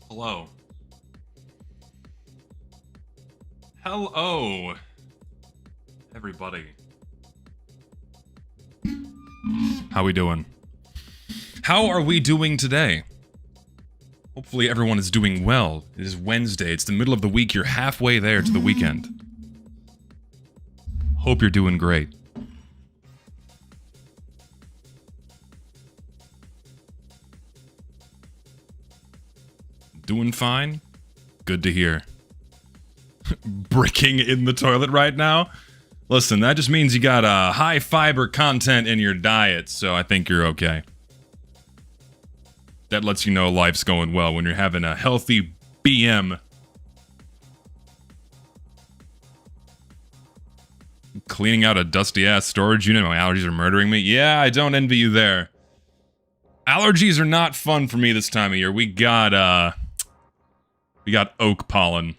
Hello. Hello, everybody. How we doing? How are we doing today? Hopefully everyone is doing well. It is Wednesday. It's the middle of the week. You're halfway there to the weekend. Hope you're doing great. Doing fine? Good to hear. Bricking in the toilet right now? Listen, that just means you got a high fiber content in your diet, so I think you're okay. That lets you know life's going well when you're having a healthy BM. Cleaning out a dusty-ass storage unit, my allergies are murdering me. Yeah, I don't envy you there. Allergies are not fun for me this time of year. We got oak pollen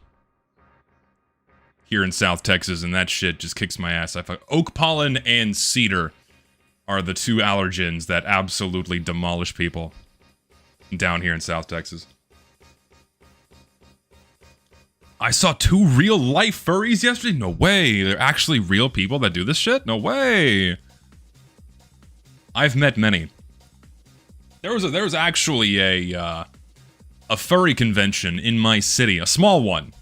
here in South Texas, and that shit just kicks my ass. Oak pollen and cedar are the two allergens that absolutely demolish people down here in South Texas. I saw 2 real-life furries yesterday? No way. They're actually real people that do this shit? No way. I've met many. There was actually a furry convention in my city, a small one,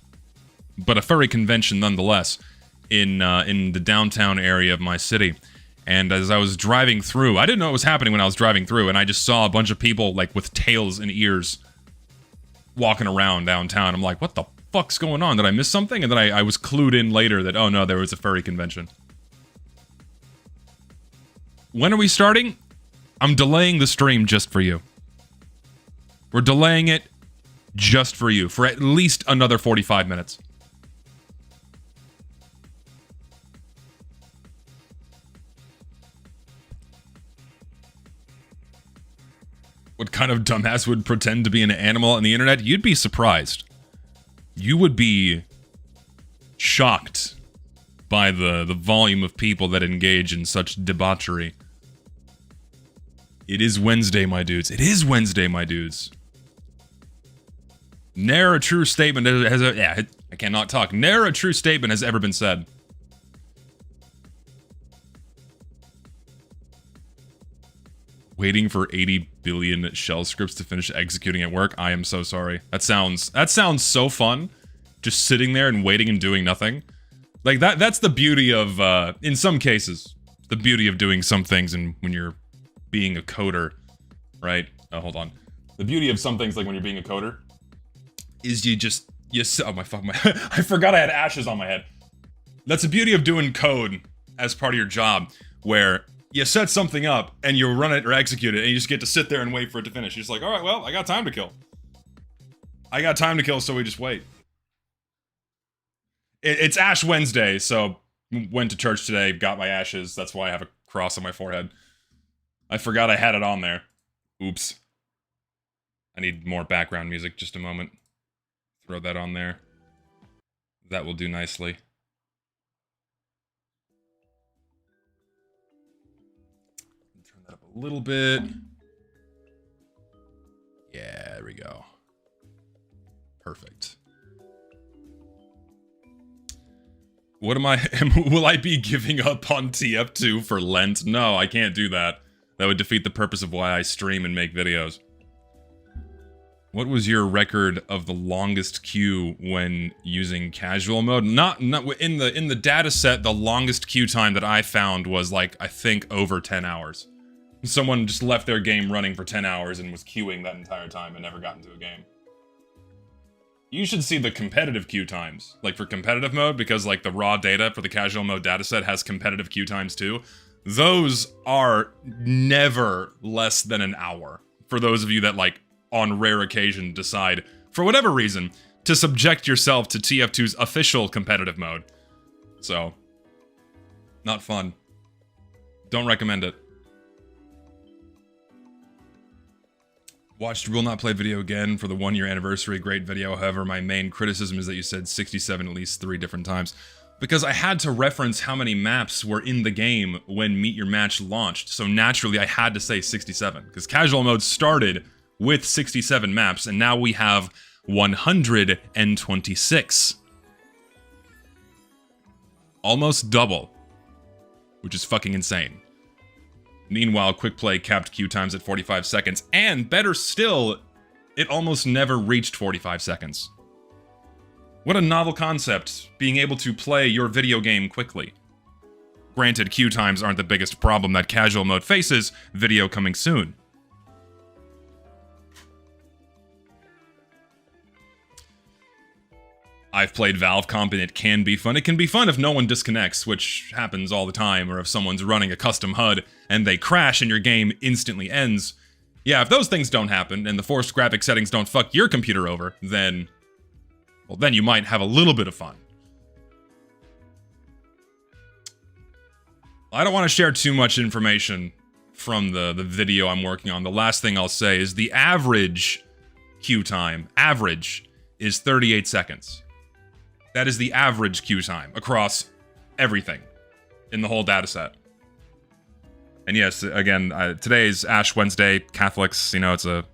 but a furry convention nonetheless, in the downtown area of my city. And as I was driving through, I didn't know what was happening when I was driving through, and I just saw a bunch of people like with tails and ears walking around downtown. I'm like, what the fuck's going on? Did I miss something? And then I was clued in later that, oh no, there was a furry convention. When are we starting? I'm delaying the stream just for you. We're delaying it just for you, for at least another 45 minutes. What kind of dumbass would pretend to be an animal on the internet? You'd be surprised. You would be shocked by the volume of people that engage in such debauchery. It is Wednesday, my dudes. It is Wednesday, my dudes. Ne'er a true statement has I cannot talk. Ne'er a true statement has ever been said. Waiting for 80 billion shell scripts to finish executing at work. I am so sorry. That sounds so fun. Just sitting there and waiting and doing nothing. Like that's the beauty of in some cases, the beauty of doing some things and when you're being a coder, right? Oh, hold on. The beauty of some things like when you're being a coder is oh my fuck, I forgot I had ashes on my head. That's the beauty of doing code as part of your job, where you set something up and you run it or execute it and you just get to sit there and wait for it to finish. You're just like, all right, well, I got time to kill. I got time to kill, so we just wait. It's Ash Wednesday, so went to church today, got my ashes. That's why I have a cross on my forehead. I forgot I had it on there. Oops. I need more background music, just a moment. Throw that on there. That will do nicely. Turn that up a little bit. Yeah, there we go. Perfect. What am I... Will I be giving up on TF2 for Lent? No, I can't do that. That would defeat the purpose of why I stream and make videos. What was your record of the longest queue when using casual mode? Not in the data set, the longest queue time that I found was like, I think, over 10 hours. Someone just left their game running for 10 hours and was queuing that entire time and never got into a game. You should see the competitive queue times. Like for competitive mode, because like the raw data for the casual mode dataset has competitive queue times too. Those are never less than an hour. For those of you that like, on rare occasion decide, for whatever reason, to subject yourself to TF2's official competitive mode. So, not fun. Don't recommend it. Watched Will Not Play video again for the 1-year anniversary. Great video. However, my main criticism is that you said 67 at least 3 different times. Because I had to reference how many maps were in the game when Meet Your Match launched. So naturally, I had to say 67. Because casual mode started with 67 maps, and now we have 126. Almost double. Which is fucking insane. Meanwhile, quick play capped queue times at 45 seconds, and better still, it almost never reached 45 seconds. What a novel concept, being able to play your video game quickly. Granted, queue times aren't the biggest problem that casual mode faces, video coming soon. I've played Valve Comp and it can be fun. It can be fun if no one disconnects, which happens all the time, or if someone's running a custom HUD and they crash and your game instantly ends. Yeah, if those things don't happen and the forced graphic settings don't fuck your computer over, then... well, then you might have a little bit of fun. I don't want to share too much information from the video I'm working on. The last thing I'll say is the average queue time, is 38 seconds. That is the average queue time across everything in the whole dataset. And yes, again, today's Ash Wednesday. Catholics, you know, it's a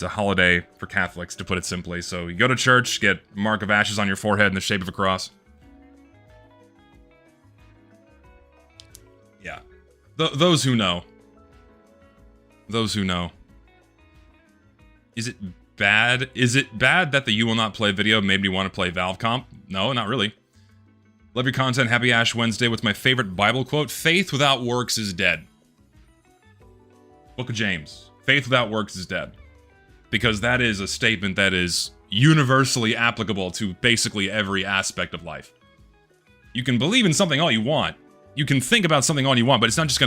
holiday for Catholics, to put it simply. So you go to church, get a mark of ashes on your forehead in the shape of a cross. Yeah, those who know. Those who know. Is it bad? Is it bad that the You Will Not Play video made me want to play Valve Comp? No, not really. Love your content. Happy Ash Wednesday with my favorite Bible quote. Faith without works is dead. Book of James. Faith without works is dead. Because that is a statement that is universally applicable to basically every aspect of life. You can believe in something all you want. You can think about something all you want, but it's not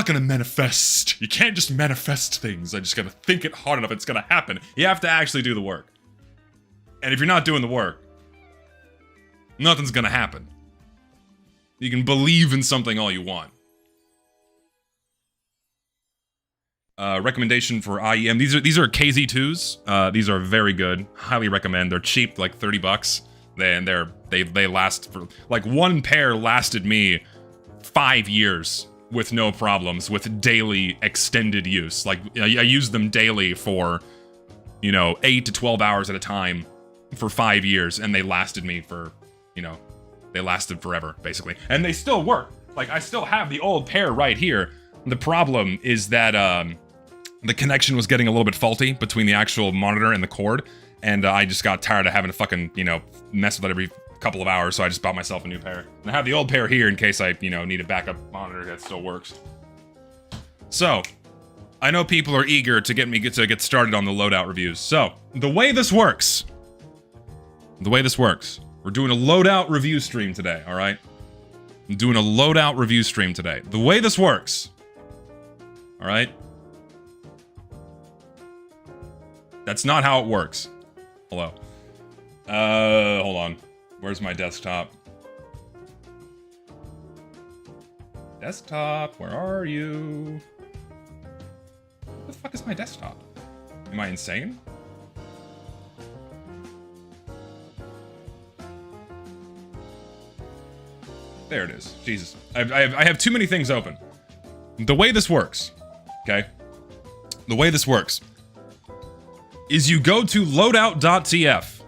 gonna manifest. You can't just manifest things. I just gotta think it hard enough, it's gonna happen. You have to actually do the work. And if you're not doing the work, nothing's gonna happen. You can believe in something all you want. Recommendation for IEM. These are KZ2s. These are very good. Highly recommend. They're cheap, like 30 bucks. They last for, like, one pair lasted me 5 years with no problems, with daily extended use. Like, I use them daily for, you know, 8 to 12 hours at a time for 5 years, and they lasted me for, you know, they lasted forever, basically. And they still work. Like, I still have the old pair right here. The problem is that, the connection was getting a little bit faulty between the actual monitor and the cord, and I just got tired of having to fucking, you know, mess with it every couple of hours, so I just bought myself a new pair. And I have the old pair here in case I, you know, need a backup monitor that still works. So, I know people are eager to get started on the loadout reviews. So, the way this works, we're doing a loadout review stream today, alright? I'm doing a loadout review stream today. The way this works, alright? That's not how it works. Hello. Hold on. Where's my desktop? Desktop, where are you? Where the fuck is my desktop? Am I insane? There it is. Jesus. I have too many things open. The way this works, okay? The way this works is you go to loadout.tf.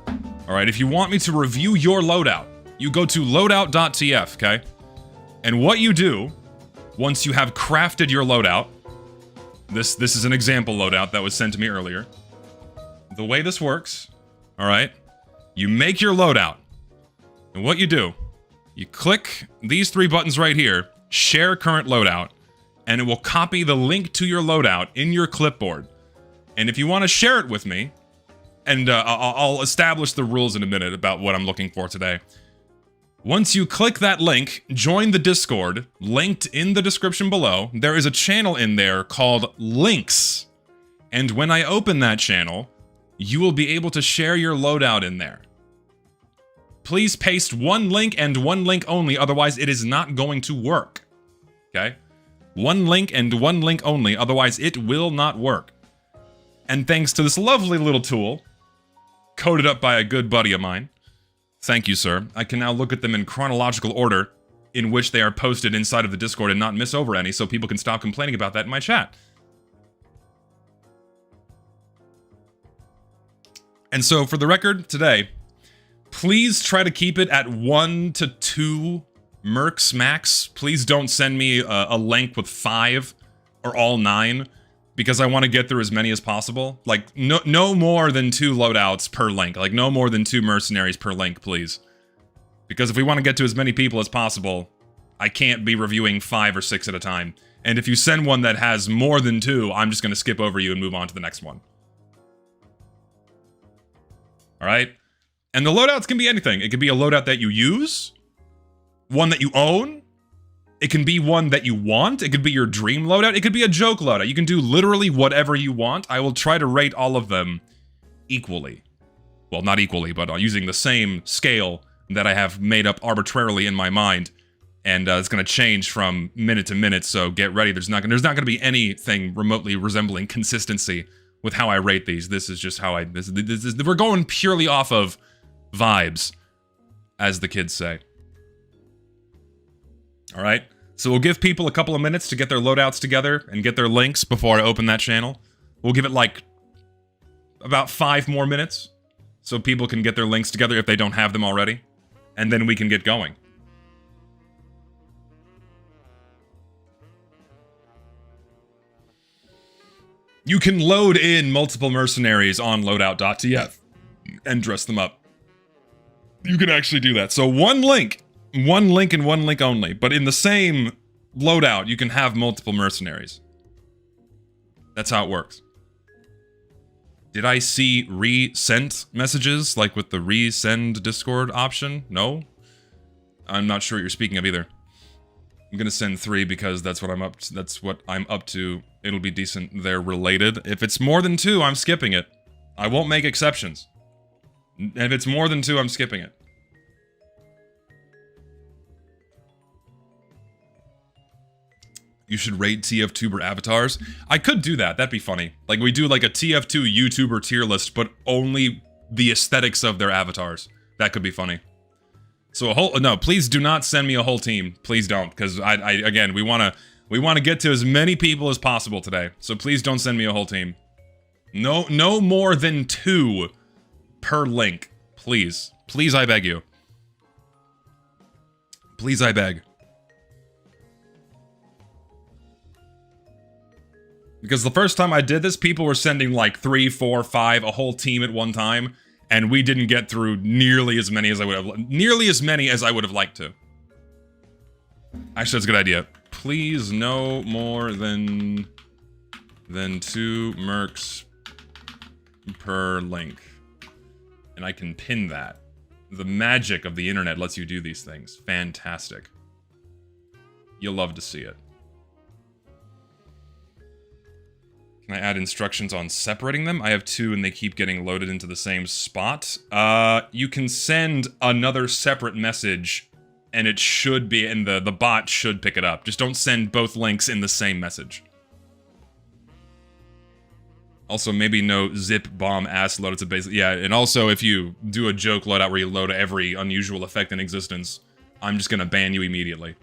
Alright, if you want me to review your loadout, you go to loadout.tf, okay? And what you do, once you have crafted your loadout, this is an example loadout that was sent to me earlier. The way this works, alright, you make your loadout. And what you do, you click these 3 buttons right here, share current loadout, and it will copy the link to your loadout in your clipboard. And if you want to share it with me, and I'll establish the rules in a minute about what I'm looking for today. Once you click that link, join the Discord, linked in the description below. There is a channel in there called Links. And when I open that channel, you will be able to share your loadout in there. Please paste one link and one link only, otherwise it is not going to work. Okay? One link and one link only, otherwise it will not work. And thanks to this lovely little tool, coded up by a good buddy of mine, thank you, sir, I can now look at them in chronological order in which they are posted inside of the Discord and not miss over any, so people can stop complaining about that in my chat. And so, for the record, today, please try to keep it at 1 to 2 mercs max. Please don't send me a link with 5 or all 9, because I want to get through as many as possible. Like, no more than 2 loadouts per link. Like, no more than 2 mercenaries per link, please. Because if we want to get to as many people as possible, I can't be reviewing 5 or 6 at a time. And if you send one that has more than 2, I'm just going to skip over you and move on to the next one. Alright? And the loadouts can be anything. It could be a loadout that you use, one that you own. It can be one that you want. It could be your dream loadout. It could be a joke loadout. You can do literally whatever you want. I will try to rate all of them equally. Well, not equally, but using the same scale that I have made up arbitrarily in my mind. And it's going to change from minute to minute, so get ready. There's not going to be anything remotely resembling consistency with how I rate these. This is just how we're going purely off of vibes, as the kids say. Alright, so we'll give people a couple of minutes to get their loadouts together and get their links before I open that channel. We'll give it like about 5 more minutes so people can get their links together if they don't have them already. And then we can get going. You can load in multiple mercenaries on loadout.tf and dress them up. You can actually do that. So one link and one link only, but in the same loadout, you can have multiple mercenaries. That's how it works. Did I see resent messages, like with the resend Discord option? No? I'm not sure what you're speaking of either. I'm gonna send 3 because that's what I'm up to. It'll be decent. They're related. If it's more than 2, I'm skipping it. I won't make exceptions. If it's more than 2, I'm skipping it. You should rate TF2 avatars. I could do that. That'd be funny. Like, we do like a TF2 YouTuber tier list, but only the aesthetics of their avatars. That could be funny. So no, please do not send me a whole team. Please don't, because again, we want to get to as many people as possible today. So please don't send me a whole team. No more than 2 per link. Please. Please, I beg you. Please, I beg. Because the first time I did this, people were sending like 3, 4, 5, a whole team at one time, and we didn't get through nearly as many as I would have liked to. Actually, that's a good idea. Please, no more than 2 mercs per link. And I can pin that. The magic of the internet lets you do these things. Fantastic. You'll love to see it. Can I add instructions on separating them? I have 2 and they keep getting loaded into the same spot. You can send another separate message and it should be, and the bot should pick it up. Just don't send both links in the same message. Also, maybe no zip bomb ass loadouts at base. Yeah, and also if you do a joke loadout where you load every unusual effect in existence, I'm just gonna ban you immediately.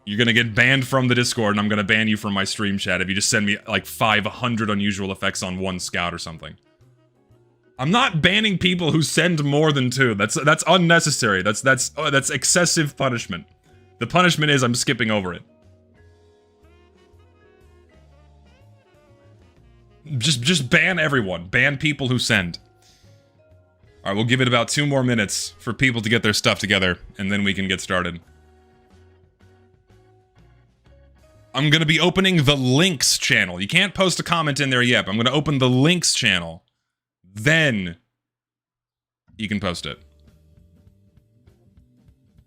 You're gonna get banned from the Discord, and I'm gonna ban you from my stream chat if you just send me, like, 500 unusual effects on one scout or something. I'm not banning people who send more than 2. That's unnecessary. That's excessive punishment. The punishment is I'm skipping over it. Just ban everyone. Ban people who send. Alright, we'll give it about 2 more minutes for people to get their stuff together, and then we can get started. I'm gonna be opening the links channel. You can't post a comment in there yet, but I'm gonna open the links channel. Then you can post it.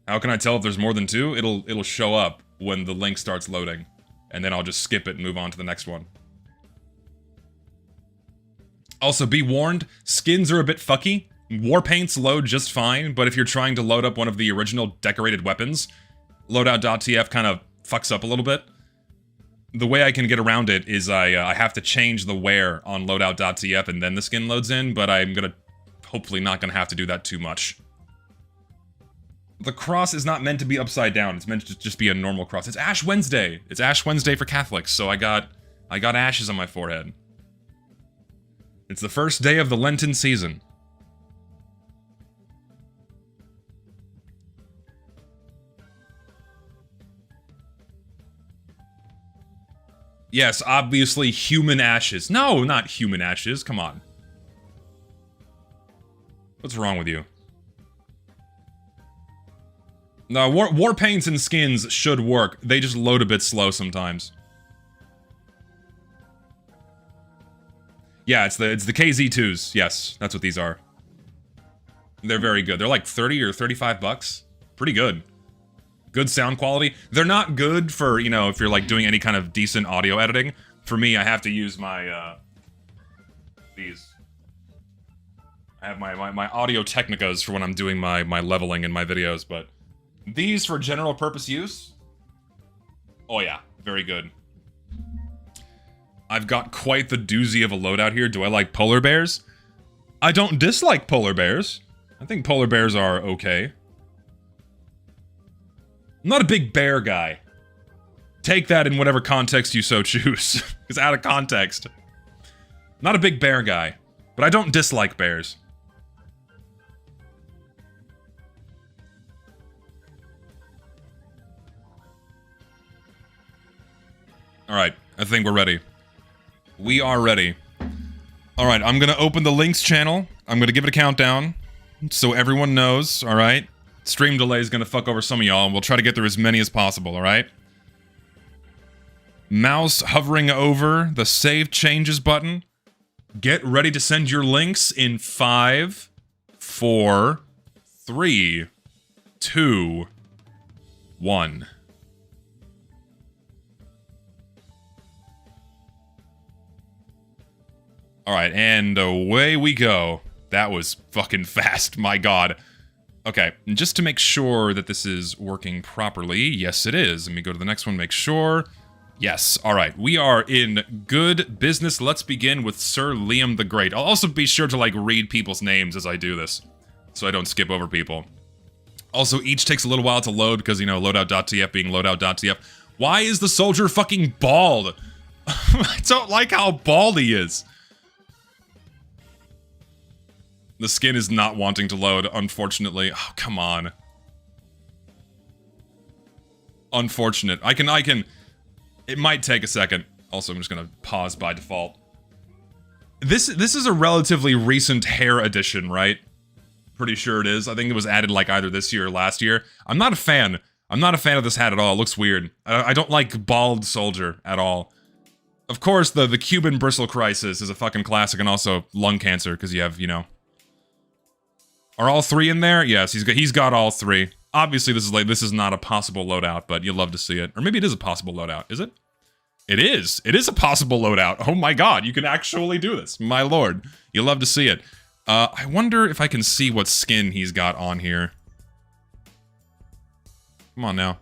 How can I tell if there's more than 2? It'll show up when the link starts loading, and then I'll just skip it and move on to the next one. Also, be warned, skins are a bit fucky. War paints load just fine, but if you're trying to load up one of the original decorated weapons, loadout.tf kind of fucks up a little bit. The way I can get around it is I have to change the wear on loadout.tf and then the skin loads in, but I'm hopefully not gonna have to do that too much. The cross is not meant to be upside down, it's meant to just be a normal cross. It's Ash Wednesday! It's Ash Wednesday for Catholics, so I got ashes on my forehead. It's the first day of the Lenten season. Yes, obviously human ashes. No, not human ashes, come on. What's wrong with you? No, war paints and skins should work. They just load a bit slow sometimes. Yeah, it's the KZ2s. Yes, that's what these are. They're very good. They're like 30 or 35 bucks. Pretty good. Good sound quality. They're not good for, you know, if you're like doing any kind of decent audio editing. For me, I have to use my these. I have my Audio Technicas for when I'm doing my leveling in my videos, but these for general purpose use, oh yeah, very good. I've got quite the doozy of a loadout here. Do I like polar bears? I don't dislike polar bears. I think polar bears are okay. I'm not a big bear guy. Take that in whatever context you so choose. It's out of context. Not a big bear guy, but I don't dislike bears. Alright, I think we're ready. We are ready. Alright, I'm gonna open the links channel. I'm gonna give it a countdown, so everyone knows, alright? Stream delay is gonna fuck over some of y'all, and we'll try to get through as many as possible, alright? Mouse hovering over the Save Changes button. Get ready to send your links in 5, 4, 3, 2, 1. Alright, and away we go. That was fucking fast, my god. Okay, and just to make sure that this is working properly, yes it is. Let me go to the next one, make sure. Yes, alright, we are in good business. Let's begin with Sir Liam the Great. I'll also be sure to, like, read people's names as I do this, so I don't skip over people. Also, each takes a little while to load, because, you know, loadout.tf being loadout.tf. Why is the soldier fucking bald? I don't like how bald he is. The skin is not wanting to load, unfortunately. Oh, come on. Unfortunate. I can... It might take a second. Also, I'm just gonna pause by default. This is a relatively recent hair addition, right? Pretty sure it is. I think it was added, like, either this year or last year. I'm not a fan. I'm not a fan of this hat at all. It looks weird. I don't like bald soldier at all. Of course, the Cuban bristle crisis is a fucking classic, and also lung cancer, because you have, you know... Are all 3 in there? Yes, he's got all 3. Obviously, this is not a possible loadout, but you'll love to see it. Or maybe it is a possible loadout. Is it? It is. It is a possible loadout. Oh my god, you can actually do this. My lord. You'll love to see it. I wonder if I can see what skin he's got on here. Come on now.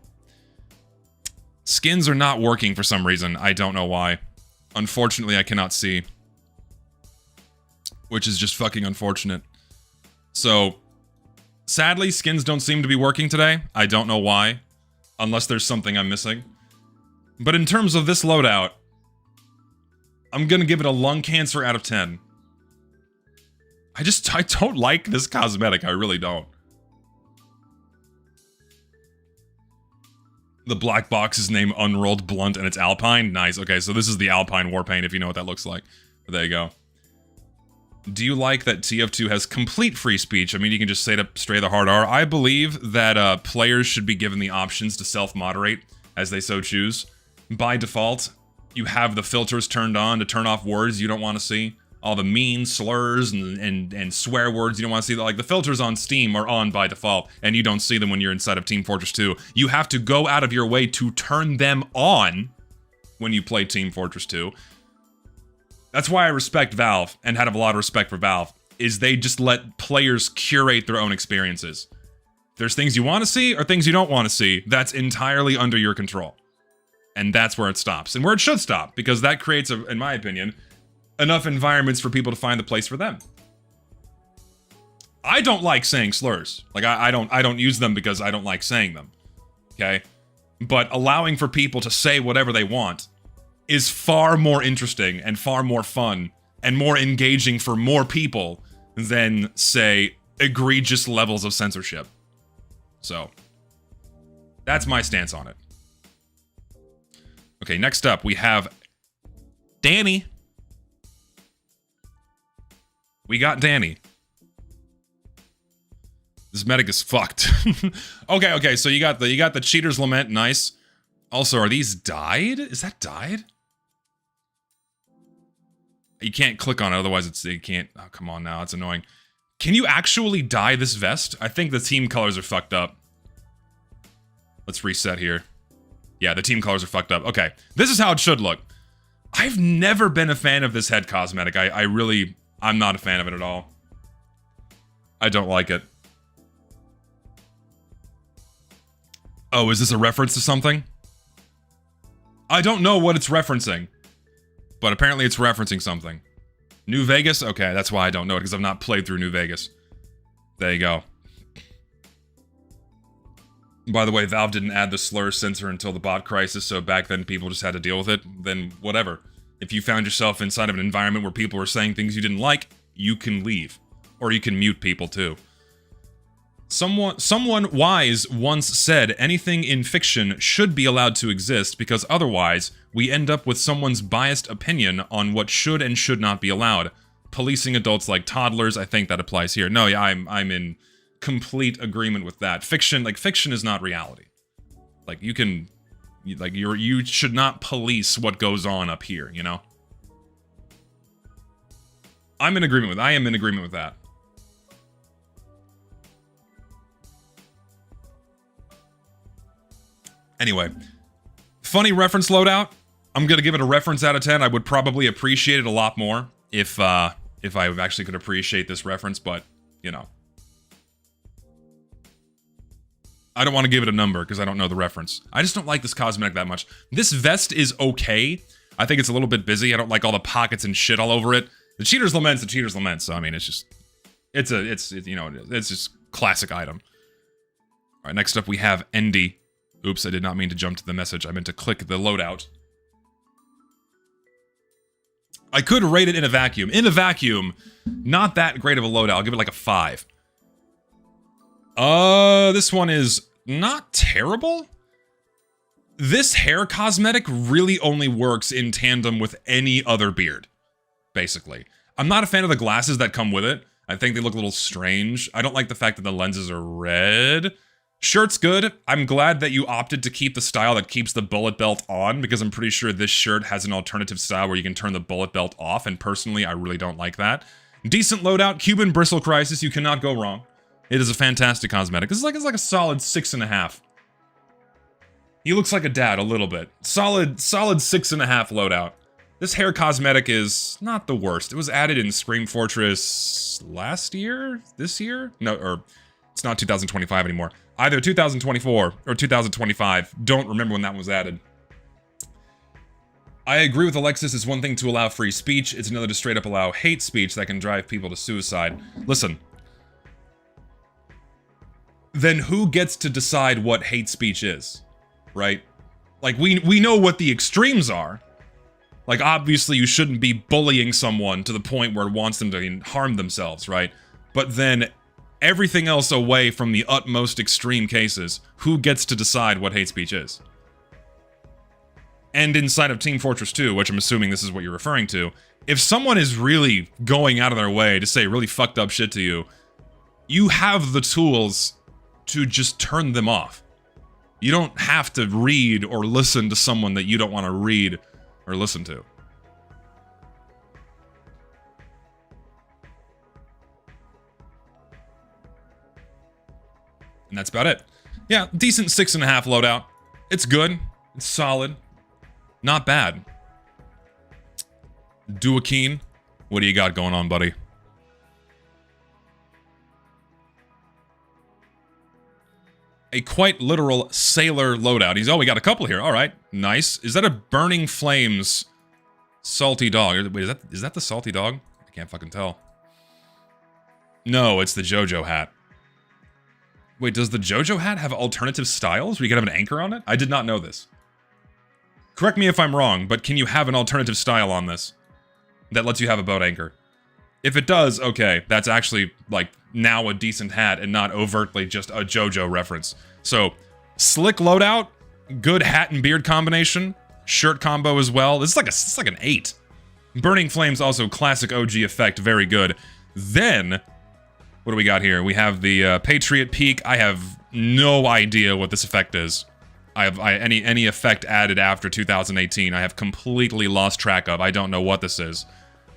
Skins are not working for some reason. I don't know why. Unfortunately, I cannot see. Which is just fucking unfortunate. So, Sadly, skins don't seem to be working today. I don't know why, unless there's something I'm missing. But in terms of this loadout, I'm gonna give it a lung cancer out of 10. I don't like this cosmetic, I really don't. The black box is named Unrolled Blunt and it's Alpine. Nice, okay, so this is the Alpine Warpaint if you know what that looks like. But there you go. Do you like that TF2 has complete free speech? I mean, you can just say to stray the hard R. I believe that players should be given the options to self-moderate as they so choose. By default, you have the filters turned on to turn off words you don't want to see. All the mean slurs and swear words you don't want to see. Like, the filters on Steam are on by default, and you don't see them when you're inside of Team Fortress 2. You have to go out of your way to turn them on when you play Team Fortress 2. That's why I respect Valve, and have a lot of respect for Valve, is they just let players curate their own experiences. If there's things you want to see or things you don't want to see, that's entirely under your control. And that's where it stops, and where it should stop, because that creates, in my opinion, enough environments for people to find the place for them. I don't like saying slurs. Like, I don't use them because I don't like saying them. Okay? But allowing for people to say whatever they want is far more interesting and far more fun and more engaging for more people than, say, egregious levels of censorship. So, that's my stance on it. Okay, next up, we have Danny. We got Danny. This medic is fucked. Okay, so you got the Cheater's Lament, nice. Also, are these dyed? Is that dyed? You can't click on it, otherwise it can't. Oh, come on now, it's annoying. Can you actually dye this vest? I think the team colors are fucked up. Let's reset here. Yeah, the team colors are fucked up. Okay, this is how it should look. I've never been a fan of this head cosmetic. I'm not a fan of it at all. I don't like it. Oh, is this a reference to something? I don't know what it's referencing. But apparently it's referencing something. New Vegas? Okay, that's why I don't know it, because I've not played through New Vegas. There you go. By the way, Valve didn't add the slur censor until the bot crisis, so back then people just had to deal with it. Then whatever. If you found yourself inside of an environment where people were saying things you didn't like, you can leave. Or you can mute people too. Someone wise once said anything in fiction should be allowed to exist because otherwise we end up with someone's biased opinion on what should and should not be allowed. Policing adults like toddlers, I think that applies here. No, yeah, I'm in complete agreement with that. Fiction is not reality. Like, you should not police what goes on up here, you know? I am in agreement with that. Anyway, funny reference loadout. I'm gonna give it a reference out of 10. I would probably appreciate it a lot more if I actually could appreciate this reference, but, you know. I don't want to give it a number because I don't know the reference. I just don't like this cosmetic that much. This vest is okay. I think it's a little bit busy. I don't like all the pockets and shit all over it. The Cheater's Lament's the Cheater's Lament, so I mean, it's just classic item. All right, next up we have Endy. Oops, I did not mean to jump to the message. I meant to click the loadout. I could rate it in a vacuum. In a vacuum, not that great of a loadout. I'll give it like a 5. This one is not terrible. This hair cosmetic really only works in tandem with any other beard, basically. I'm not a fan of the glasses that come with it. I think they look a little strange. I don't like the fact that the lenses are red. Shirt's good. I'm glad that you opted to keep the style that keeps the bullet belt on, because I'm pretty sure this shirt has an alternative style where you can turn the bullet belt off, and personally, I really don't like that. Decent loadout, Cuban Bristle Crisis, you cannot go wrong. It is a fantastic cosmetic. It's like a solid 6.5. He looks like a dad a little bit. Solid 6.5 loadout. This hair cosmetic is not the worst. It was added in Scream Fortress last year? This year? No, or it's not 2025 anymore. Either 2024 or 2025. Don't remember when that was added. I agree with Alexis, it's one thing to allow free speech, it's another to straight up allow hate speech that can drive people to suicide. Listen. then who gets to decide what hate speech is, right? Like, we know what the extremes are. Like, obviously you shouldn't be bullying someone to the point where it wants them to harm themselves, right? But then everything else away from the utmost extreme cases, who gets to decide what hate speech is? And inside of Team Fortress 2, which I'm assuming this is what you're referring to, if someone is really going out of their way to say really fucked up shit to you, you have the tools to just turn them off. You don't have to read or listen to someone that you don't want to read or listen to. And that's about it. Yeah, decent 6.5 loadout. It's good. It's solid. Not bad. Duakeen, what do you got going on, buddy? A quite literal sailor loadout. He's, oh, we got a couple here. All right, nice. Is that a Burning Flames salty dog? Wait, is that the salty dog? I can't fucking tell. No, it's the JoJo hat. Wait, does the JoJo hat have alternative styles? We can have an anchor on it? I did not know this. Correct me if I'm wrong, but can you have an alternative style on this that lets you have a boat anchor? If it does, okay, that's actually, like, now a decent hat and not overtly just a JoJo reference. So, slick loadout, good hat and beard combination, shirt combo as well. This is like an 8. Burning Flames also classic OG effect, very good. Then, what do we got here? We have the Patriot Peak. I have no idea what this effect is. Any effect added after 2018, I have completely lost track of. I don't know what this is.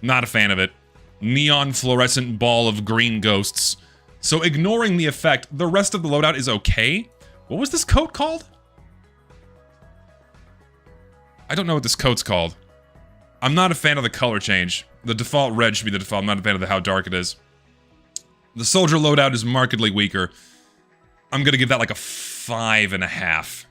Not a fan of it. Neon fluorescent ball of green ghosts. So ignoring the effect, the rest of the loadout is okay. What was this coat called? I don't know what this coat's called. I'm not a fan of the color change. The default red should be the default. I'm not a fan of how dark it is. The soldier loadout is markedly weaker. I'm gonna give that like a 5.5.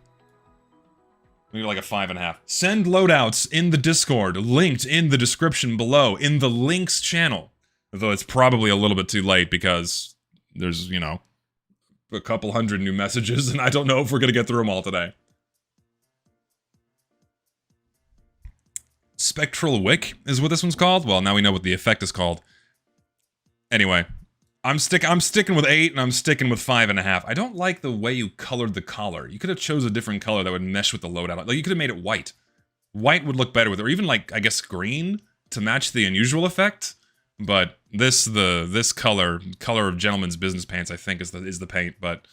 Maybe like a 5.5. Send loadouts in the Discord, linked in the description below, in the links channel. Though it's probably a little bit too late because there's, you know, a couple hundred new messages and I don't know if we're gonna get through them all today. Spectral Wick is what this one's called? Well, now we know what the effect is called. Anyway. I'm sticking with 8 and I'm sticking with 5.5. I don't like the way you colored the collar. You could have chose a different color that would mesh with the loadout. Like, you could have made it white. White would look better with it, or even like, I guess, green to match the unusual effect. But this color of Gentleman's Business Pants, I think, is the paint. But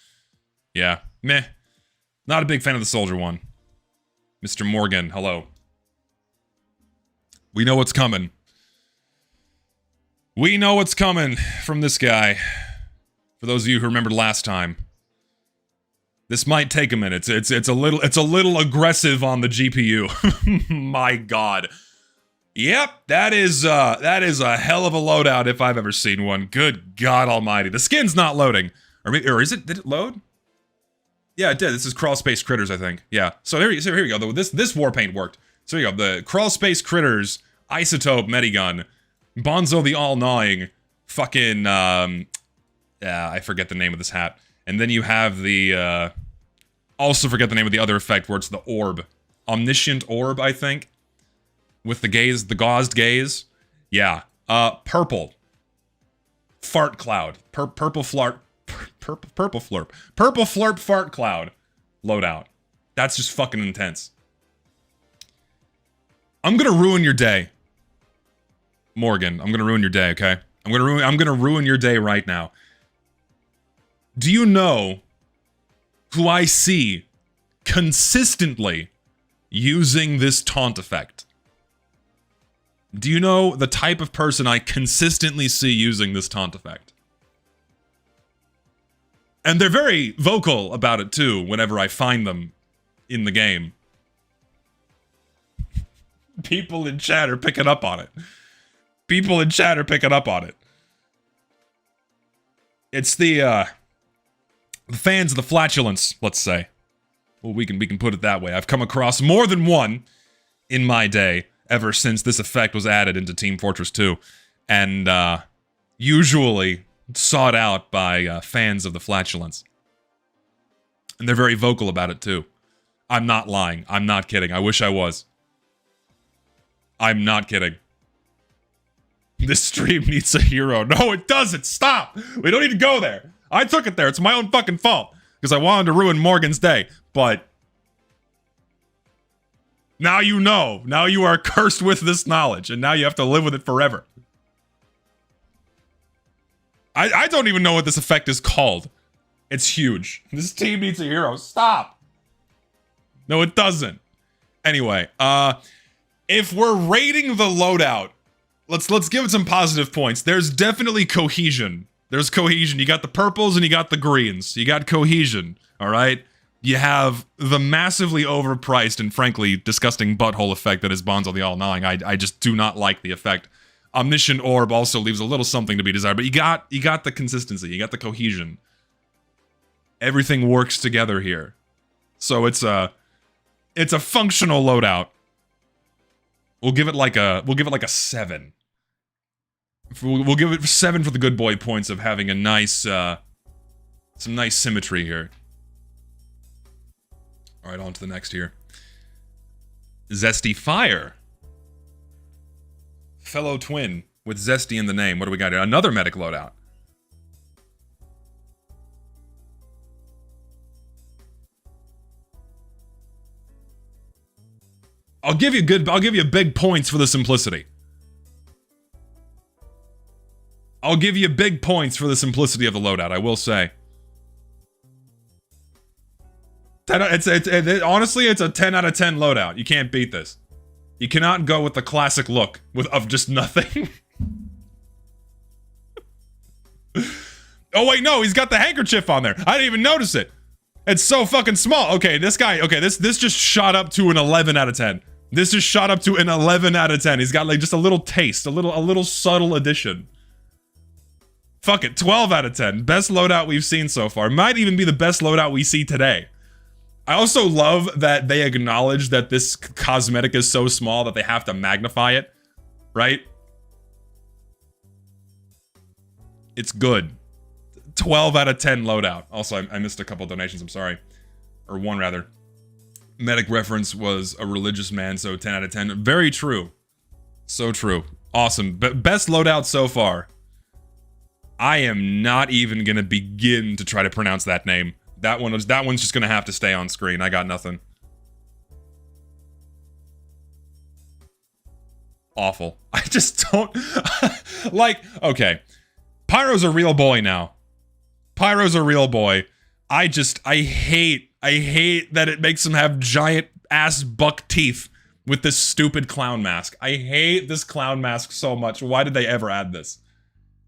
yeah, meh. Not a big fan of the soldier one. Mr. Morgan, hello. We know what's coming. We know what's coming from this guy. For those of you who remembered last time, this might take a minute. It's a little aggressive on the GPU. My God. Yep, that is a hell of a loadout if I've ever seen one. Good God Almighty. The skin's not loading, or is it? Did it load? Yeah, it did. This is Crawl Space Critters, I think. Yeah. So here we go. This war paint worked. So here you go. The Crawl Space Critters Isotope Medigun. Bonzo the All-Gnawing, fucking, I forget the name of this hat. And then you have the, also forget the name of the other effect where it's the orb. Omniscient Orb, I think. With the gaze, the gauzed gaze. Yeah. Purple. Fart Cloud. Purple Flart. Purple Flurp. Purple Flurp Fart Cloud. Loadout. That's just fucking intense. I'm gonna ruin your day. Morgan, I'm gonna ruin your day, okay? I'm gonna ruin your day right now. Do you know who I see consistently using this taunt effect? Do you know the type of person I consistently see using this taunt effect? And they're very vocal about it too, whenever I find them in the game. People in chat are picking up on it. People in chat are picking up on it. It's the fans of the flatulence, let's say. Well, we can put it that way. I've come across more than one in my day ever since this effect was added into Team Fortress 2. And usually sought out by fans of the flatulence. And they're very vocal about it, too. I'm not lying. I'm not kidding. I wish I was. I'm not kidding. This stream needs a hero. No, it doesn't. Stop. We don't need to go there. I took it there. It's my own fucking fault. Because I wanted to ruin Morgan's day. But now you know. Now you are cursed with this knowledge. And now you have to live with it forever. I don't even know what this effect is called. It's huge. This team needs a hero. Stop. No, it doesn't. Anyway, if we're rating the loadout, let's give it some positive points. There's definitely cohesion. There's cohesion. You got the purples and you got the greens. You got cohesion, all right? You have the massively overpriced and frankly disgusting butthole effect that is Bonzo the All-Knowing. I just do not like the effect. Omniscient Orb also leaves a little something to be desired, but you got the consistency. You got the cohesion. Everything works together here. So it's a functional loadout. We'll give it like a 7. We'll give it 7 for the good boy points of having a nice, some nice symmetry here. All right, on to the next here. Zesty Fire. Fellow twin with Zesty in the name. What do we got here? Another medic loadout. I'll give you big points for the simplicity. I'll give you big points for the simplicity of the loadout, I will say. Honestly, it's a 10 out of 10 loadout. You can't beat this. You cannot go with the classic look of just nothing. Oh wait, no, he's got the handkerchief on there. I didn't even notice it. It's so fucking small. Okay, this just shot up to an 11 out of 10. This just shot up to an 11 out of 10. He's got like just a little taste, a little subtle addition. Fuck it, 12 out of 10. Best loadout we've seen so far. Might even be the best loadout we see today. I also love that they acknowledge that this cosmetic is so small that they have to magnify it, right? It's good. 12 out of 10 loadout. Also, I missed a couple donations, I'm sorry. Or one, rather. Medic reference was a religious man, so 10 out of 10. Very true. So true. Awesome. Best loadout so far. I am not even gonna begin to try to pronounce that name. That one's just gonna have to stay on screen. I got nothing. Awful. I just don't... like, okay. Pyro's a real boy now. Pyro's a real boy. I hate that it makes him have giant ass buck teeth with this stupid clown mask. I hate this clown mask so much. Why did they ever add this?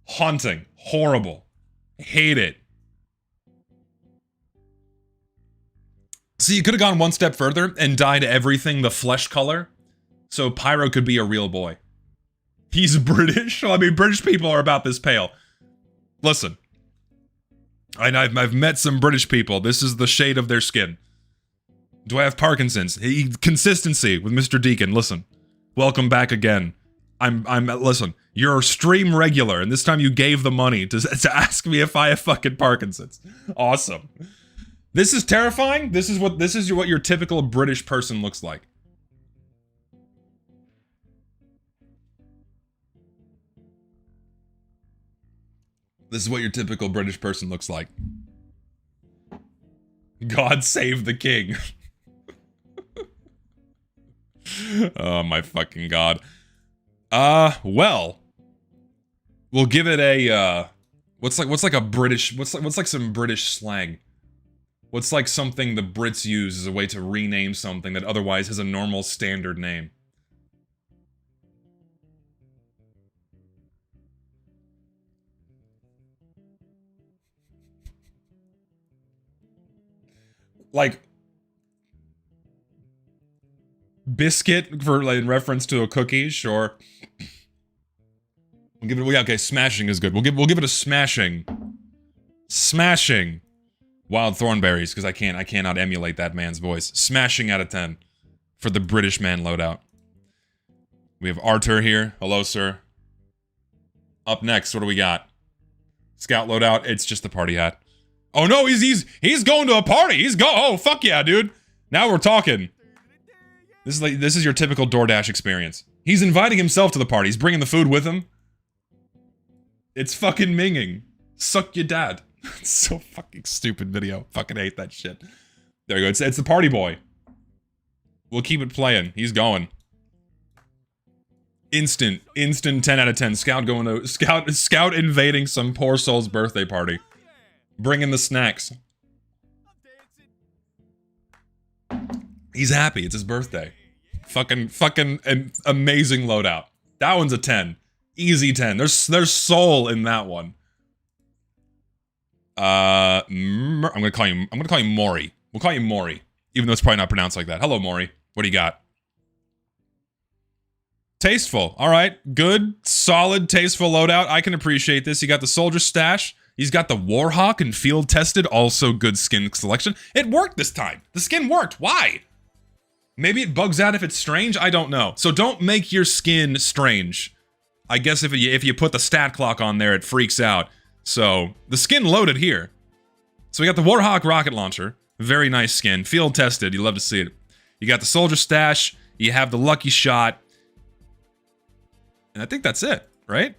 Haunting. Horrible. Hate it. See, you could have gone one step further and dyed everything the flesh color, so Pyro could be a real boy. He's British? I mean, British people are about this pale. Listen. I've met some British people. This is the shade of their skin. Do I have Parkinson's? Consistency with Mr. Deacon. Listen. Welcome back again. Listen. You're a stream regular, and this time you gave the money to ask me if I have fucking Parkinson's. Awesome. This is terrifying. This is what your typical British person looks like. This is what your typical British person looks like. God save the king. Oh my fucking god. Well, we'll give it a what's like a British what's like some British slang. What's like something the Brits use as a way to rename something that otherwise has a normal standard name? Like biscuit for like in reference to a cookie, sure. We'll give it. Yeah, okay, smashing is good. We'll give it a smashing. Smashing. Wild Thornberries, because I cannot emulate that man's voice. Smashing out of 10 for the British man loadout. We have Arthur here. Hello, sir. Up next, what do we got? Scout loadout. It's just the party hat. Oh no, he's going to a party. Oh fuck yeah, dude. Now we're talking. This is your typical DoorDash experience. He's inviting himself to the party. He's bringing the food with him. It's fucking minging. Suck your dad. It's so fucking stupid video. Fucking hate that shit. There we go. It's the party boy. We'll keep it playing. He's going. Instant 10 out of 10. Scout invading some poor soul's birthday party. Bringing the snacks. He's happy. It's his birthday. Fucking an amazing loadout. That one's a 10. Easy 10. There's soul in that one. I'm gonna call you Maury. We'll call you Maury, even though it's probably not pronounced like that. Hello, Maury. What do you got? Tasteful. All right. Good, solid, tasteful loadout. I can appreciate this. You got the soldier stash. He's got the Warhawk and field tested. Also good skin selection. It worked this time. The skin worked. Why? Maybe it bugs out if it's strange. I don't know. So don't make your skin strange. I guess if you put the stat clock on there, it freaks out. So the skin loaded here. So we got the Warhawk rocket launcher. Very nice skin. Field tested. You love to see it. You got the soldier stash. You have the lucky shot. And I think that's it, right?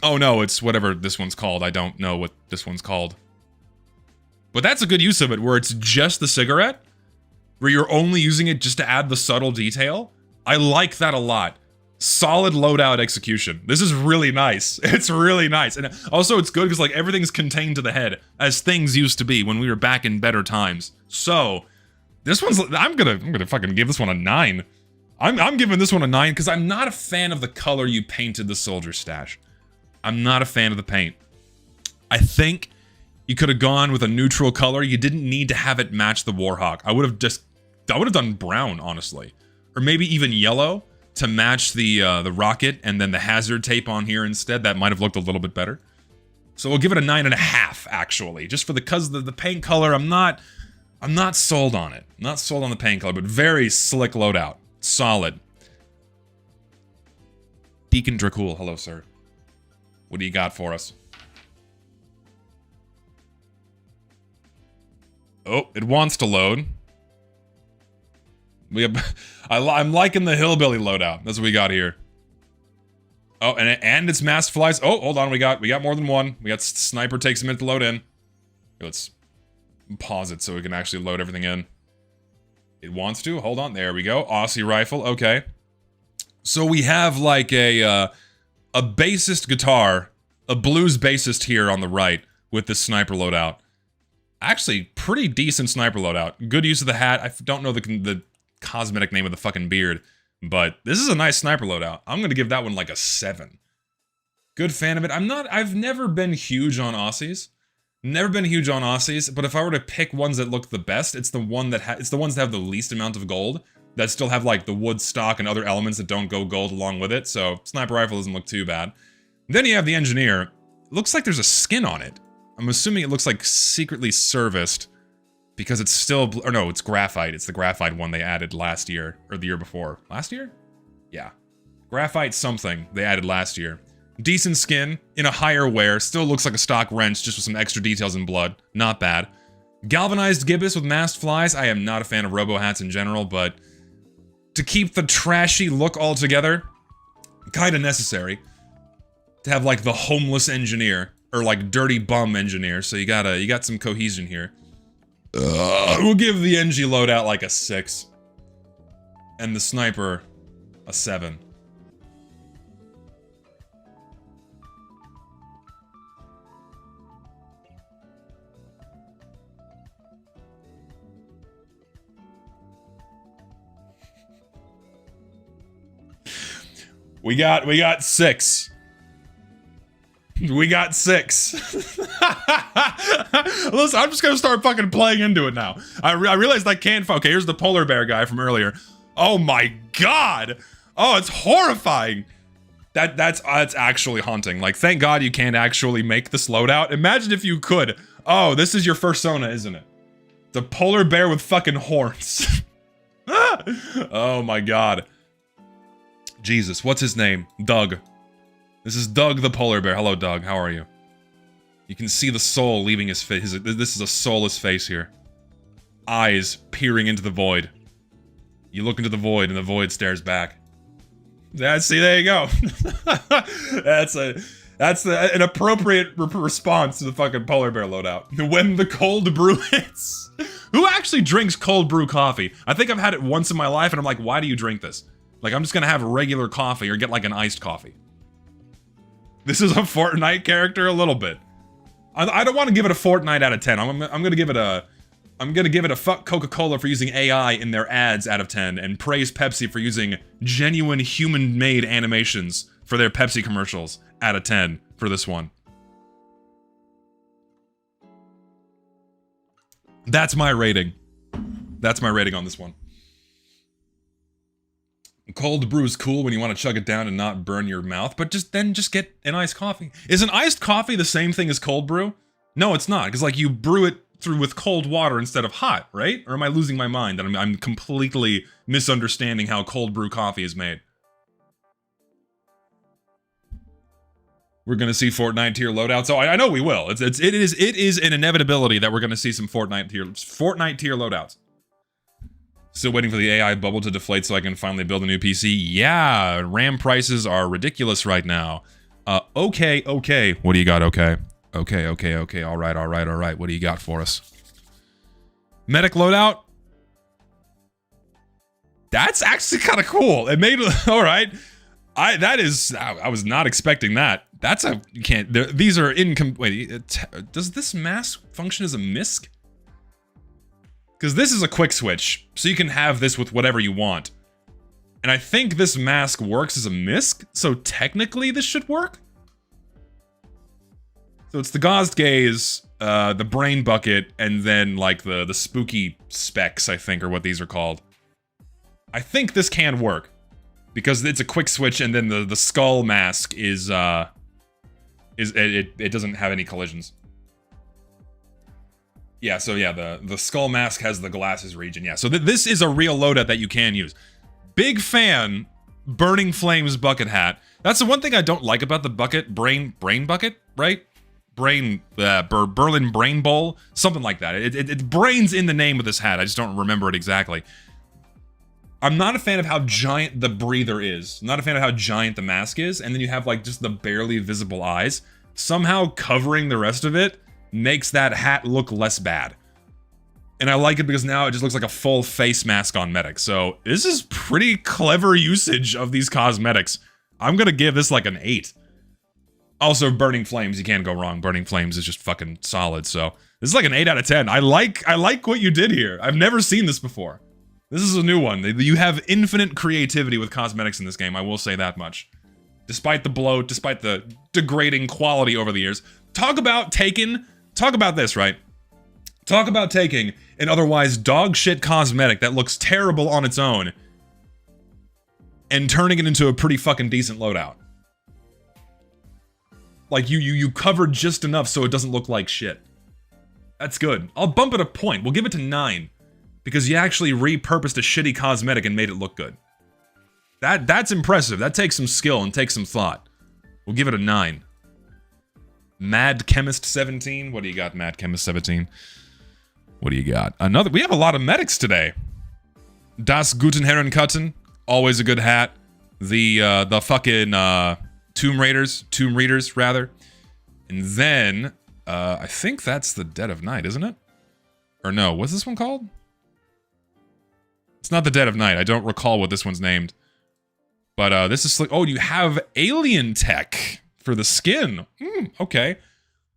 Oh no, it's whatever this one's called. I don't know what this one's called. But that's a good use of it, where it's just the cigarette, where you're only using it just to add the subtle detail. I like that a lot. Solid loadout execution. This is really nice. It's really nice. And also it's good because like everything's contained to the head, as things used to be when we were back in better times. So this one's, I'm gonna fucking give this one a 9. I'm giving this one a 9 because I'm not a fan of the color you painted the soldier stash. I'm not a fan of the paint. I think you could have gone with a neutral color. You didn't need to have it match the Warhawk. I would have done brown, honestly. Or maybe even yellow to match the rocket and then the hazard tape on here instead. That might have looked a little bit better. So we'll give it a 9.5, actually. Just for because the paint color, I'm not sold on it. Not sold on the paint color, but very slick loadout. Solid. Deacon Dracul, hello, sir. What do you got for us? Oh, it wants to load. We have, I'm liking the hillbilly loadout. That's what we got here. Oh, and it's masked flies. Oh, hold on, we got more than one. We got sniper takes a minute to load in. Let's pause it so we can actually load everything in. It wants to. Hold on. There we go. Aussie rifle. Okay. So we have like a bassist guitar, a blues bassist here on the right with this sniper loadout. Actually, pretty decent sniper loadout. Good use of the hat. I don't know the cosmetic name of the fucking beard, but this is a nice sniper loadout. I'm gonna give that one like a 7. Good fan of it. I've never been huge on Aussies. Never been huge on Aussies, but if I were to pick ones that look the best, it's the ones that have the least amount of gold, that still have like the wood stock and other elements that don't go gold along with it. So sniper rifle doesn't look too bad. Then you have the engineer. Looks like there's a skin on it. I'm assuming it looks like secretly serviced because it's still, or no, it's graphite. It's the graphite one they added last year or the year before. Last year? Yeah. Graphite something they added last year. Decent skin, in a higher wear, still looks like a stock wrench, just with some extra details in blood. Not bad. Galvanized gibbous with masked flies. I am not a fan of robo hats in general, but to keep the trashy look all together, kinda necessary. To have like the homeless engineer, or like dirty bum engineer, so you got some cohesion here. We'll give the NG loadout like a 6. And the sniper, a 7. We got 6. We got 6. Listen, I'm just gonna start fucking playing into it now. I realized I can't. Okay, here's the polar bear guy from earlier. Oh my god! Oh, it's horrifying. That's actually haunting. Like, thank God you can't actually make this loadout. Imagine if you could. Oh, this is your fursona, isn't it? The polar bear with fucking horns. Oh my god. Jesus, what's his name? Doug. This is Doug the polar bear. Hello, Doug. How are you? You can see the soul leaving his face. This is a soulless face here. Eyes peering into the void. You look into the void, and the void stares back. See, there you go. That's an appropriate response to the fucking polar bear loadout. When the cold brew hits. Who actually drinks cold brew coffee? I think I've had it once in my life, and I'm like, why do you drink this? Like, I'm just gonna have regular coffee or get like an iced coffee. This is a Fortnite character a little bit. I don't want to give it a Fortnite out of 10. I'm gonna give it a fuck Coca-Cola for using AI in their ads out of 10, and praise Pepsi for using genuine human-made animations for their Pepsi commercials out of 10 for this one. That's my rating. That's my rating on this one. Cold brew is cool when you want to chug it down and not burn your mouth, but just get an iced coffee. Is an iced coffee the same thing as cold brew? No, it's not, because like you brew it through with cold water instead of hot, right? Or am I losing my mind and I'm completely misunderstanding how cold brew coffee is made? We're gonna see Fortnite tier loadouts. Oh, I know we will. It is an inevitability that we're gonna see some Fortnite tier loadouts. Still waiting for the AI bubble to deflate so I can finally build a new PC. Yeah, RAM prices are ridiculous right now. Okay. What do you got, okay? Okay. All right. What do you got for us? Medic loadout? That's actually kind of cool. It made, all right. I was not expecting that. That's a, you can't, these are wait, does this mask function as a misc? Because this is a quick switch, so you can have this with whatever you want. And I think this mask works as a misc, so technically this should work? So it's the Gauzed Gaze, the Brain Bucket, and then like the spooky specs, I think, are what these are called. I think this can work. Because it's a quick switch, and then the skull mask is it doesn't have any collisions. Yeah, so yeah, the skull mask has the glasses region. Yeah, so this is a real loadout that you can use. Big fan, Burning Flames bucket hat. That's the one thing I don't like about the bucket. Brain bucket, right? Berlin Brain Bowl, something like that. It brains in the name of this hat. I just don't remember it exactly. I'm not a fan of how giant the breather is. I'm not a fan of how giant the mask is, and then you have like just the barely visible eyes. Somehow covering the rest of it makes that hat look less bad. And I like it because now it just looks like a full face mask on medic. So this is pretty clever usage of these cosmetics. I'm gonna give this like an 8. Also, Burning Flames, you can't go wrong. Burning Flames is just fucking solid, so this is like an 8 out of 10. I like what you did here. I've never seen this before. This is a new one. You have infinite creativity with cosmetics in this game, I will say that much. Despite the bloat, despite the degrading quality over the years. Talk about this, right? Talk about taking an otherwise dog shit cosmetic that looks terrible on its own and turning it into a pretty fucking decent loadout. Like, you covered just enough so it doesn't look like shit. That's good. I'll bump it a point. We'll give it to 9. Because you actually repurposed a shitty cosmetic and made it look good. That's impressive. That takes some skill and takes some thought. We'll give it a 9. Mad Chemist 17. What do you got, Mad Chemist 17? What do you got? We have a lot of medics today. Das Guten Herrenkutten. Always a good hat. The fucking Tomb Readers, rather. And then, I think that's the Dead of Night, isn't it? Or no, what's this one called? It's not the Dead of Night. I don't recall what this one's named. But this is like, oh, you have alien tech for the skin. Okay.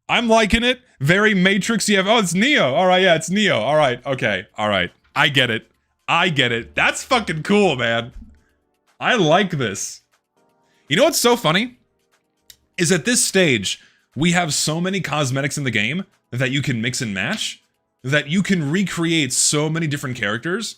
I'm liking it. Very Matrix. You have, oh, it's Neo. All right, yeah, it's Neo. All right, okay, all right. I get it. That's fucking cool, man. I like this. You know what's so funny? Is at this stage, we have so many cosmetics in the game that you can mix and match, that you can recreate so many different characters,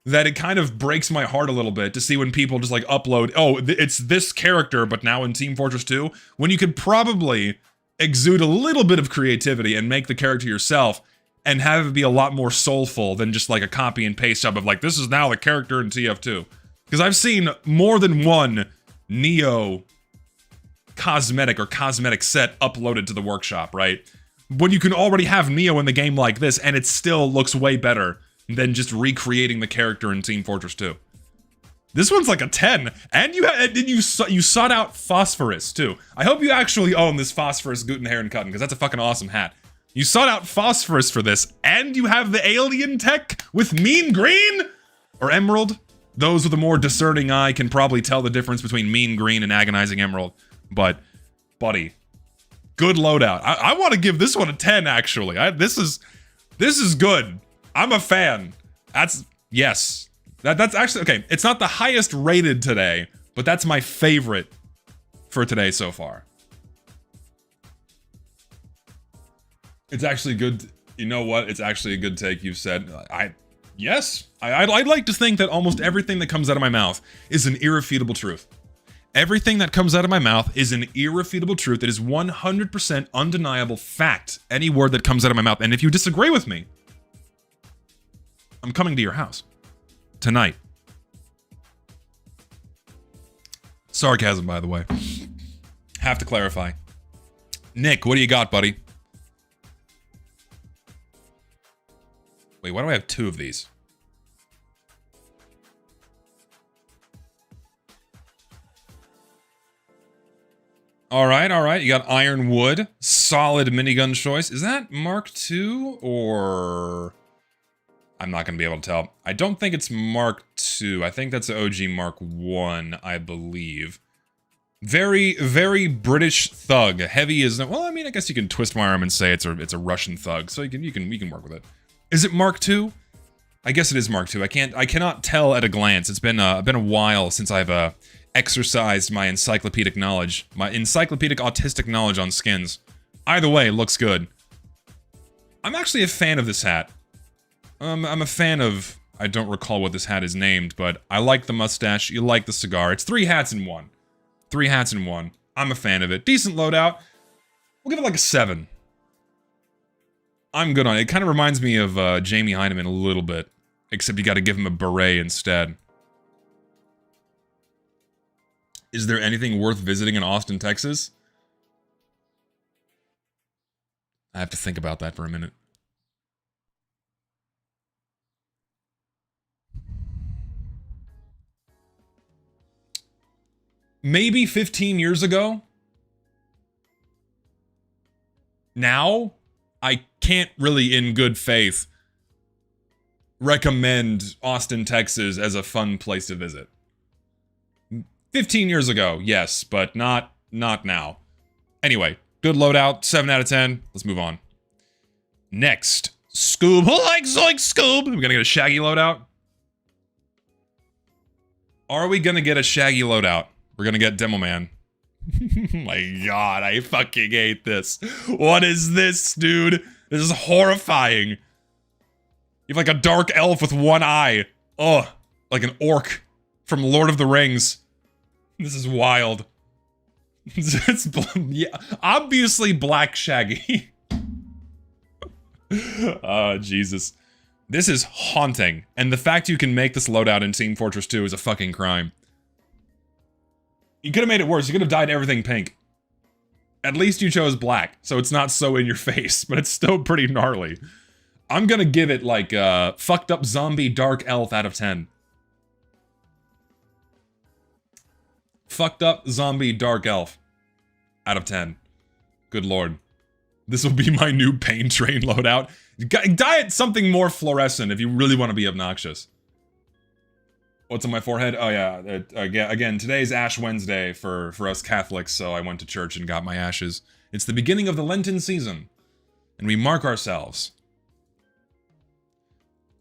that it kind of breaks my heart a little bit to see when people just like upload, oh, it's this character, but now in Team Fortress 2, when you could probably exude a little bit of creativity and make the character yourself and have it be a lot more soulful than just like a copy and paste job of like, this is now the character in TF2. Because I've seen more than one Neo cosmetic or cosmetic set uploaded to the workshop, right? When you can already have Neo in the game like this, and it still looks way better than just recreating the character in Team Fortress 2. This one's like a 10, and you sought out Phosphorus too. I hope you actually own this Phosphorus Gutenherren Cutting, because that's a fucking awesome hat. You sought out Phosphorus for this, and you have the alien tech with Mean Green or Emerald. Those with a more discerning eye can probably tell the difference between Mean Green and Agonizing Emerald. But, buddy, good loadout. I want to give this one a 10. Actually, this is good. I'm a fan. Yes. That's actually, okay, it's not the highest rated today, but that's my favorite for today so far. It's actually good, you know what? It's actually a good take you've said. Yes, I'd like to think that almost everything that comes out of my mouth is an irrefutable truth. Everything that comes out of my mouth is an irrefutable truth. It is 100% undeniable fact, any word that comes out of my mouth. And if you disagree with me, I'm coming to your house. Tonight. Sarcasm, by the way. Have to clarify. Nick, what do you got, buddy? Wait, why do I have 2 of these? Alright. You got Ironwood. Solid minigun choice. Is that Mark II or... I'm not going to be able to tell. I don't think it's Mark II. I think that's OG Mark I, I believe. Very, very British thug. Heavy is... Well, I mean, I guess you can twist my arm and say it's a Russian thug, so you can work with it. Is it Mark II? I guess it is Mark II. I cannot tell at a glance. It's been a while since I've exercised my encyclopedic knowledge, my encyclopedic autistic knowledge on skins. Either way, it looks good. I'm actually a fan of this hat. I'm a fan of... I don't recall what this hat is named, but I like the mustache, you like the cigar. It's 3 hats in one. 3 hats in one. I'm a fan of it. Decent loadout. We'll give it like a 7. I'm good on it. It kind of reminds me of Jamie Heineman a little bit. Except you gotta give him a beret instead. Is there anything worth visiting in Austin, Texas? I have to think about that for a minute. Maybe 15 years ago. Now, I can't really, in good faith, recommend Austin, Texas as a fun place to visit. 15 years ago, yes, but not now. Anyway, good loadout, 7 out of 10. Let's move on. Next, Scoob. Like Scoob. We're gonna get a Shaggy loadout. Are we gonna get a Shaggy loadout? We're gonna get Demo Man. My god, I fucking hate this. What is this, dude? This is horrifying. You have like a dark elf with 1 eye. Ugh, like an orc from Lord of the Rings. This is wild. It's yeah, obviously Black Shaggy. Oh, Jesus. This is haunting. And the fact you can make this loadout in Team Fortress 2 is a fucking crime. You could have made it worse. You could have dyed everything pink. At least you chose black, so it's not so in your face, but it's still pretty gnarly. I'm gonna give it like fucked up zombie dark elf out of 10. Fucked up zombie dark elf out of 10. Good lord. This will be my new pain train loadout. Dye it something more fluorescent if you really want to be obnoxious. What's on my forehead? Oh yeah, again, today's Ash Wednesday for us Catholics, so I went to church and got my ashes. It's the beginning of the Lenten season, and we mark ourselves.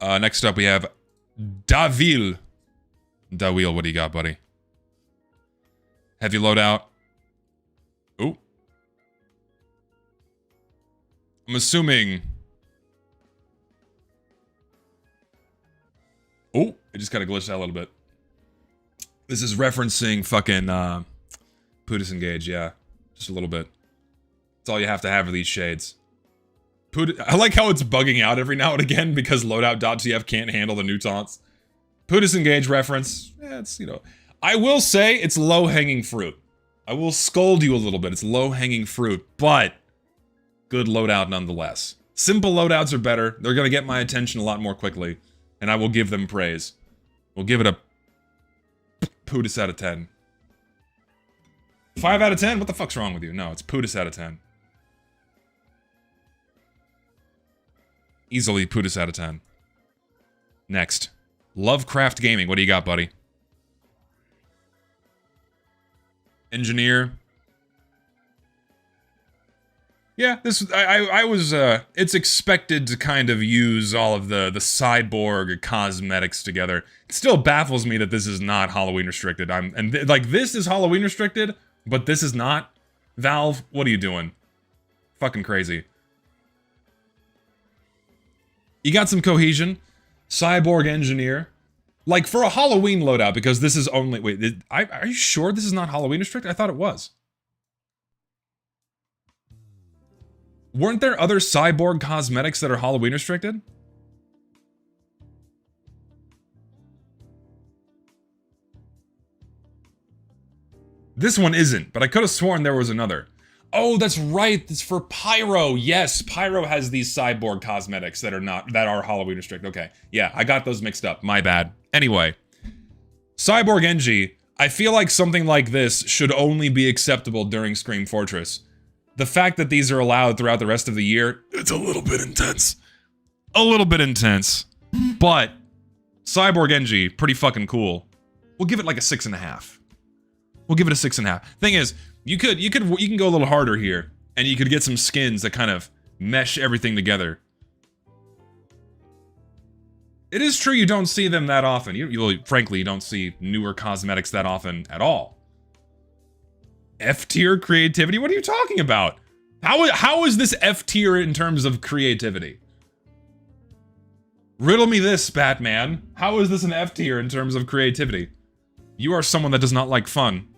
Next up we have Davil. Davil, what do you got, buddy? Heavy loadout. Ooh. I'm assuming... Oh, it just kind of glitched out a little bit. This is referencing fucking, Putis Engage, yeah. Just a little bit. That's all you have to have for these shades. I like how it's bugging out every now and again because loadout.tf can't handle the new taunts. Putis Engage reference, yeah, it's, you know. I will say it's low-hanging fruit. I will scold you a little bit. It's low-hanging fruit, but good loadout nonetheless. Simple loadouts are better. They're gonna get my attention a lot more quickly, and I will give them praise. We'll give it a Pootis out of 10. 5 out of 10? What the fuck's wrong with you? No, it's Pootis out of 10. Easily Pootis out of 10. Next. Lovecraft Gaming. What do you got, buddy? Engineer. Yeah, this I was it's expected to kind of use all of the cyborg cosmetics together. It still baffles me that this is not Halloween restricted. Like this is Halloween restricted, but this is not. Valve, what are you doing? Fucking crazy. You got some cohesion. Cyborg engineer. Like, for a Halloween loadout, because this is only... Wait, are you sure this is not Halloween restricted? I thought it was. Weren't there other cyborg cosmetics that are Halloween restricted? This one isn't, but I could have sworn there was another. Oh, that's right. It's for Pyro. Yes, Pyro has these cyborg cosmetics that are Halloween restricted. Okay, yeah, I got those mixed up. My bad. Anyway, Cyborg NG. I feel like something like this should only be acceptable during Scream Fortress. The fact that these are allowed throughout the rest of the year, it's a little bit intense. A little bit intense. But Cyborg NG, pretty fucking cool. We'll give it like a 6.5. We'll give it a 6.5. Thing is, you can go a little harder here, and you could get some skins that kind of mesh everything together. It is true you don't see them that often. Frankly, you don't see newer cosmetics that often at all. F-tier creativity? What are you talking about? How is this F-tier in terms of creativity? Riddle me this, Batman. How is this an F-tier in terms of creativity? You are someone that does not like fun.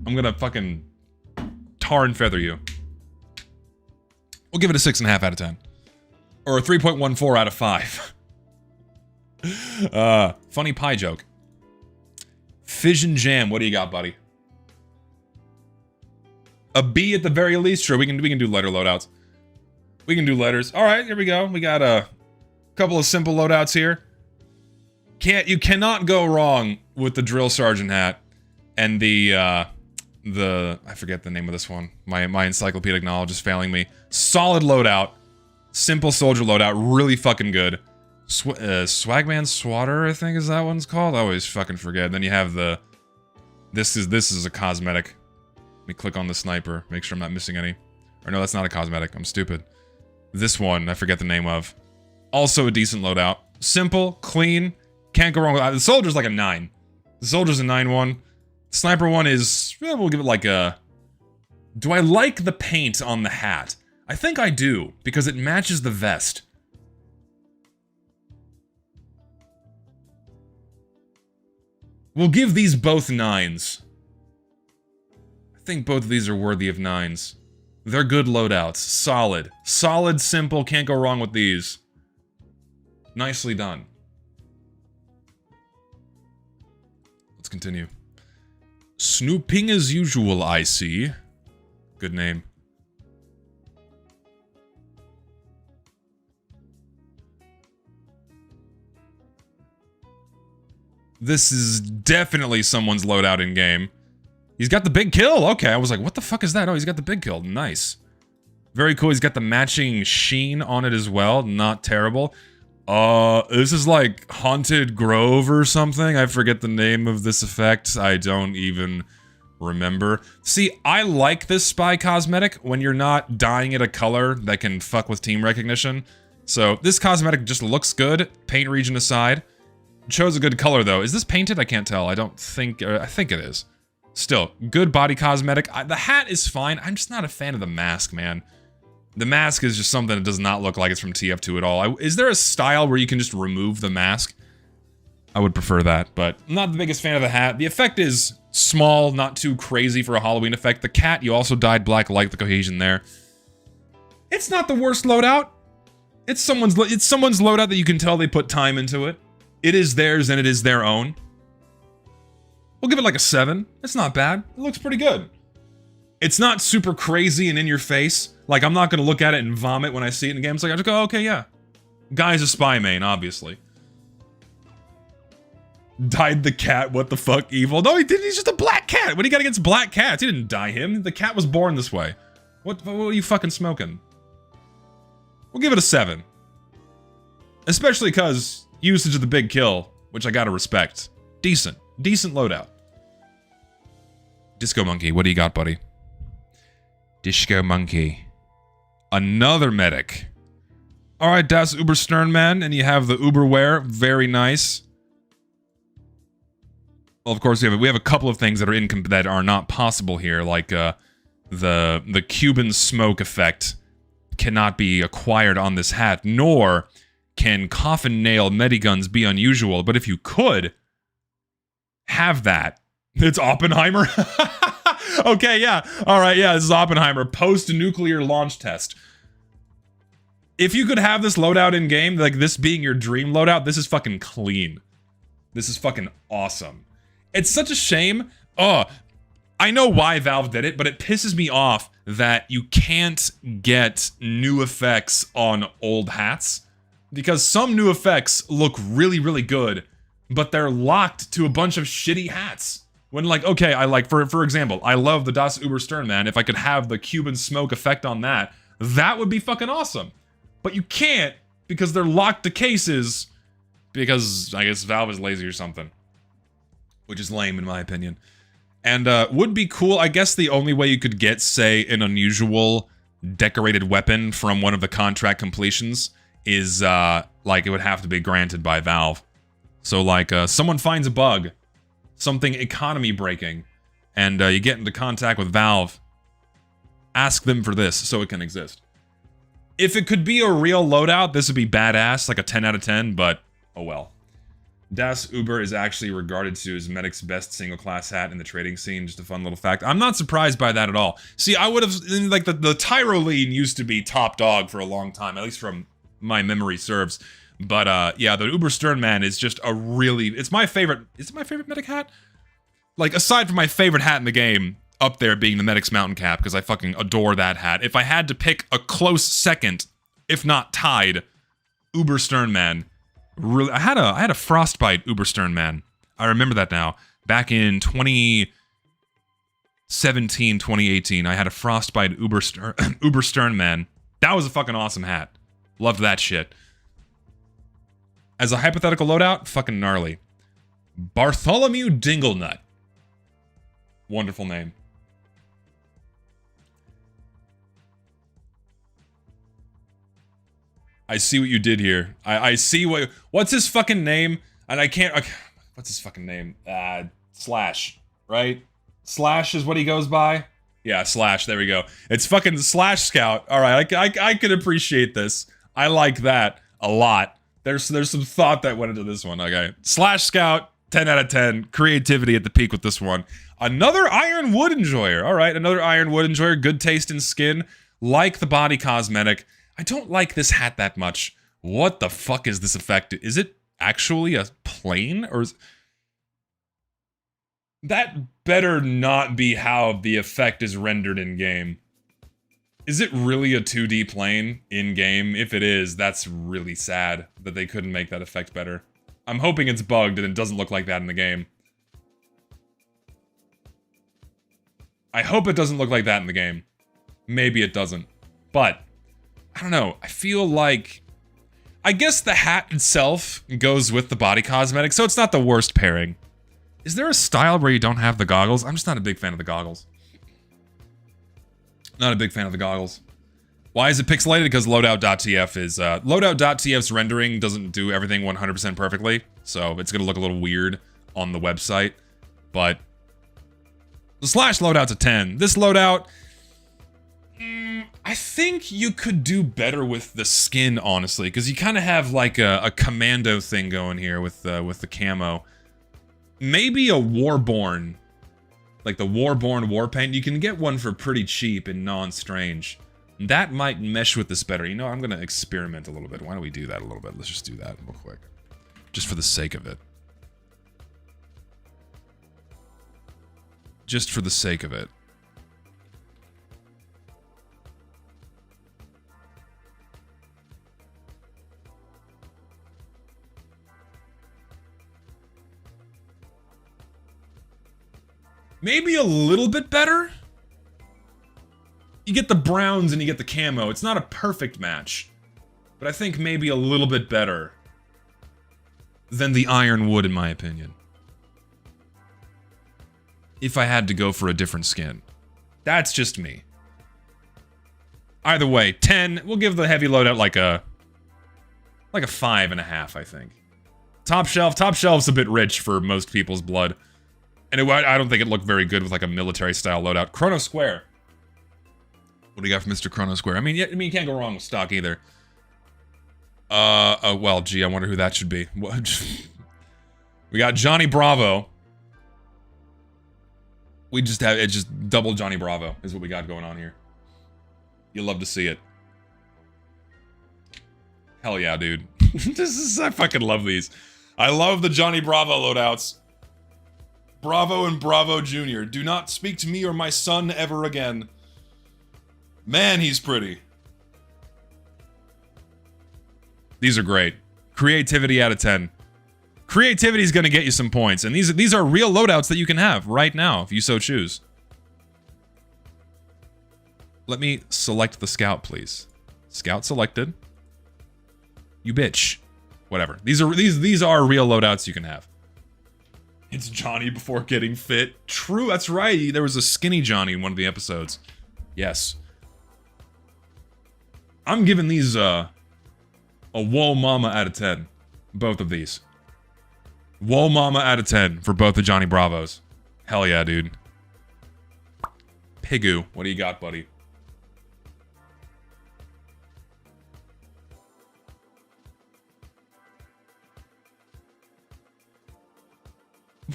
I'm gonna fucking tar and feather you. We'll give it a 6.5 out of 10. Or a 3.14 out of 5. Funny pie joke. Fission Jam, what do you got, buddy? A B at the very least? Sure, we can do letter loadouts. We can do letters. Alright, here we go. We got a couple of simple loadouts here. You cannot go wrong with the drill sergeant hat and the I forget the name of this one. My encyclopedic knowledge is failing me. Solid loadout. Simple soldier loadout. Really fucking good. Swagman Swatter, I think is that one's called. I always fucking forget. Then you have the... This is a cosmetic. Let me click on the sniper. Make sure I'm not missing any. Or no, that's not a cosmetic. I'm stupid. This one, I forget the name of. Also a decent loadout. Simple, clean. Can't go wrong with that. The soldier's like a 9. The soldier's a 9-1. Sniper one is... we'll give it like a... Do I like the paint on the hat? I think I do, because it matches the vest. We'll give these both 9s. I think both of these are worthy of 9s. They're good loadouts. Solid. Solid, simple, can't go wrong with these. Nicely done. Let's continue. Snooping as usual, I see. Good name. This is definitely someone's loadout in game. He's got the big kill. Okay, I was like, what the fuck is that? Oh, he's got the big kill. Nice. Very cool. He's got the matching sheen on it as well. Not terrible. This is like Haunted Grove or something. I forget the name of this effect. I don't even remember. See, I like this spy cosmetic when you're not dyeing it a color that can fuck with team recognition. So this cosmetic just looks good, paint region aside. It shows a good color though. Is this painted? I can't tell. I don't think, I think it is. Still, good body cosmetic. The hat is fine. I'm just not a fan of the mask, man. The mask is just something that does not look like it's from TF2 at all. Is there a style where you can just remove the mask? I would prefer that, but I'm not the biggest fan of the hat. The effect is small, not too crazy for a Halloween effect. The cat, you also dyed black, like the cohesion there. It's not the worst loadout. It's someone's loadout that you can tell they put time into it. It is theirs and it is their own. We'll give it like a 7. It's not bad. It looks pretty good. It's not super crazy and in your face. Like, I'm not gonna look at it and vomit when I see it in the game. It's like, I just go, okay, yeah. Guy's a spy main, obviously. Died the cat, what the fuck, evil? No, he didn't, he's just a black cat. What do you got against black cats? He didn't dye him. The cat was born this way. What are you fucking smoking? We'll give it a 7. Especially because usage of the big kill, which I gotta respect. Decent loadout. Disco Monkey, what do you got, buddy? Disco Monkey. Another medic. Alright, Das Uber Stern Man, and you have the Uberware. Very nice. Well, of course, we have a couple of things that are not possible here, like the Cuban smoke effect cannot be acquired on this hat, nor can coffin nail mediguns be unusual. But if you could have that, it's Oppenheimer. Okay, yeah. All right, yeah, this is Oppenheimer. Post-nuclear launch test. If you could have this loadout in-game, like this being your dream loadout, this is fucking clean. This is fucking awesome. It's such a shame. I know why Valve did it, but it pisses me off that you can't get new effects on old hats. Because some new effects look really, really good, but they're locked to a bunch of shitty hats. When like, okay, I like, for example, I love the Das Uber Stern Man. If I could have the Cuban smoke effect on that, that would be fucking awesome. But you can't, because they're locked to cases, because I guess Valve is lazy or something. Which is lame in my opinion. And would be cool, I guess the only way you could get, say, an unusual decorated weapon from one of the contract completions is, like, it would have to be granted by Valve. So, like, someone finds a bug, something economy breaking, and you get into contact with Valve, ask them for this so it can exist. If it could be a real loadout, this would be badass, like a 10 out of 10, but oh well. Das Uber is actually regarded to as Medic's best single-class hat in the trading scene, just a fun little fact. I'm not surprised by that at all. See, I would have, like, the Tyrolean used to be top dog for a long time, at least from my memory serves. But, yeah, the Uber Stern Man is just a really, it's my favorite, is it my favorite Medic hat? Like, aside from my favorite hat in the game, up there being the Medic's mountain cap, because I fucking adore that hat. If I had to pick a close second, if not tied, Uber Stern Man. Really, I had a frostbite Uber Stern Man. I remember that now. Back in 2017, 2018, I had a frostbite Uber Stern Man. That was a fucking awesome hat. Loved that shit. As a hypothetical loadout, fucking gnarly. Bartholomew Dinglenut. Wonderful name. I see what you did here. I see what's his fucking name? And I can't, okay, what's his fucking name? Slash, right? Slash is what he goes by? Yeah, Slash, there we go. It's fucking Slash Scout. All right, I can appreciate this. I like that a lot. There's some thought that went into this one, okay. Slash Scout, 10 out of 10. Creativity at the peak with this one. Another Iron Wood Enjoyer. All right, another Iron Wood Enjoyer. Good taste in skin. Like the body cosmetic. I don't like this hat that much. What the fuck is this effect? Is it actually a plane? Or is... That better not be how the effect is rendered in-game. Is it really a 2D plane in-game? If it is, that's really sad that they couldn't make that effect better. I'm hoping it's bugged and it doesn't look like that in the game. I hope it doesn't look like that in the game. Maybe it doesn't. But... I don't know, I feel like... I guess the hat itself goes with the body cosmetic, so it's not the worst pairing. Is there a style where you don't have the goggles? I'm just not a big fan of the goggles. Not a big fan of the goggles. Why is it pixelated? Because loadout.tf is... loadout.tf's rendering doesn't do everything 100% perfectly, so it's gonna look a little weird on the website. But... the Slash loadout's a 10. This loadout... I think you could do better with the skin, honestly, because you kind of have like a commando thing going here with the camo. Maybe a Warborn, like the Warborn Warpaint. You can get one for pretty cheap and non-strange. That might mesh with this better. You know, I'm gonna experiment a little bit. Why don't we do that a little bit? Let's just do that real quick, just for the sake of it. Just for the sake of it. Maybe a little bit better? You get the browns and you get the camo. It's not a perfect match. But I think maybe a little bit better than the ironwood, in my opinion. If I had to go for a different skin. That's just me. Either way, 10. We'll give the heavy loadout like a 5.5, I think. Top shelf. Top shelf's a bit rich for most people's blood. And I don't think it looked very good with like a military-style loadout. Chrono Square. What do you got for Mr. Chrono Square? I mean, you can't go wrong with stock either. Well, gee, I wonder who that should be. We got Johnny Bravo. It's just double Johnny Bravo is what we got going on here. You'll love to see it. Hell yeah, dude. I fucking love these. I love the Johnny Bravo loadouts. Bravo and Bravo Jr. Do not speak to me or my son ever again. Man, he's pretty. These are great. Creativity out of 10. Creativity is going to get you some points, and these are real loadouts that you can have right now if you so choose. Let me select the scout, please. Scout selected. You bitch. Whatever. These are real loadouts you can have. It's Johnny before getting fit. True, that's right. There was a skinny Johnny in one of the episodes. Yes. I'm giving these a whoa mama out of 10. Both of these. Whoa mama out of 10 for both the Johnny Bravos. Hell yeah, dude. Pigu, what do you got, buddy?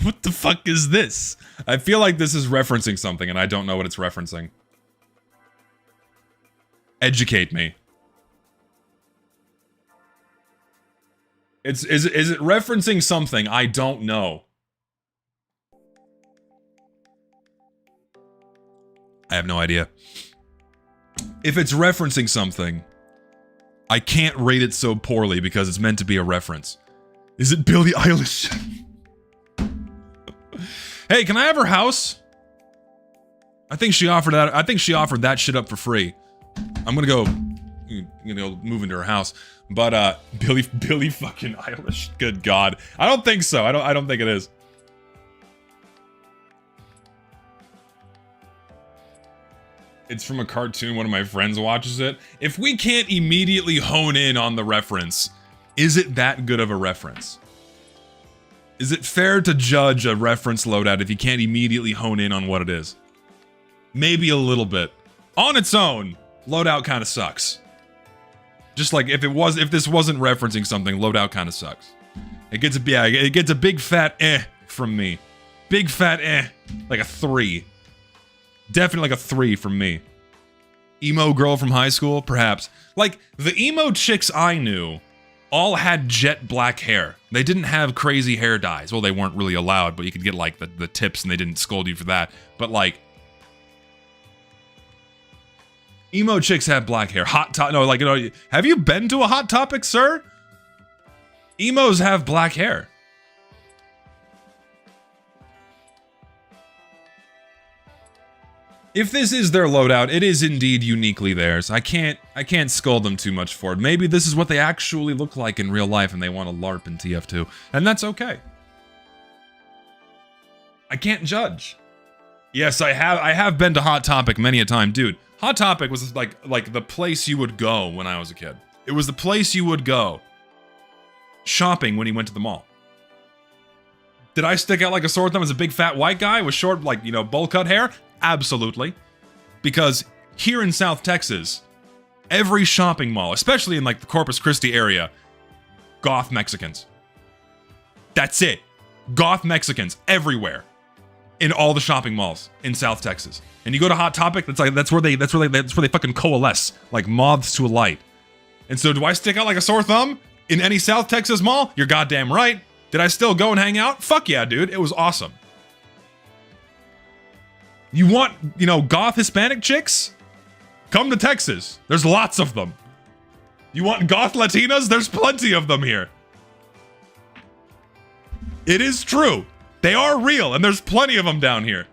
What the fuck is this? I feel like this is referencing something and I don't know what it's referencing. Educate me. Is it referencing something? I don't know. I have no idea. If it's referencing something, I can't rate it so poorly because it's meant to be a reference. Is it Billie Eilish? Hey, can I have her house? I think she offered that. I think she offered that shit up for free. I'm gonna go move into her house. But Billie fucking Eilish. Good God. I don't think so. I don't think it is. It's from a cartoon. One of my friends watches it. If we can't immediately hone in on the reference, is it that good of a reference? Is it fair to judge a reference loadout if you can't immediately hone in on what it is? Maybe a little bit. On its own, loadout kind of sucks. Just like if this wasn't referencing something, loadout kind of sucks. It gets a big fat from me. Big fat like a 3. Definitely like a 3 from me. Emo girl from high school, perhaps. Like the emo chicks I knew all had jet black hair. They didn't have crazy hair dyes. Well, they weren't really allowed, but you could get like the tips and they didn't scold you for that. But like emo chicks have black hair. Have you been to a Hot Topic, sir? Emos have black hair. If this is their loadout, it is indeed uniquely theirs. I can't scold them too much for it. Maybe this is what they actually look like in real life and they want to LARP in TF2. And that's okay. I can't judge. Yes, I have been to Hot Topic many a time. Dude, Hot Topic was like the place you would go when I was a kid. It was the place you would go shopping when you went to the mall. Did I stick out like a sore thumb as a big fat white guy with short, bowl cut hair? Absolutely. Because here in South Texas, every shopping mall, especially in like the Corpus Christi area, goth Mexicans. That's it. Goth Mexicans everywhere. In all the shopping malls in South Texas. And you go to Hot Topic, that's where they fucking coalesce like moths to a light. And so do I stick out like a sore thumb in any South Texas mall? You're goddamn right. Did I still go and hang out? Fuck yeah, dude. It was awesome. You want, goth Hispanic chicks? Come to Texas. There's lots of them. You want goth Latinas? There's plenty of them here. It is true. They are real, and there's plenty of them down here.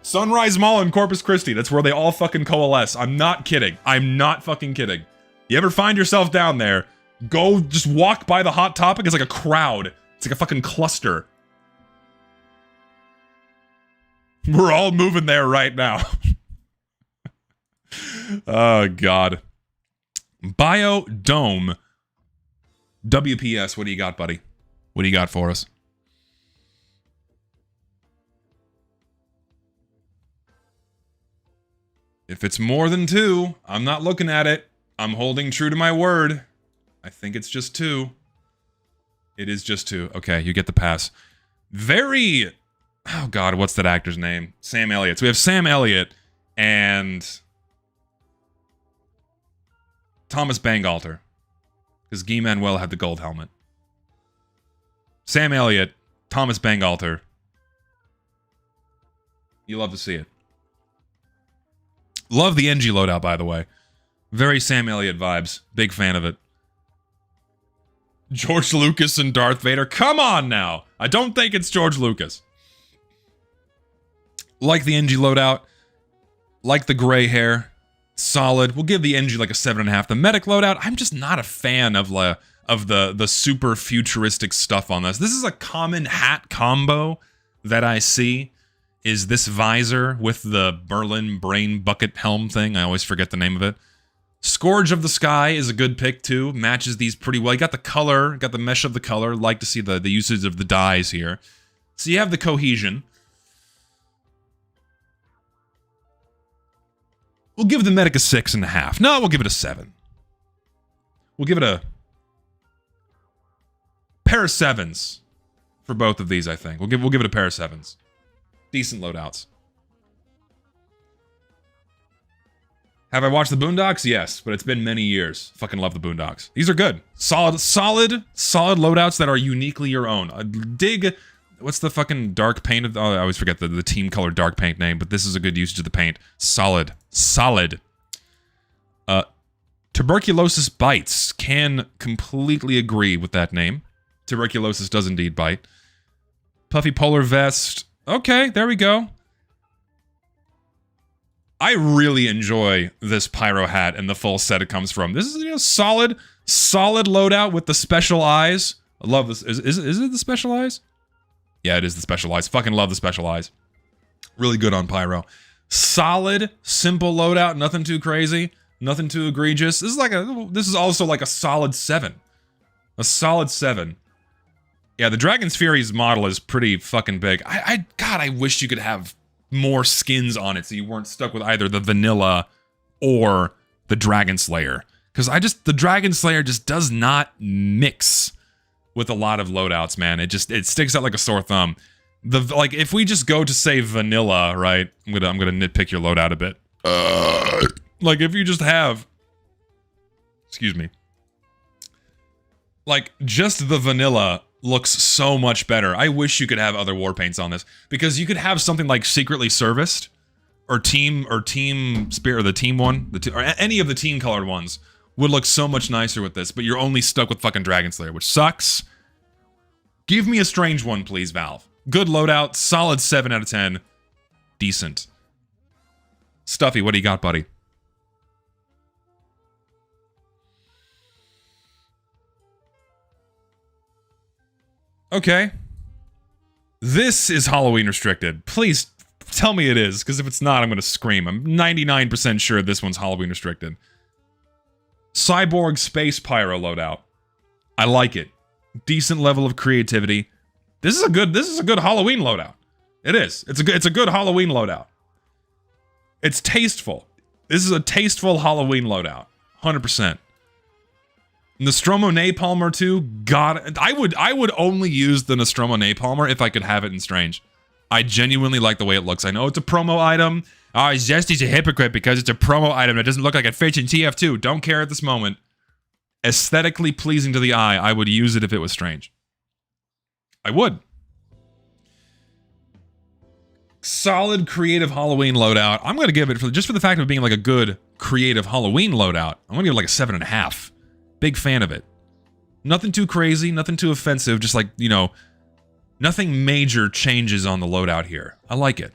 Sunrise Mall in Corpus Christi. That's where they all fucking coalesce. I'm not kidding. I'm not fucking kidding. You ever find yourself down there, go just walk by the Hot Topic. It's like a crowd. It's like a fucking cluster. We're all moving there right now. Oh, God. Biodome. WPS, what do you got, buddy? What do you got for us? If it's more than 2, I'm not looking at it. I'm holding true to my word. I think it's just 2. It is just 2. Okay, you get the pass. Very... Oh, God, what's that actor's name? Sam Elliott. So we have Sam Elliott and... Thomas Bangalter. Because Guy Manuel had the gold helmet. Sam Elliott, Thomas Bangalter. You love to see it. Love the NG loadout, by the way. Very Sam Elliott vibes. Big fan of it. George Lucas and Darth Vader. Come on now. I don't think it's George Lucas. Like the NG loadout. Like the gray hair. Solid. We'll give the NG like a 7.5. The medic loadout, I'm just not a fan of the super futuristic stuff on this. This is a common hat combo that I see. Is this visor with the Berlin brain bucket helm thing. I always forget the name of it. Scourge of the Sky is a good pick too. Matches these pretty well. You got the color, got the mesh of the color. Like to see the usage of the dyes here. So you have the cohesion. We'll give the medic a 6.5. No, we'll give it a 7. We'll give it a pair of 7s for both of these, I think. We'll give it a pair of 7s. Decent loadouts. Have I watched the Boondocks? Yes, but it's been many years. Fucking love the Boondocks. These are good. Solid loadouts that are uniquely your own. Dig... What's the fucking dark paint? Oh, I always forget the team color dark paint name, but this is a good usage of the paint. Solid. Tuberculosis bites. Can completely agree with that name. Tuberculosis does indeed bite. Puffy polar vest. Okay, there we go. I really enjoy this pyro hat and the full set it comes from. This is solid loadout with the special eyes. I love this. Is it the special eyes? Yeah, it is the special eyes. Fucking love the special eyes. Really good on pyro. Solid, simple loadout. Nothing too crazy. Nothing too egregious. This is also like a solid 7. A solid 7. Yeah, the Dragon's Fury's model is pretty fucking big. God, I wish you could have more skins on it so you weren't stuck with either the vanilla or the Dragon Slayer. Because the Dragon Slayer just does not mix with a lot of loadouts, man. It sticks out like a sore thumb. If we just go to say vanilla, right? I'm gonna nitpick your loadout a bit. Like if you just have, excuse me, like just the vanilla looks so much better. I wish you could have other war paints on this because you could have something like Secretly Serviced or Team Spirit or the team one, or any of the team colored ones would look so much nicer with this, but you're only stuck with fucking Dragon Slayer, which sucks. Give me a strange one, please, Valve. Good loadout, solid 7 out of 10. Decent. Stuffy, what do you got, buddy? Okay. This is Halloween restricted. Please tell me it is, because if it's not, I'm going to scream. I'm 99% sure this one's Halloween restricted. Cyborg Space Pyro loadout. I like it. Decent level of creativity. This is a good Halloween loadout. It is. It's a good Halloween loadout. It's tasteful. This is a tasteful Halloween loadout. 100%. Nostromo Napalmer too. God, I would only use the Nostromo Napalmer if I could have it in Strange. I genuinely like the way it looks. I know it's a promo item. Oh, Zesty's a hypocrite because it's a promo item that doesn't look like it fits in TF2. Don't care at this moment. Aesthetically pleasing to the eye, I would use it if it was Strange. I would. Solid creative Halloween loadout. I'm going to give it, just for the fact of it being like a good creative Halloween loadout, I'm going to give it like a 7.5. Big fan of it. Nothing too crazy, nothing too offensive, just like, you know, nothing major changes on the loadout here. I like it.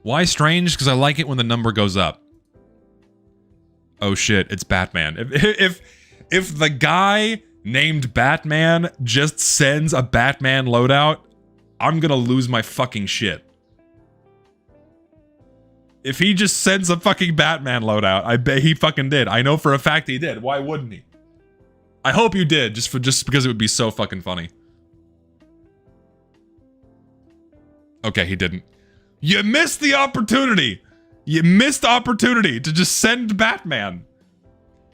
Why strange? Because I like it when the number goes up. Oh shit, it's Batman. If the guy named Batman just sends a Batman loadout, I'm gonna lose my fucking shit. If he just sends a fucking Batman loadout, I bet he fucking did. I know for a fact he did. Why wouldn't he? I hope you did, just because it would be so fucking funny. Okay, he didn't. You missed the opportunity. You missed the opportunity to just send Batman.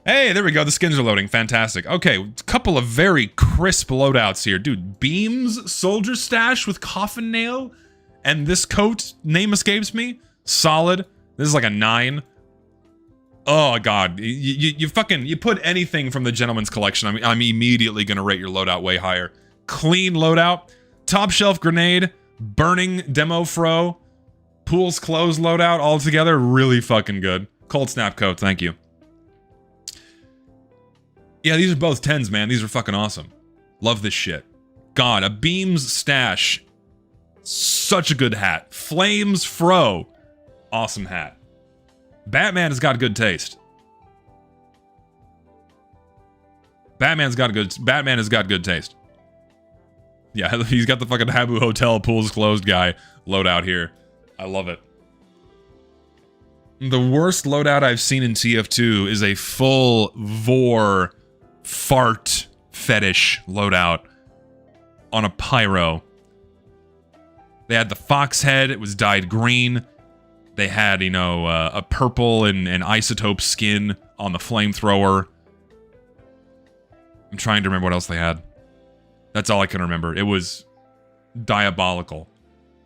Hey, there we go. The skins are loading. Fantastic. Okay, a couple of very crisp loadouts here. Dude, Beams, Soldier Stash with Coffin Nail, and this coat, name escapes me. Solid. This is like a 9. Oh, God. You put anything from the Gentleman's Collection, I'm immediately going to rate your loadout way higher. Clean loadout. Top Shelf Grenade. Burning Demo Fro. Pool's Clothes loadout all together. Really fucking good. Cold Snap Coat. Thank you. Yeah, these are both 10s, man. These are fucking awesome. Love this shit. God, a Beams Stash. Such a good hat. Flames Fro. Awesome hat. Batman has got good taste. Batman has got good taste. Yeah, he's got the fucking Habu Hotel Pools Closed guy loadout here. I love it. The worst loadout I've seen in TF2 is a full Vor fart fetish loadout on a pyro. They had the fox head, it was dyed green. They had, you know, a purple and isotope skin on the flamethrower. I'm trying to remember what else they had. That's all I can remember. It was diabolical.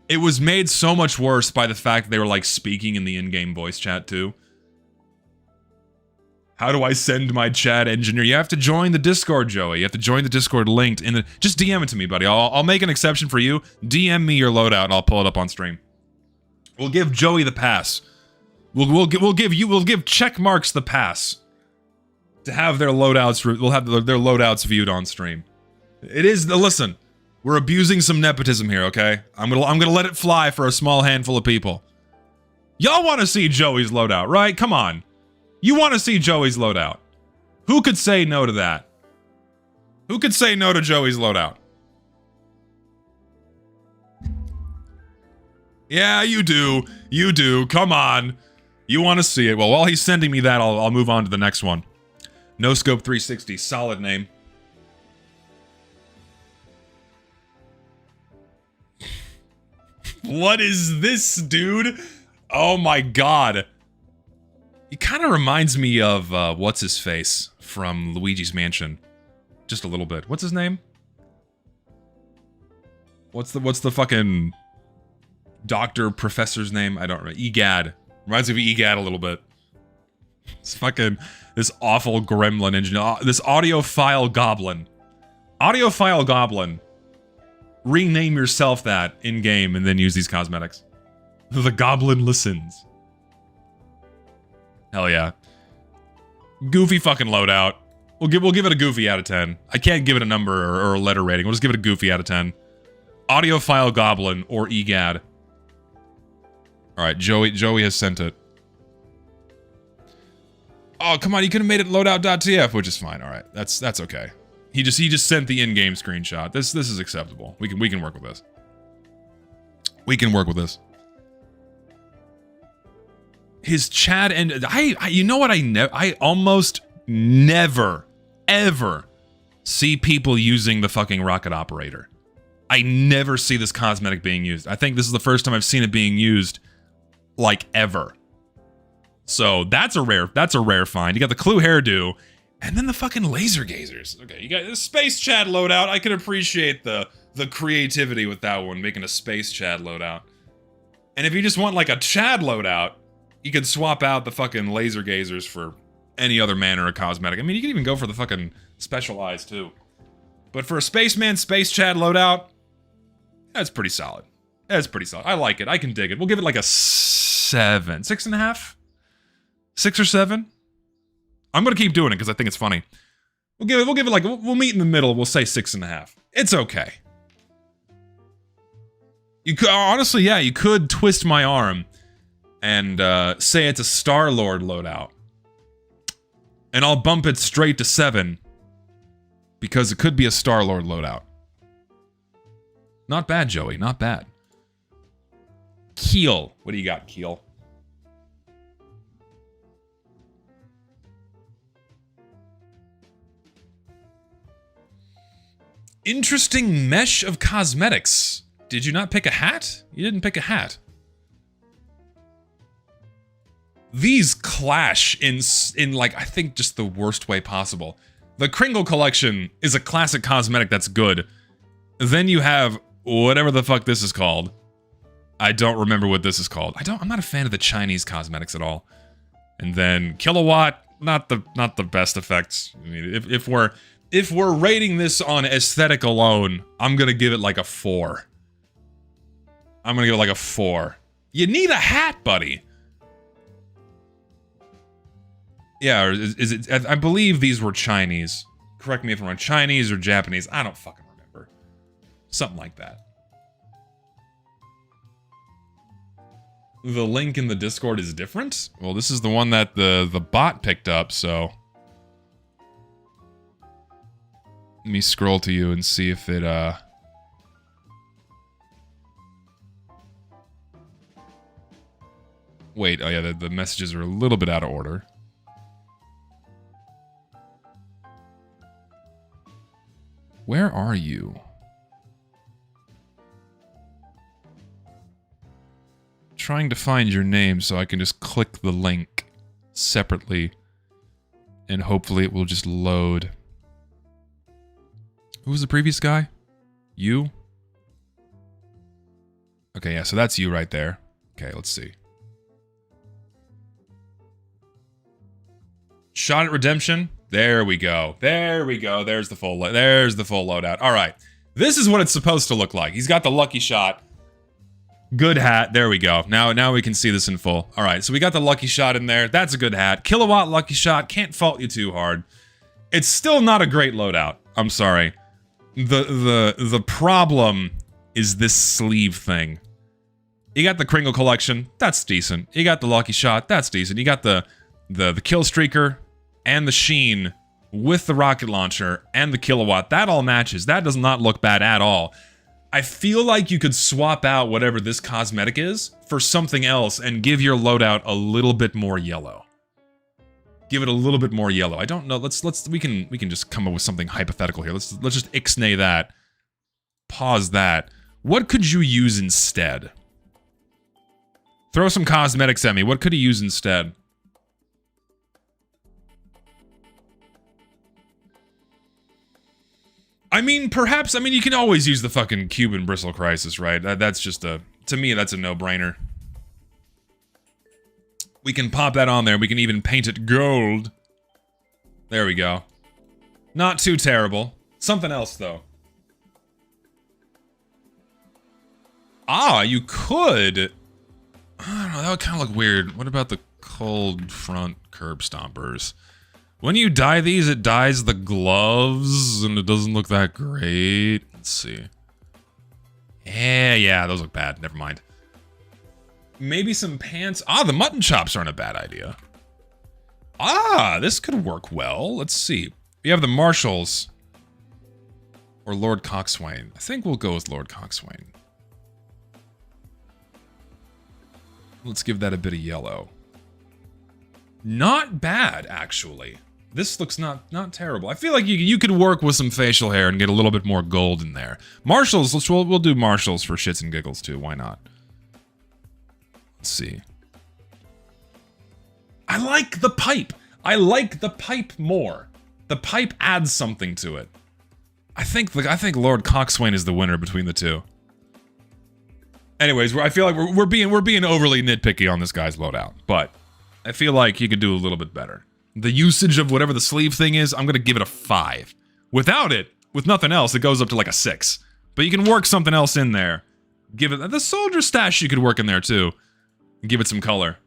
It was made so much worse by the fact that they were, like, speaking in the in-game voice chat, too. How do I send my chat engineer? You have to join the Discord, Joey. You have to join the Discord linked in the... Just DM it to me, buddy. I'll make an exception for you. DM me your loadout and I'll pull it up on stream. We'll give Joey the pass. We'll give check marks the pass to have their loadouts. We'll have their loadouts viewed on stream. It is listen. We're abusing some nepotism here, okay? I'm gonna let it fly for a small handful of people. Y'all want to see Joey's loadout, right? Come on, you want to see Joey's loadout. Who could say no to that? Who could say no to Joey's loadout? Yeah, you do. You do. Come on. You want to see it. Well, while he's sending me that, I'll move on to the next one. No Scope 360. Solid name. What is this, dude? Oh my god. He kind of reminds me of, what's-his-face from Luigi's Mansion. Just a little bit. What's his name? What's the fucking... doctor, professor's name? I don't know. Egad. Reminds me of Egad a little bit. It's fucking... this awful gremlin engine. This audiophile goblin. Audiophile goblin. Rename yourself that in-game and then use these cosmetics. The goblin listens. Hell yeah. Goofy fucking loadout. We'll give it a goofy out of 10. I can't give it a number or a letter rating. We'll just give it a goofy out of 10. Audiophile goblin or Egad. Alright, Joey has sent it. Oh, come on, you could have made it loadout.tf, which is fine. Alright, that's okay. He just sent the in-game screenshot. This is acceptable. We can work with this. We can work with this. His chat and I you know what I almost never ever see people using the fucking rocket operator. I never see this cosmetic being used. I think this is the first time I've seen it being used like ever. So that's a rare find. You got the Clue hairdo, and then the fucking laser gazers. Okay, you got the space chat loadout. I can appreciate the creativity with that one, making a space chat loadout. And if you just want like a Chad loadout, you could swap out the fucking laser gazers for any other manner of cosmetic. I mean, you can even go for the fucking special eyes too. But for a spaceman space Chad loadout, that's pretty solid. That's pretty solid. I like it. I can dig it. We'll give it like a 7. 6.5? 6 or 7? I'm gonna keep doing it because I think it's funny. We'll give it like, we'll meet in the middle. We'll say 6.5. It's okay. You could, honestly, yeah, you could twist my arm and say it's a Star-Lord loadout. And I'll bump it straight to 7 because it could be a Star-Lord loadout. Not bad, Joey, not bad. Keel. What do you got, Keel? Interesting mesh of cosmetics. Did you not pick a hat? You didn't pick a hat. These clash in like, I think just the worst way possible. The Kringle collection is a classic cosmetic that's good. Then you have whatever the fuck this is called. I don't remember what this is called. I'm not a fan of the Chinese cosmetics at all. And then Kilowatt, not the best effects. I mean, if we're rating this on aesthetic alone, I'm gonna give it like a 4. I'm gonna give it like a 4. You need a hat, buddy. Yeah, or is it? I believe these were Chinese. Correct me if I'm wrong. Chinese or Japanese. I don't fucking remember. Something like that. The link in the Discord is different? Well, this is the one that the bot picked up, so... Let me scroll to you and see if it, Wait, oh yeah, the messages are a little bit out of order. Where are you? Trying to find your name so I can just click the link separately and hopefully it will just load. Who was the previous guy? You? Okay, yeah, so that's you right there. Okay, let's see. Shot at Redemption. There we go. There we go. There's the full loadout. All right. This is what it's supposed to look like. He's got the lucky shot. Good hat. There we go. Now we can see this in full. All right. So we got the lucky shot in there. That's a good hat. Kilowatt lucky shot. Can't fault you too hard. It's still not a great loadout. I'm sorry. The problem is this sleeve thing. You got the Kringle collection. That's decent. You got the lucky shot. That's decent. You got the kill streaker and the sheen with the rocket launcher and the kilowatt. That all matches. That does not look bad at all. I feel like you could swap out whatever this cosmetic is for something else and give your loadout a little bit more yellow. Give it a little bit more yellow. I don't know. We can just come up with something hypothetical here. Let's just ixnay that. Pause that. What could you use instead? Throw some cosmetics at me. What could he use instead? I mean, perhaps, you can always use the fucking Cuban Bristle Crisis, right? That's just to me, that's a no-brainer. We can pop that on there. We can even paint it gold. There we go. Not too terrible. Something else, though. Ah, you could. I don't know, that would kind of look weird. What about the cold front curb stompers? When you dye these, it dyes the gloves, and it doesn't look that great. Let's see. Yeah, those look bad. Never mind. Maybe some pants. Ah, the mutton chops aren't a bad idea. Ah, this could work well. Let's see. We have the Marshals. Or Lord Coxswain. I think we'll go with Lord Coxswain. Let's give that a bit of yellow. Not bad, actually. This looks not terrible. I feel like you could work with some facial hair and get a little bit more gold in there. Marshals, we'll do Marshals for shits and giggles too. Why not? Let's see. I like the pipe. I like the pipe more. The pipe adds something to it. I think Lord Coxswain is the winner between the two. Anyways, I feel like we're being overly nitpicky on this guy's loadout, but I feel like he could do a little bit better. The usage of whatever the sleeve thing is, I'm gonna give it a 5. Without it, with nothing else, it goes up to like a 6. But you can work something else in there. Give it the soldier stash you could work in there too. Give it some color.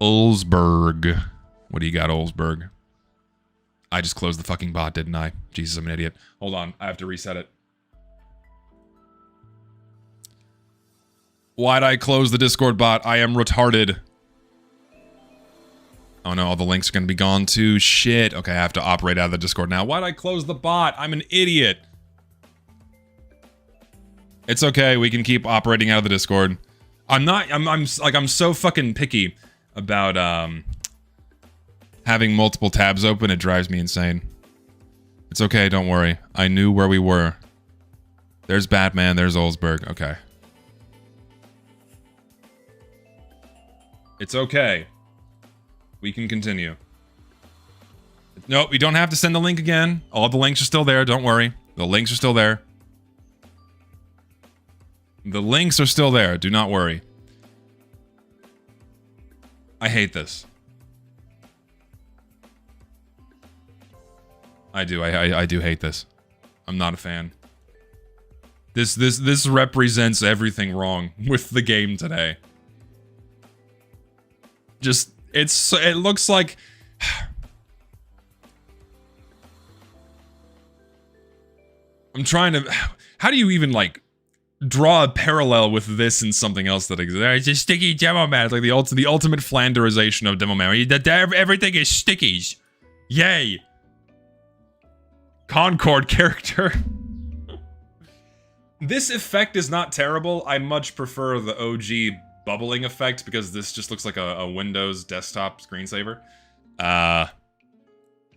Ulsberg. What do you got, Ulsberg? I just closed the fucking bot, didn't I? Jesus, I'm an idiot. Hold on, I have to reset it. Why'd I close the Discord bot? I am retarded. Oh no, all the links are gonna be gone too. Shit. Okay, I have to operate out of the Discord now. Why'd I close the bot? I'm an idiot. It's okay, we can keep operating out of the Discord. I'm so fucking picky about, having multiple tabs open. It drives me insane. It's okay, don't worry. I knew where we were. There's Batman, there's Olsberg. Okay. It's okay. We can continue. Nope, we don't have to send the link again. All the links are still there, don't worry. The links are still there. The links are still there, do not worry. I hate this. I do hate this. I'm not a fan. This represents everything wrong with the game today. Just, it looks like... I'm trying to... How do you even, like, draw a parallel with this and something else that exists? It's a sticky demo man. It's like the ultimate Flanderization of demo man. Everything is stickies. Yay. Concord character. This effect is not terrible. I much prefer the OG bubbling effect because this just looks like a Windows desktop screensaver.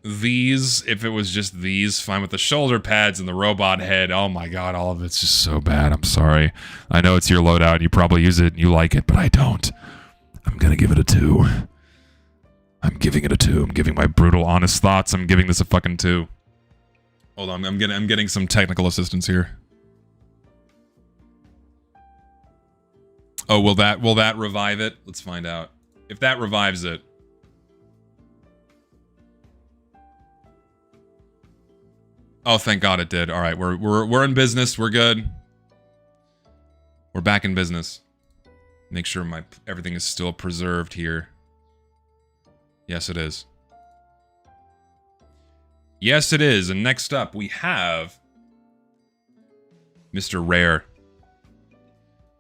These, if it was just these, fine with the shoulder pads and the robot head. Oh my god, all of it's just so bad. I'm sorry. I know it's your loadout. You probably use it and you like it, but I don't. I'm gonna give it a 2. I'm giving it a 2. I'm giving my brutal, honest thoughts. I'm giving this a fucking 2. Hold on, I'm getting some technical assistance here. Oh, will that revive it? Let's find out. If that revives it. Oh, thank God it did. All right, we're in business. We're good. We're back in business. Make sure everything is still preserved here. Yes, it is. Yes, it is. And next up, we have Mr. Rare.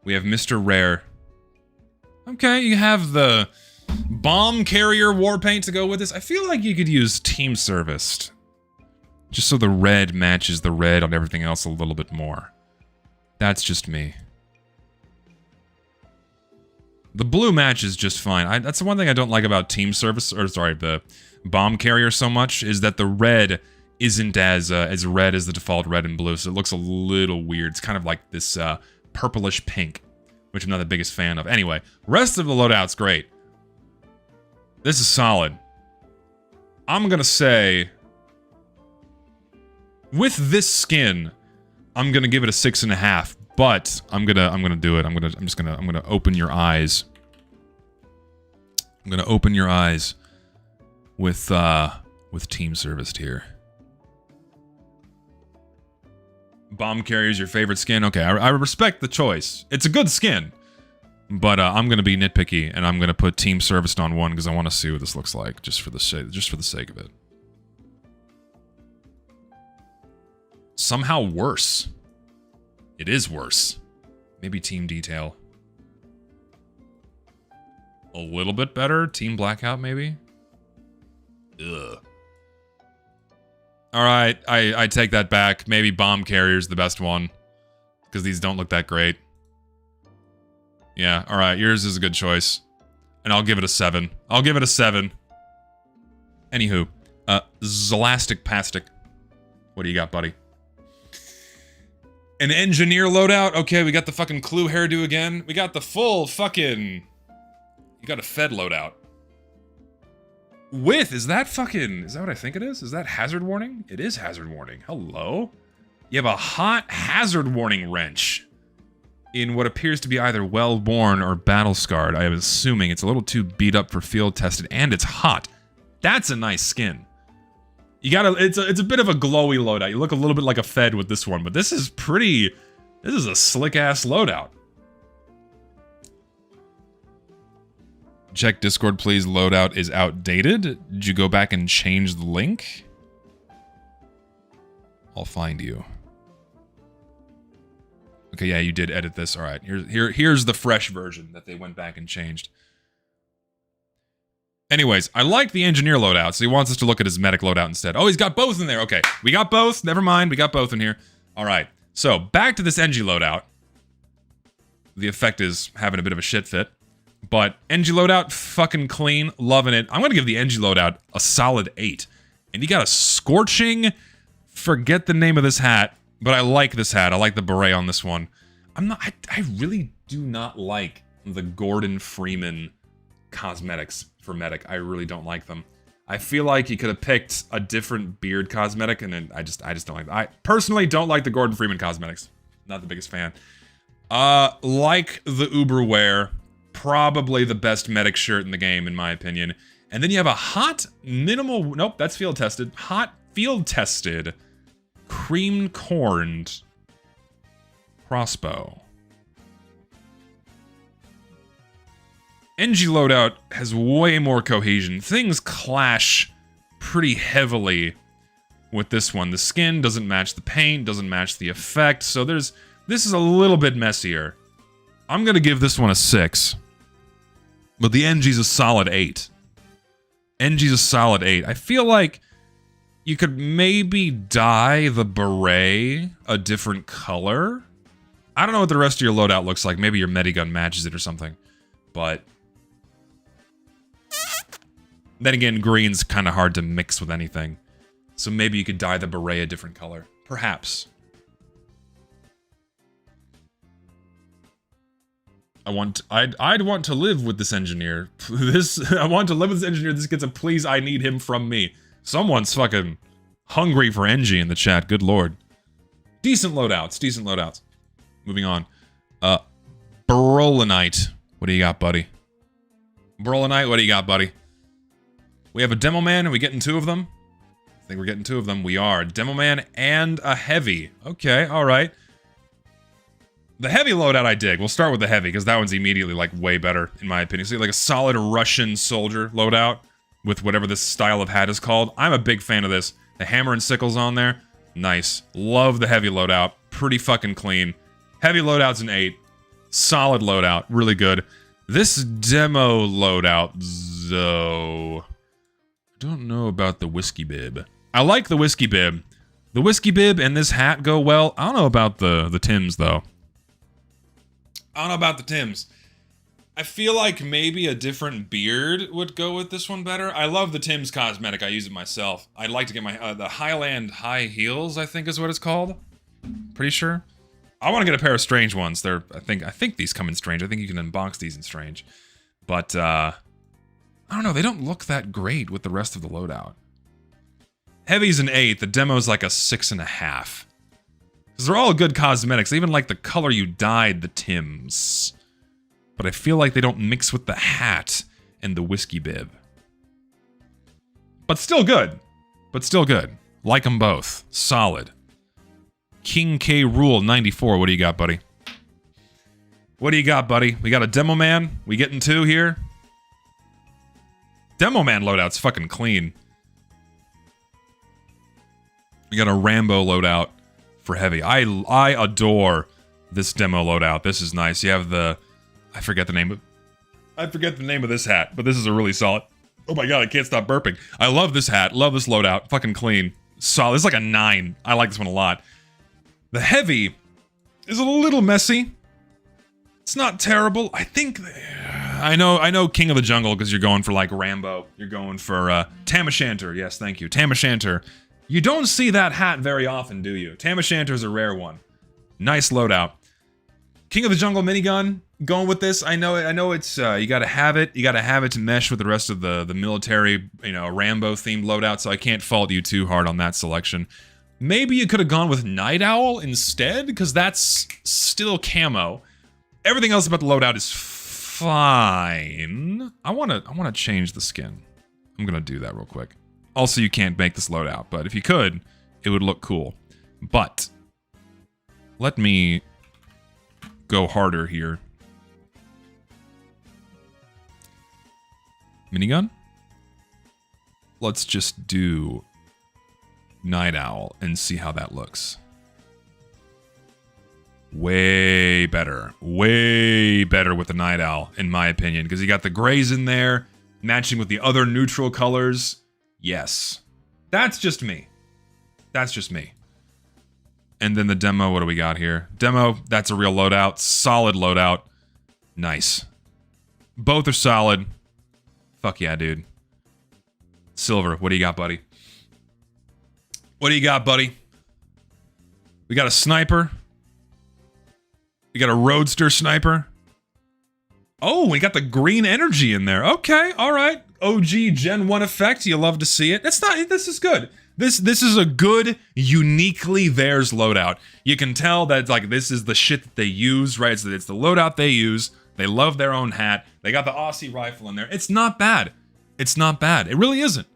We have Mr. Rare. Okay, you have the bomb carrier war paint to go with this. I feel like you could use team serviced. Just so the red matches the red on everything else a little bit more. That's just me. The blue matches just fine. That's the one thing I don't like about team service, or sorry, the bomb carrier so much, is that the red isn't as red as the default red and blue, so it looks a little weird. It's kind of like this purplish pink, which I'm not the biggest fan of. Anyway, rest of the loadout's great. This is solid. I'm gonna say, with this skin, I'm gonna give it a 6.5. But I'm gonna do it. I'm gonna open your eyes. I'm gonna open your eyes with team serviced here. Bomb carrier's your favorite skin? Okay, I respect the choice. It's a good skin. But I'm gonna be nitpicky and I'm gonna put team serviced on 1 because I want to see what this looks like, just for the sake of it. Somehow worse. It is worse. Maybe team detail. A little bit better. Team blackout, maybe? Ugh. Alright, I take that back. Maybe bomb carrier's the best one. Because these don't look that great. Yeah, alright, yours is a good choice. And I'll give it a 7. I'll give it a 7. Anywho, Zolastic Pastic. What do you got, buddy? An engineer loadout? Okay, we got the fucking Clue hairdo again. We got the full fucking... You got a Fed loadout. Is that what I think it is? Is that hazard warning? It is hazard warning. Hello? You have a hot hazard warning wrench. In what appears to be either well-worn or battle-scarred. I am assuming it's a little too beat up for field tested, and it's hot. That's a nice skin. You gotta, it's a bit of a glowy loadout. You look a little bit like a Fed with this one, but this is a slick-ass loadout. Check Discord, please. Loadout is outdated. Did you go back and change the link? I'll find you. Okay, yeah, you did edit this. All right, here's the fresh version that they went back and changed. Anyways, I like the engineer loadout, so he wants us to look at his medic loadout instead. Oh, he's got both in there. Okay, we got both. Never mind, we got both in here. All right, so back to this NG loadout. The effect is having a bit of a shit fit. But NG loadout, fucking clean, loving it. I'm gonna give the NG loadout a solid 8. And you got a scorching, forget the name of this hat, but I like this hat. I like the beret on this one. I really do not like the Gordon Freeman cosmetics for medic. I really don't like them. I feel like he could have picked a different beard cosmetic, and then I just don't like them. I personally don't like the Gordon Freeman cosmetics. Not the biggest fan. Like the Uberwear, probably the best medic shirt in the game, in my opinion. And then you have a hot, minimal, nope, that's field tested. Hot, field tested, cream corned crossbow. NG loadout has way more cohesion. Things clash pretty heavily with this one. The skin doesn't match the paint, doesn't match the effect, so this is a little bit messier. I'm gonna give this one a 6. But the NG's a solid 8. NG's a solid 8. I feel like you could maybe dye the beret a different color. I don't know what the rest of your loadout looks like. Maybe your medigun matches it or something. But then again, green's kind of hard to mix with anything. So maybe you could dye the beret a different color. Perhaps. I'd want to live with this engineer. I want to live with this engineer. This gets a please, I need him from me. Someone's fucking hungry for NG in the chat. Good lord. Decent loadouts. Decent loadouts. Moving on. Brolinite. What do you got, buddy? Brolinite, what do you got, buddy? We have a demo man. Are we getting 2 of them? I think we're getting 2 of them. We are. Demo man and a heavy. Okay, alright. The heavy loadout I dig. We'll start with the heavy, because that one's immediately, like, way better, in my opinion. So, like, a solid Russian soldier loadout with whatever this style of hat is called. I'm a big fan of this. The hammer and sickles on there. Nice. Love the heavy loadout. Pretty fucking clean. Heavy loadout's an 8. Solid loadout. Really good. This demo loadout, though... I don't know about the whiskey bib. I like the whiskey bib. The whiskey bib and this hat go well. I don't know about the Tims, though. I don't know about the Tims. I feel like maybe a different beard would go with this one better. I love the Tims cosmetic. I use it myself. I'd like to get my the Highland high heels, I think is what it's called. Pretty sure. I want to get a pair of strange ones. I think these come in strange. I think you can unbox these in strange. But I don't know. They don't look that great with the rest of the loadout. Heavy's an 8. The demo's like a 6.5. Because they're all good cosmetics. I even like the color you dyed the Tims. But I feel like they don't mix with the hat and the whiskey bib. But still good. But still good. Like them both. Solid. King K Rule 94. What do you got, buddy? What do you got, buddy? We got a demo man. We getting 2 here? Demo man loadout's fucking clean. We got a Rambo loadout for heavy. I adore this demo loadout. This is nice. You have the... I forget the name of this hat, but this is a really solid... Oh my god, I can't stop burping. I love this hat. Love this loadout. Fucking clean. Solid. This is like a 9. I like this one a lot. The heavy is a little messy. It's not terrible. I think... I know King of the Jungle, because you're going for, like, Rambo. You're going for, Tam O'Shanter. Yes, thank you. Tam O'Shanter. You don't see that hat very often, do you? Tam O'Shanter's a rare one. Nice loadout. King of the Jungle minigun. Going with this. I know it's, you gotta have it. You gotta have it to mesh with the rest of the military, you know, Rambo-themed loadout, so I can't fault you too hard on that selection. Maybe you could have gone with Night Owl instead, because that's still camo. Everything else about the loadout is fine. I wanna change the skin. I'm gonna do that real quick. Also, you can't make this loadout, but if you could, it would look cool. But let me go harder here. Minigun? Let's just do Night Owl and see how that looks. way better. Way better with the Night Owl, in my opinion, because you got the grays in there, matching with the other neutral colors. Yes. That's just me. That's just me. And then the demo, what do we got here? Demo, that's a real loadout. Solid loadout. Nice. Both are solid. Fuck yeah, dude. Silver, what do you got, buddy? What do you got, buddy? We got a sniper. We got a roadster sniper. Oh, we got the green energy in there. Okay, all right. OG Gen 1 effect. You love to see it. This is good. This is a good, uniquely theirs loadout. You can tell that like this is the shit that they use, right? It's the loadout they use. They love their own hat. They got the Aussie rifle in there. It's not bad. It's not bad. It really isn't.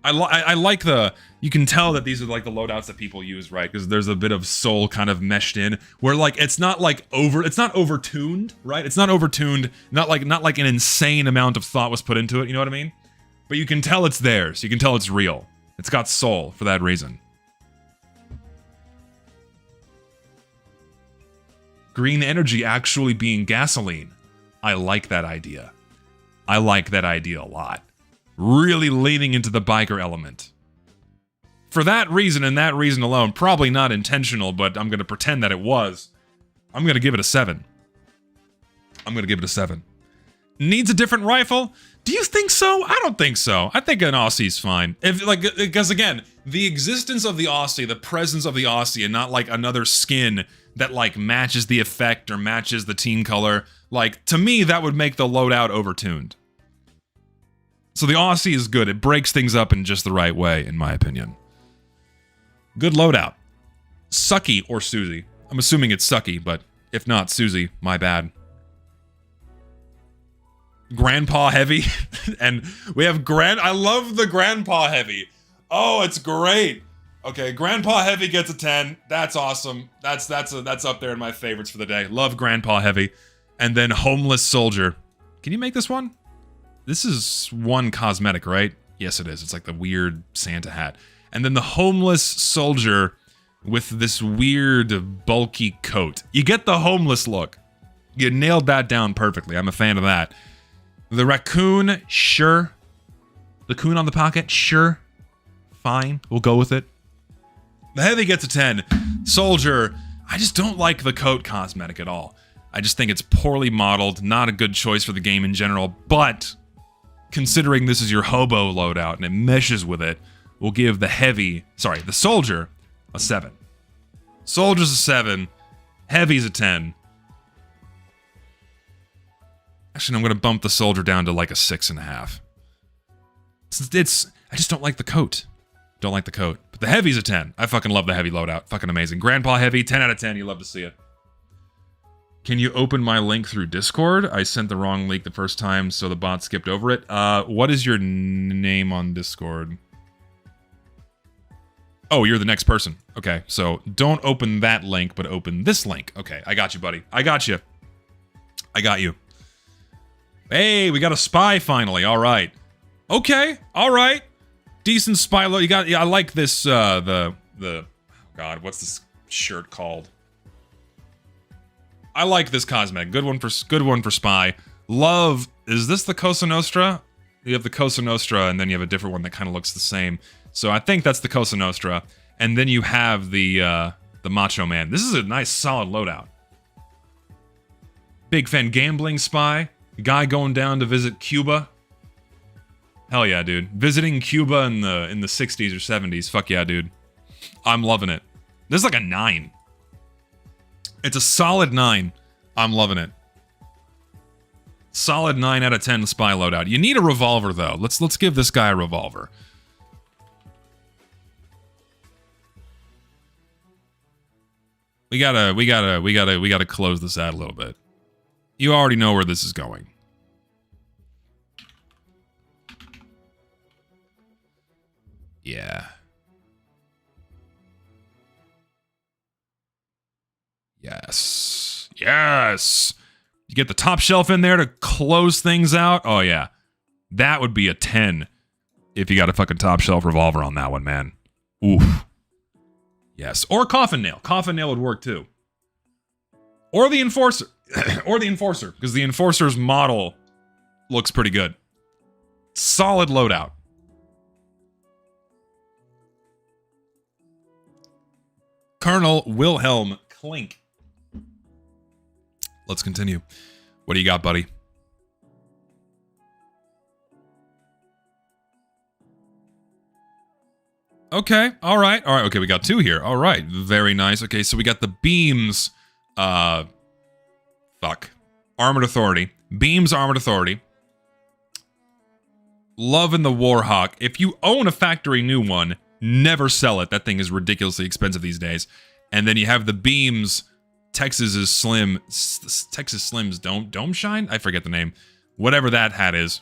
I like the, you can tell that these are like the loadouts that people use, right? Because there's a bit of soul kind of meshed in, where like it's not like it's not overtuned, right? It's not overtuned, not like an insane amount of thought was put into it, you know what I mean? But you can tell it's theirs. You can tell it's real. It's got soul for that reason. Green energy actually being gasoline. I like that idea. I like that idea a lot. Really leaning into the biker element. For that reason and that reason alone, probably not intentional, but I'm going to pretend that it was. I'm going to give it a 7. I'm going to give it a 7. Needs a different rifle? Do you think so? I don't think so. I think an Aussie's fine. Because again, the existence of the Aussie, the presence of the Aussie, and not like another skin that like matches the effect or matches the team color, like to me that would make the loadout overtuned. So the Aussie is good. It breaks things up in just the right way, in my opinion. Good loadout. Sucky or Susie. I'm assuming it's Sucky, but if not Susie, my bad. Grandpa Heavy. And we have I love the Grandpa Heavy. Oh, it's great. Okay, Grandpa Heavy gets a 10. That's awesome. That's up there in my favorites for the day. Love Grandpa Heavy. And then Homeless Soldier. Can you make this one? This is one cosmetic, right? Yes, it is. It's like the weird Santa hat. And then the Homeless Soldier with this weird bulky coat. You get the homeless look. You nailed that down perfectly. I'm a fan of that. The raccoon, sure. The coon on the pocket, sure. Fine, we'll go with it. The heavy gets a 10. Soldier, I just don't like the coat cosmetic at all. I just think it's poorly modeled, not a good choice for the game in general, but considering this is your hobo loadout and it meshes with it, we'll give the soldier a 7. Soldier's a 7. Heavy's a 10. Actually, I'm going to bump the soldier down to like a 6.5. I just don't like the coat. Don't like the coat. But the heavy's a 10. I fucking love the heavy loadout. Fucking amazing. Grandpa Heavy, 10 out of 10. You love to see it. Can you open my link through Discord? I sent the wrong link the first time, so the bot skipped over it. What is your name on Discord? Oh, you're the next person. Okay, so don't open that link, but open this link. Okay, I got you, buddy. I got you. I got you. Hey, we got a spy finally. All right. Okay, all right. Decent spy load. Yeah, I like this, God, what's this shirt called? I like this cosmetic. Good one for spy. Love, is this the Cosa Nostra? You have the Cosa Nostra, and then you have a different one that kind of looks the same. So I think that's the Cosa Nostra. And then you have the Macho Man. This is a nice, solid loadout. Big fan. Gambling spy. Guy going down to visit Cuba. Hell yeah, dude. Visiting Cuba in the 60s or 70s. Fuck yeah, dude. I'm loving it. This is like a 9. It's a solid 9. I'm loving it. Solid 9 out of 10 spy loadout. You need a revolver though. Let's give this guy a revolver. We gotta close this out a little bit. You already know where this is going. Yeah. Yes. Yes! You get the top shelf in there to close things out. Oh, yeah. That would be a 10 if you got a fucking top shelf revolver on that one, man. Oof. Yes. Or coffin nail. Coffin nail would work, too. Or the Enforcer. Or the Enforcer, because the Enforcer's model looks pretty good. Solid loadout. Colonel Wilhelm Klink. Let's continue. What do you got, buddy? Okay, all right, okay, we got 2 here. All right, very nice. Okay, so we got the Beams, Armored Authority. Beams Armored Authority. Loving the Warhawk. If you own a factory new one, never sell it. That thing is ridiculously expensive these days. And then you have the Beams, Texas Slim's Dome Shine? I forget the name. Whatever that hat is.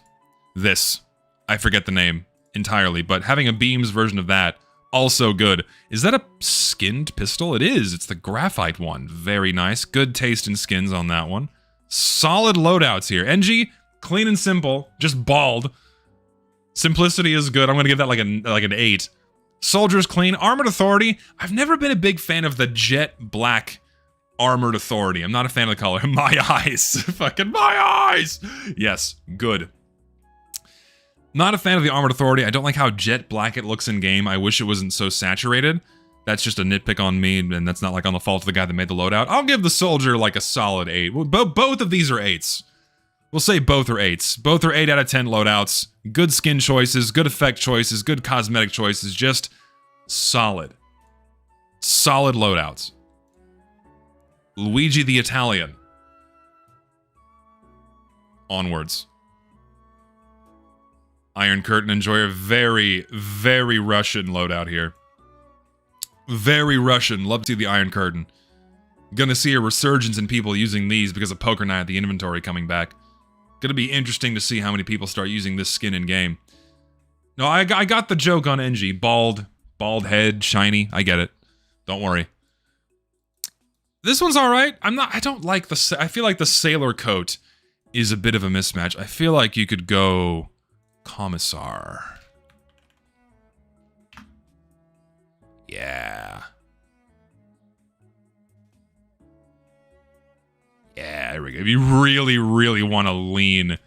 This. I forget the name entirely, but having a Beams version of that, also good. Is that a skinned pistol? It is. It's the graphite one. Very nice. Good taste in skins on that one. Solid loadouts here. NG, clean and simple. Just bald. Simplicity is good. I'm going to give that like an 8. Soldiers clean. Armored Authority. I've never been a big fan of the jet black Armored Authority. I'm not a fan of the color. My eyes. Fucking my eyes. Yes, good. Not a fan of the Armored Authority. I don't like how jet black it looks in game. I wish it wasn't so saturated. That's just a nitpick on me, and that's not like on the fault of the guy that made the loadout. I'll give the Soldier like a solid 8. Well, both of these are 8s. We'll say both are 8s. Both are 8 out of 10 loadouts. Good skin choices, good effect choices, good cosmetic choices. Just solid. Solid loadouts. Luigi the Italian. Onwards. Iron Curtain, enjoy a very, very Russian loadout here. Very Russian. Love to see the Iron Curtain. Gonna see a resurgence in people using these because of Poker Night, the inventory coming back. Gonna be interesting to see how many people start using this skin in game. No, I got the joke on NG. Bald head, shiny. I get it. Don't worry. This one's alright. I don't like the... I feel like the sailor coat is a bit of a mismatch. I feel like you could go... Commissar. Yeah. Yeah, there we go. If you really, really want to lean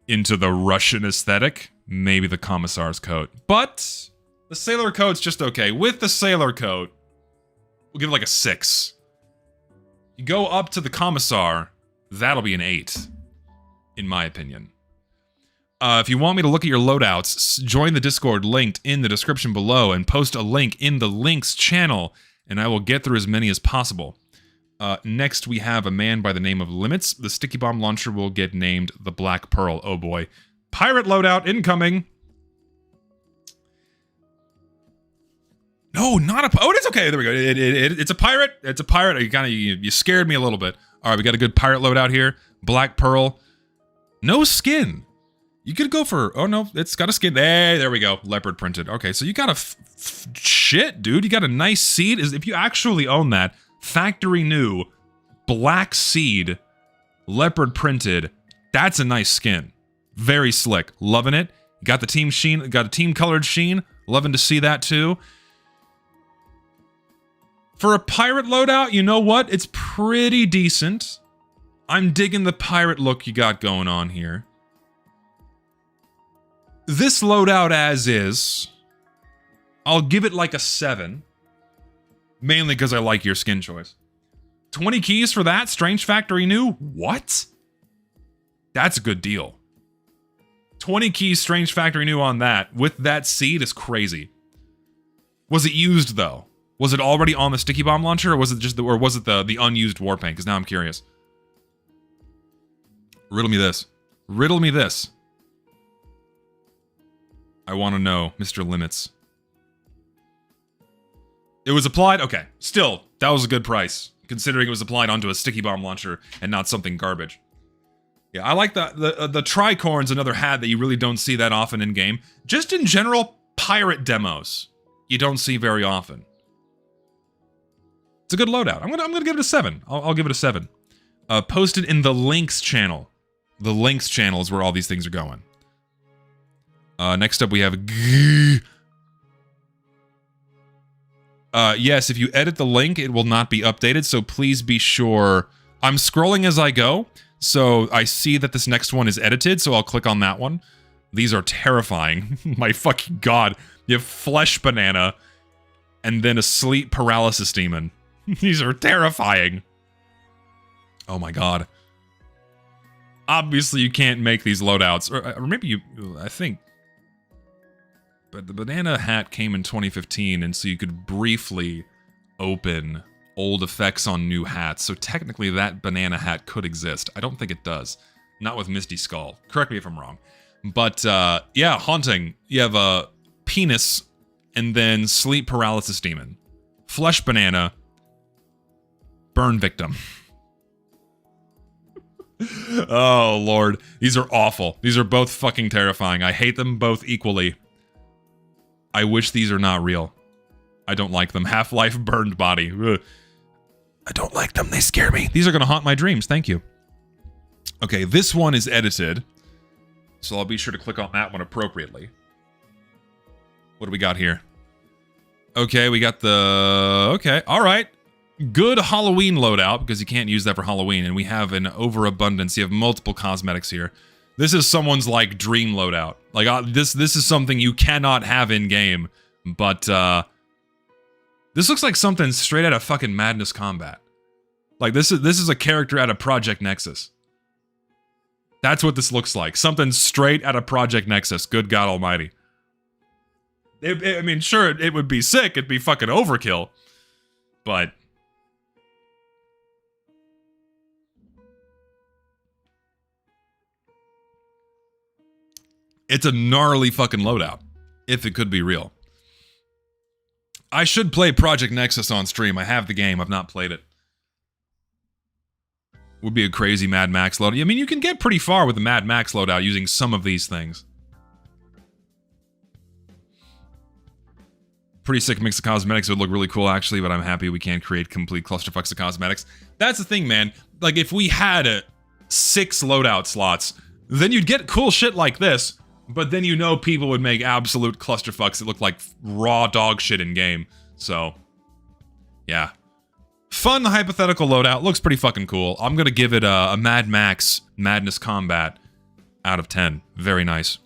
into the Russian aesthetic, maybe the Commissar's coat. But the sailor coat's just okay. With the sailor coat, we'll give it like a 6. You go up to the Commissar, that'll be an 8, in my opinion. If you want me to look at your loadouts, join the Discord linked in the description below and post a link in the links channel, and I will get through as many as possible. Next, we have a man by the name of Limits. The sticky bomb launcher will get named the Black Pearl. Oh boy. Pirate loadout incoming. No, not a... Oh, it is okay. There we go. It's a pirate. It's a pirate. You scared me a little bit. All right, we got a good pirate loadout here. Black Pearl. No skin. You could go for... Oh, no. It's got a skin. There we go. Leopard printed. Okay, so you got a... Shit, dude. You got a nice seed. If you actually own that, factory new, black seed, leopard printed, that's a nice skin. Very slick. Loving it. You got the team sheen. Got a team colored sheen. Loving to see that, too. For a pirate loadout, you know what? It's pretty decent. I'm digging the pirate look you got going on here. This loadout as is, I'll give it like a 7. Mainly because I like your skin choice. 20 keys for that? Strange Factory New? What? That's a good deal. 20 keys Strange Factory New on that, with that seed, is crazy. Was it used, though? Was it already on the sticky bomb launcher, or was it just the unused warpaint? Because now I'm curious. Riddle me this. Riddle me this. I want to know, Mr. Limits. It was applied? Okay. Still, that was a good price, considering it was applied onto a sticky bomb launcher and not something garbage. Yeah, I like the tricorn's another hat that you really don't see that often in game. Just in general, pirate demos, you don't see very often. It's a good loadout. I'm gonna give it a 7. I'll give it a 7. Posted in the links channel. The links channel is where all these things are going. Next up we have yes, if you edit the link, it will not be updated, so please be sure I'm scrolling as I go, so I see that this next one is edited, so I'll click on that one. These are terrifying. My fucking god. You have Flesh Banana, and then a Sleep Paralysis Demon. These are terrifying. Oh my god. Obviously, you can't make these loadouts. Or maybe you... I think... But the banana hat came in 2015, and so you could briefly open old effects on new hats. So technically, that banana hat could exist. I don't think it does. Not with Misty Skull. Correct me if I'm wrong. But, yeah, Haunting. You have a penis, and then Sleep Paralysis Demon. Flesh Banana. Burn Victim. Oh, Lord. These are awful. These are both fucking terrifying. I hate them both equally. I wish these are not real. I don't like them. Half-Life Burned Body. Ugh. I don't like them. They scare me. These are going to haunt my dreams. Thank you. Okay, this one is edited. So I'll be sure to click on that one appropriately. What do we got here? Okay, we got the... Okay, all right. Good Halloween loadout, because you can't use that for Halloween, and we have an overabundance. You have multiple cosmetics here. This is someone's, like, dream loadout. Like, this is something you cannot have in-game, but, this looks like something straight out of fucking Madness Combat. Like, this is a character out of Project Nexus. That's what this looks like. Something straight out of Project Nexus. Good God Almighty. I mean, sure, it would be sick. It'd be fucking overkill. But... it's a gnarly fucking loadout. If it could be real. I should play Project Nexus on stream. I have the game. I've not played it. Would be a crazy Mad Max loadout. I mean, you can get pretty far with the Mad Max loadout using some of these things. Pretty sick mix of cosmetics. It would look really cool, actually, but I'm happy we can't create complete clusterfucks of cosmetics. That's the thing, man. Like, if we had 6 loadout slots, then you'd get cool shit like this, but then you know people would make absolute clusterfucks that look like raw dog shit in-game. So, yeah. Fun hypothetical loadout. Looks pretty fucking cool. I'm gonna give it a Mad Max Madness Combat out of 10. Very nice.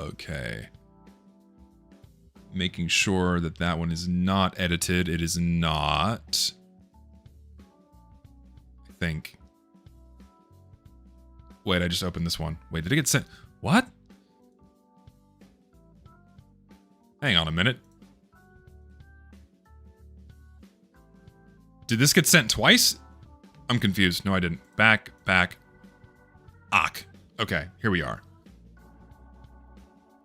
Okay. Making sure that that one is not edited. It is not. I think. Wait, I just opened this one. Wait, did it get sent? What? Hang on a minute. Did this get sent twice? I'm confused. No, I didn't. Back. Ak. Okay, here we are.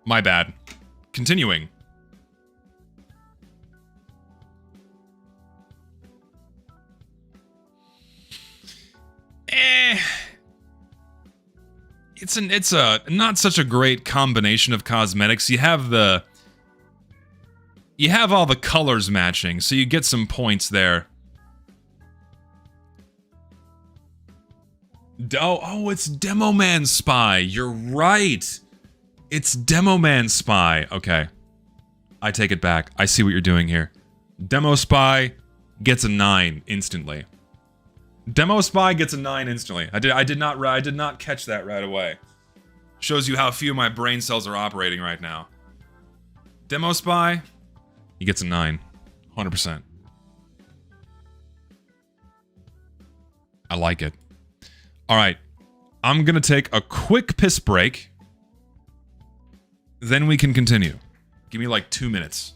My bad. Continuing. It's a not such a great combination of cosmetics. You have all the colors matching, so you get some points there. Oh, it's Demo Man Spy. You're right. It's Demo Man Spy. Okay. I take it back. I see what you're doing here. Demo Spy gets a 9 instantly. Demo Spy gets a 9 instantly. I did not catch that right away. Shows you how few of my brain cells are operating right now. Demo Spy, he gets a 9. 100%. I like it. Alright. I'm gonna take a quick piss break. Then we can continue. Give me like 2 minutes.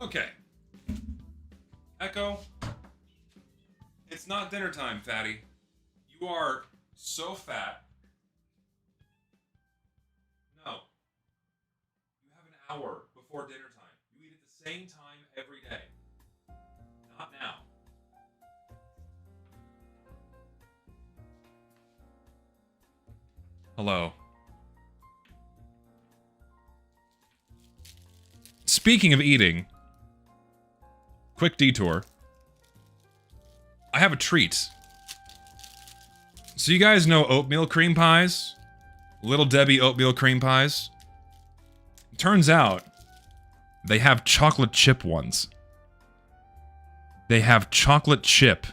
Okay. Echo. It's not dinner time, fatty. You are so fat. No. You have an hour before dinner time. You eat at the same time every day. Not now. Hello. Speaking of eating, quick detour. I have a treat. So you guys know oatmeal cream pies? Little Debbie oatmeal cream pies? Turns out, they have chocolate chip ones. They have chocolate chip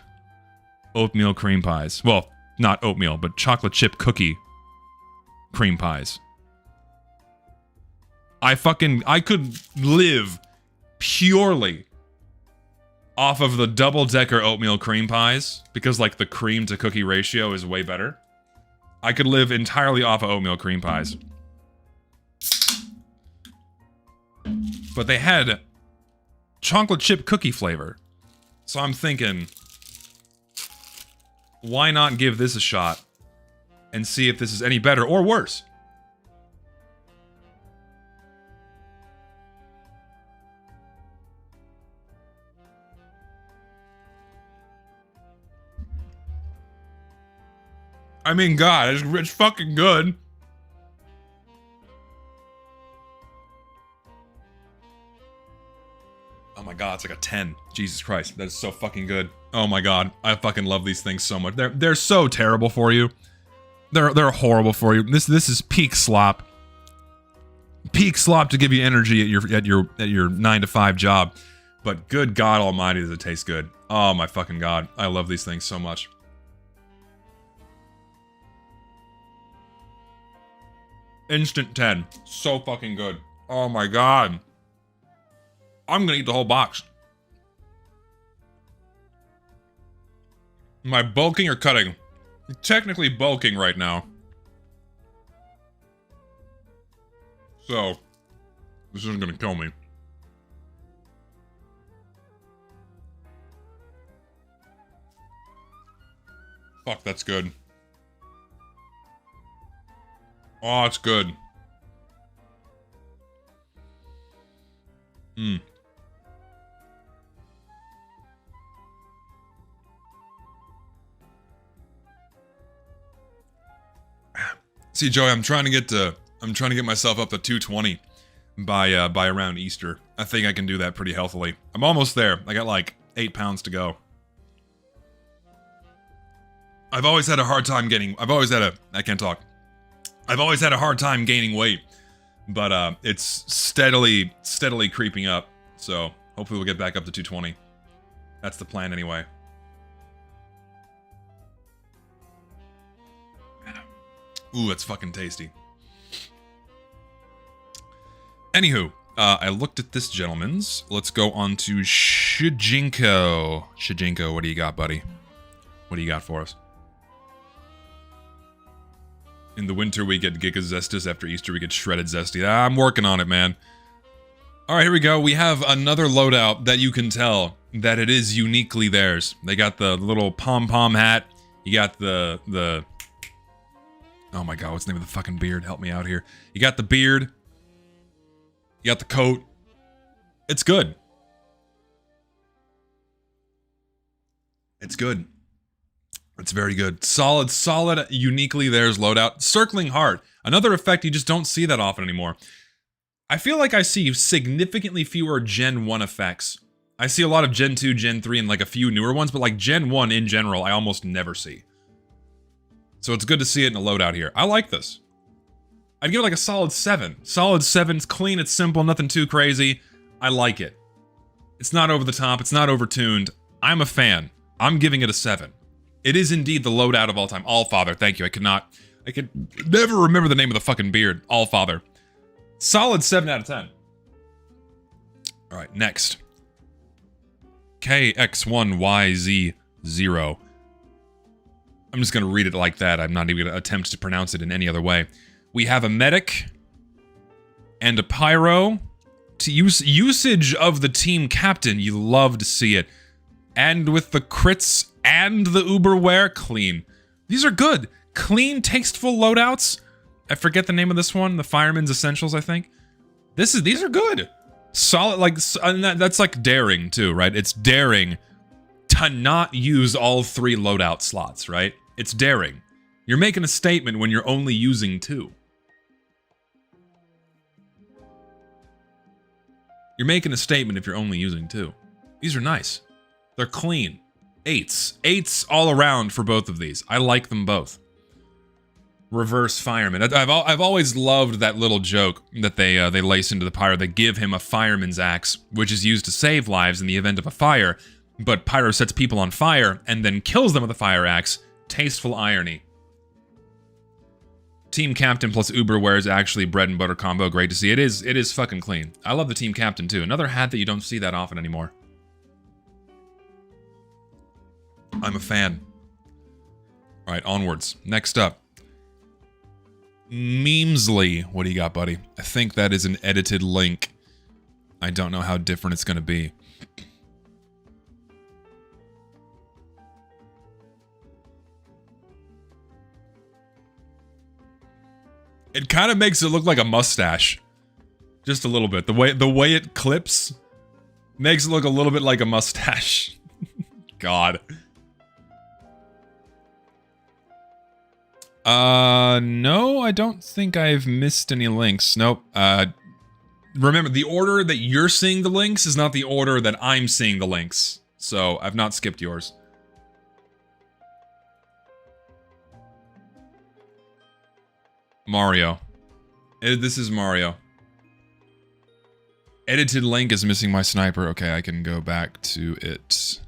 oatmeal cream pies. Well, not oatmeal, but chocolate chip cookie cream pies. I could live purely off of the double-decker oatmeal cream pies, because, like, the cream to cookie ratio is way better. I could live entirely off of oatmeal cream pies. But they had chocolate chip cookie flavor. So I'm thinking, why not give this a shot and see if this is any better or worse? I mean, God, it's fucking good. Oh my God, it's like a 10. Jesus Christ, that is so fucking good. Oh my God, I fucking love these things so much. They're so terrible for you. They're horrible for you. This is peak slop. Peak slop to give you energy at your 9 to 5 job. But good God Almighty, does it taste good? Oh my fucking God, I love these things so much. Instant 10. So fucking good. Oh my God. I'm gonna eat the whole box. Am I bulking or cutting? I'm technically bulking right now. So, this isn't gonna kill me. Fuck, that's good. Oh, it's good. See, Joey, I'm trying to get myself up to 220 by around Easter. I think I can do that pretty healthily. I'm almost there. I got like 8 pounds to go. I've always had a hard time getting. I can't talk. I've always had a hard time gaining weight, but it's steadily creeping up. So hopefully we'll get back up to 220. That's the plan anyway. Ooh, that's fucking tasty. Anywho, I looked at this gentleman's. Let's go on to Shijinko. Shijinko, what do you got, buddy? What do you got for us? In the winter, we get Giga Zestus. After Easter, we get Shredded Zesty. I'm working on it, man. Alright, here we go. We have another loadout that you can tell that it is uniquely theirs. They got the little pom-pom hat. You got the... Oh my God, what's the name of the fucking beard? Help me out here. You got the beard. You got the coat. It's good. It's good. It's very good. Solid, uniquely theirs loadout. Circling Heart. Another effect you just don't see that often anymore. I feel like I see significantly fewer Gen 1 effects. I see a lot of Gen 2, Gen 3, and like a few newer ones, but like Gen 1 in general, I almost never see. So it's good to see it in a loadout here. I like this. I'd give it like a solid 7. Solid 7, it's clean, it's simple, nothing too crazy. I like it. It's not over the top, it's not overtuned. I'm a fan. I'm giving it a 7. It is indeed the loadout of all time. Allfather, thank you. I could never remember the name of the fucking beard. Allfather. Solid 7 out of 10. Alright, next. KX1YZ0. I'm just going to read it like that. I'm not even going to attempt to pronounce it in any other way. We have a medic and a pyro usage of the team captain, you love to see it. And with the crits and the uberware, clean. These are good. Clean, tasteful loadouts. I forget the name of this one. The Fireman's Essentials, I think. These are good. Solid, like, and that's like daring too, right? It's daring to not use all 3 loadout slots, right? It's daring. You're making a statement when you're only using 2. You're making a statement if you're only using 2. These are nice. They're clean. 8s. 8s all around for both of these. I like them both. Reverse fireman. I've always loved that little joke that they lace into the pyro. They give him a fireman's axe, which is used to save lives in the event of a fire, but pyro sets people on fire and then kills them with a fire axe. Tasteful irony. Team captain plus uberware is actually bread and butter combo. Great to see. It is fucking clean. I love the team captain too. Another hat that you don't see that often anymore. I'm a fan. All right, onwards. Next up. Memesley. What do you got, buddy? I think that is an edited link. I don't know how different it's going to be. It kind of makes it look like a mustache. Just a little bit. The way it clips makes it look a little bit like a mustache. God. No, I don't think I've missed any links. Nope. Remember, the order that you're seeing the links is not the order that I'm seeing the links. So, I've not skipped yours. Mario. This is Mario. Edited link is missing my sniper. Okay, I can go back to it.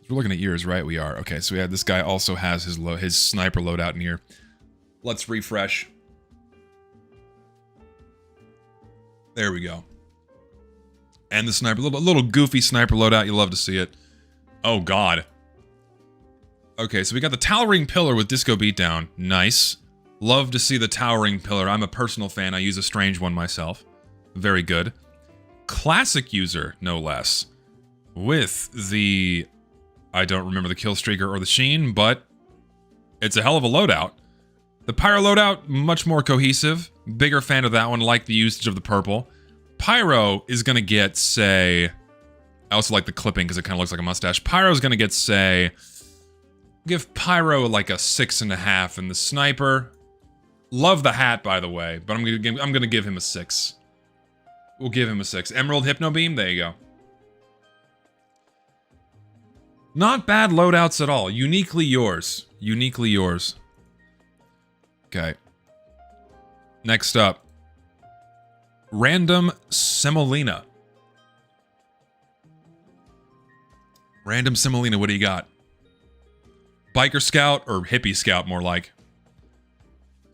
We're looking at yours, right? We are. Okay, so we have this guy also has his sniper loadout in here. Let's refresh. There we go. And the sniper, little goofy sniper loadout. You love to see it. Oh God. Okay, so we got the towering pillar with disco beatdown. Nice. Love to see the towering pillar. I'm a personal fan. I use a strange one myself. Very good. Classic user, no less. With the... I don't remember the kill streaker or the sheen, but it's a hell of a loadout. The pyro loadout, much more cohesive. Bigger fan of that one, like the usage of the purple. Pyro is gonna get, say... I also like the clipping because it kind of looks like a mustache. Pyro's gonna get, say... Give Pyro like a 6.5, and the sniper... Love the hat, by the way, but I'm gonna give him a 6. We'll give him a 6. Emerald Hypno Beam, there you go. Not bad loadouts at all. Uniquely yours. Uniquely yours. Okay. Next up. Random Semolina. Random Semolina, what do you got? Biker Scout, or Hippie Scout, more like.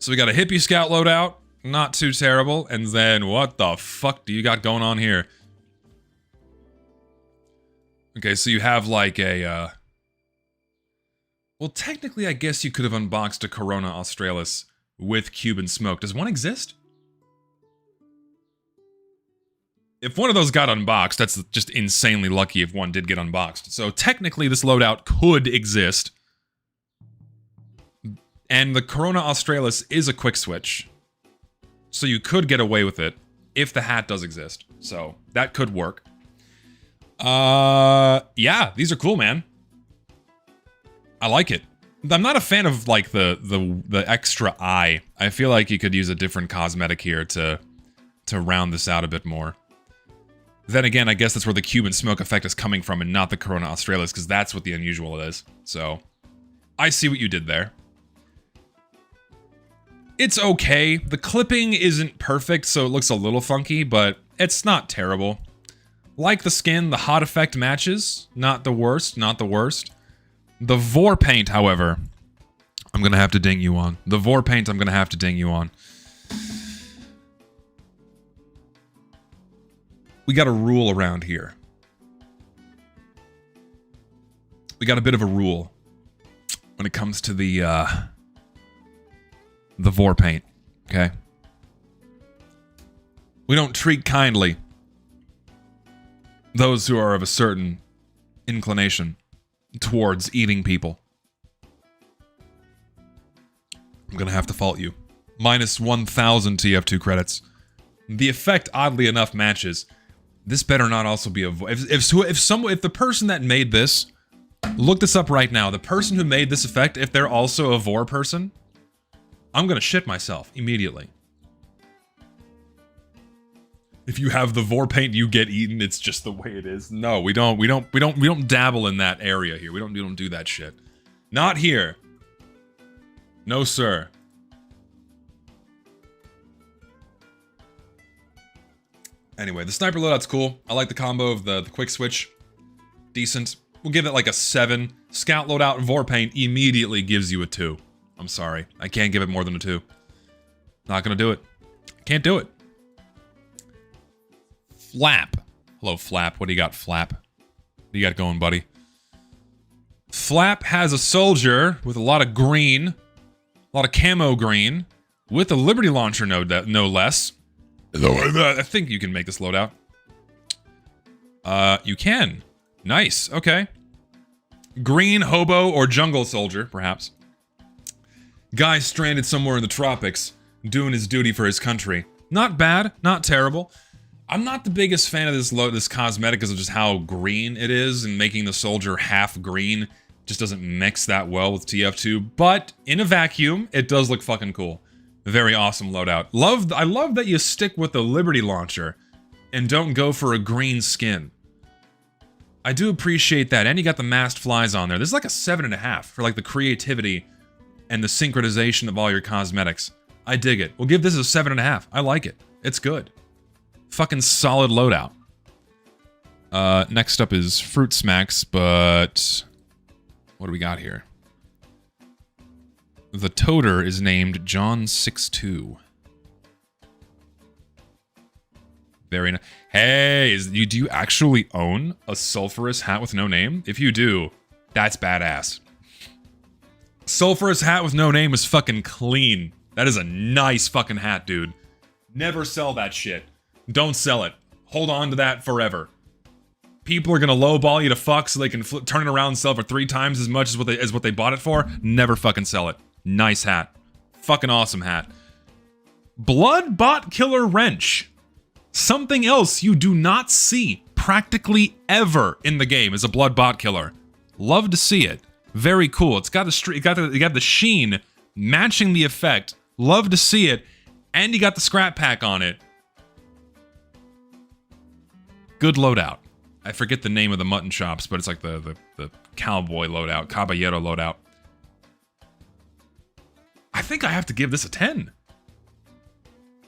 So we got a Hippie Scout loadout. Not too terrible. And then, what the fuck do you got going on here? Okay, so you have like a, well, technically, I guess you could have unboxed a Corona Australis with Cuban Smoke. Does one exist? If one of those got unboxed, that's just insanely lucky if one did get unboxed. So technically, this loadout could exist. And the Corona Australis is a quick switch. So you could get away with it if the hat does exist. So that could work. Yeah, these are cool, man. I like it. I'm not a fan of like the extra eye. I feel like you could use a different cosmetic here to round this out a bit more. Then again, I guess that's where the Cuban Smoke effect is coming from and not the Corona Australis, because that's what the unusual is. So I see what you did there. It's okay. The clipping isn't perfect, so it looks a little funky, but it's not terrible. Like the skin, the hot effect matches. Not the worst, not the worst. The Vor paint, however, I'm gonna have to ding you on. The Vor paint, I'm gonna have to ding you on. We got a rule around here. We got a bit of a rule when it comes to the Vor paint, okay? We don't treat kindly those who are of a certain inclination towards eating people. I'm gonna have to fault you. Minus 1,000 TF2 credits. The effect, oddly enough, matches. This better not also be a if the person that made this, look this up right now. The person who made this effect, if they're also a vor person, I'm gonna shit myself immediately. If you have the vor paint, you get eaten. It's just the way it is. No, we don't dabble in that area here. We don't do that shit. Not here. No, sir. Anyway, the sniper loadout's cool. I like the combo of the quick switch. Decent. We'll give it like a 7. Scout loadout and vor paint immediately gives you a 2. I'm sorry. I can't give it more than a 2. Not gonna do it. Can't do it. Flap. Hello, Flap. What do you got, Flap? What do you got going, buddy? Flap has a soldier with a lot of green. A lot of camo green. With a Liberty Launcher, no less. I think you can make this loadout. You can. Nice. Okay. Green hobo or jungle soldier, perhaps. Guy stranded somewhere in the tropics, doing his duty for his country. Not bad. Not terrible. I'm not the biggest fan of this cosmetic because of just how green it is, and making the soldier half green just doesn't mix that well with TF2, but in a vacuum, it does look fucking cool. Very awesome loadout. I love that you stick with the Liberty Launcher and don't go for a green skin. I do appreciate that, and you got the masked flies on there. This is like a 7.5 for like the creativity and the synchronization of all your cosmetics. I dig it. We'll give this a 7.5. I like it. It's good. Fucking solid loadout. Next up is Fruit Smacks, but what do we got here? The toter is named John62. Very nice. Hey, do you actually own a sulfurous hat with no name? If you do, that's badass. Sulfurous hat with no name is fucking clean. That is a nice fucking hat, dude. Never sell that shit. Don't sell it. Hold on to that forever. People are gonna lowball you to fuck so they can turn it around and sell for 3 times as much as what they bought it for. Never fucking sell it. Nice hat. Fucking awesome hat. Blood Bot Killer Wrench. Something else you do not see practically ever in the game is a Blood Bot Killer. Love to see it. Very cool. It's got the sheen matching the effect. Love to see it. And you got the scrap pack on it. Good loadout. I forget the name of the mutton chops, but it's like the cowboy loadout, caballero loadout. I think I have to give this a 10.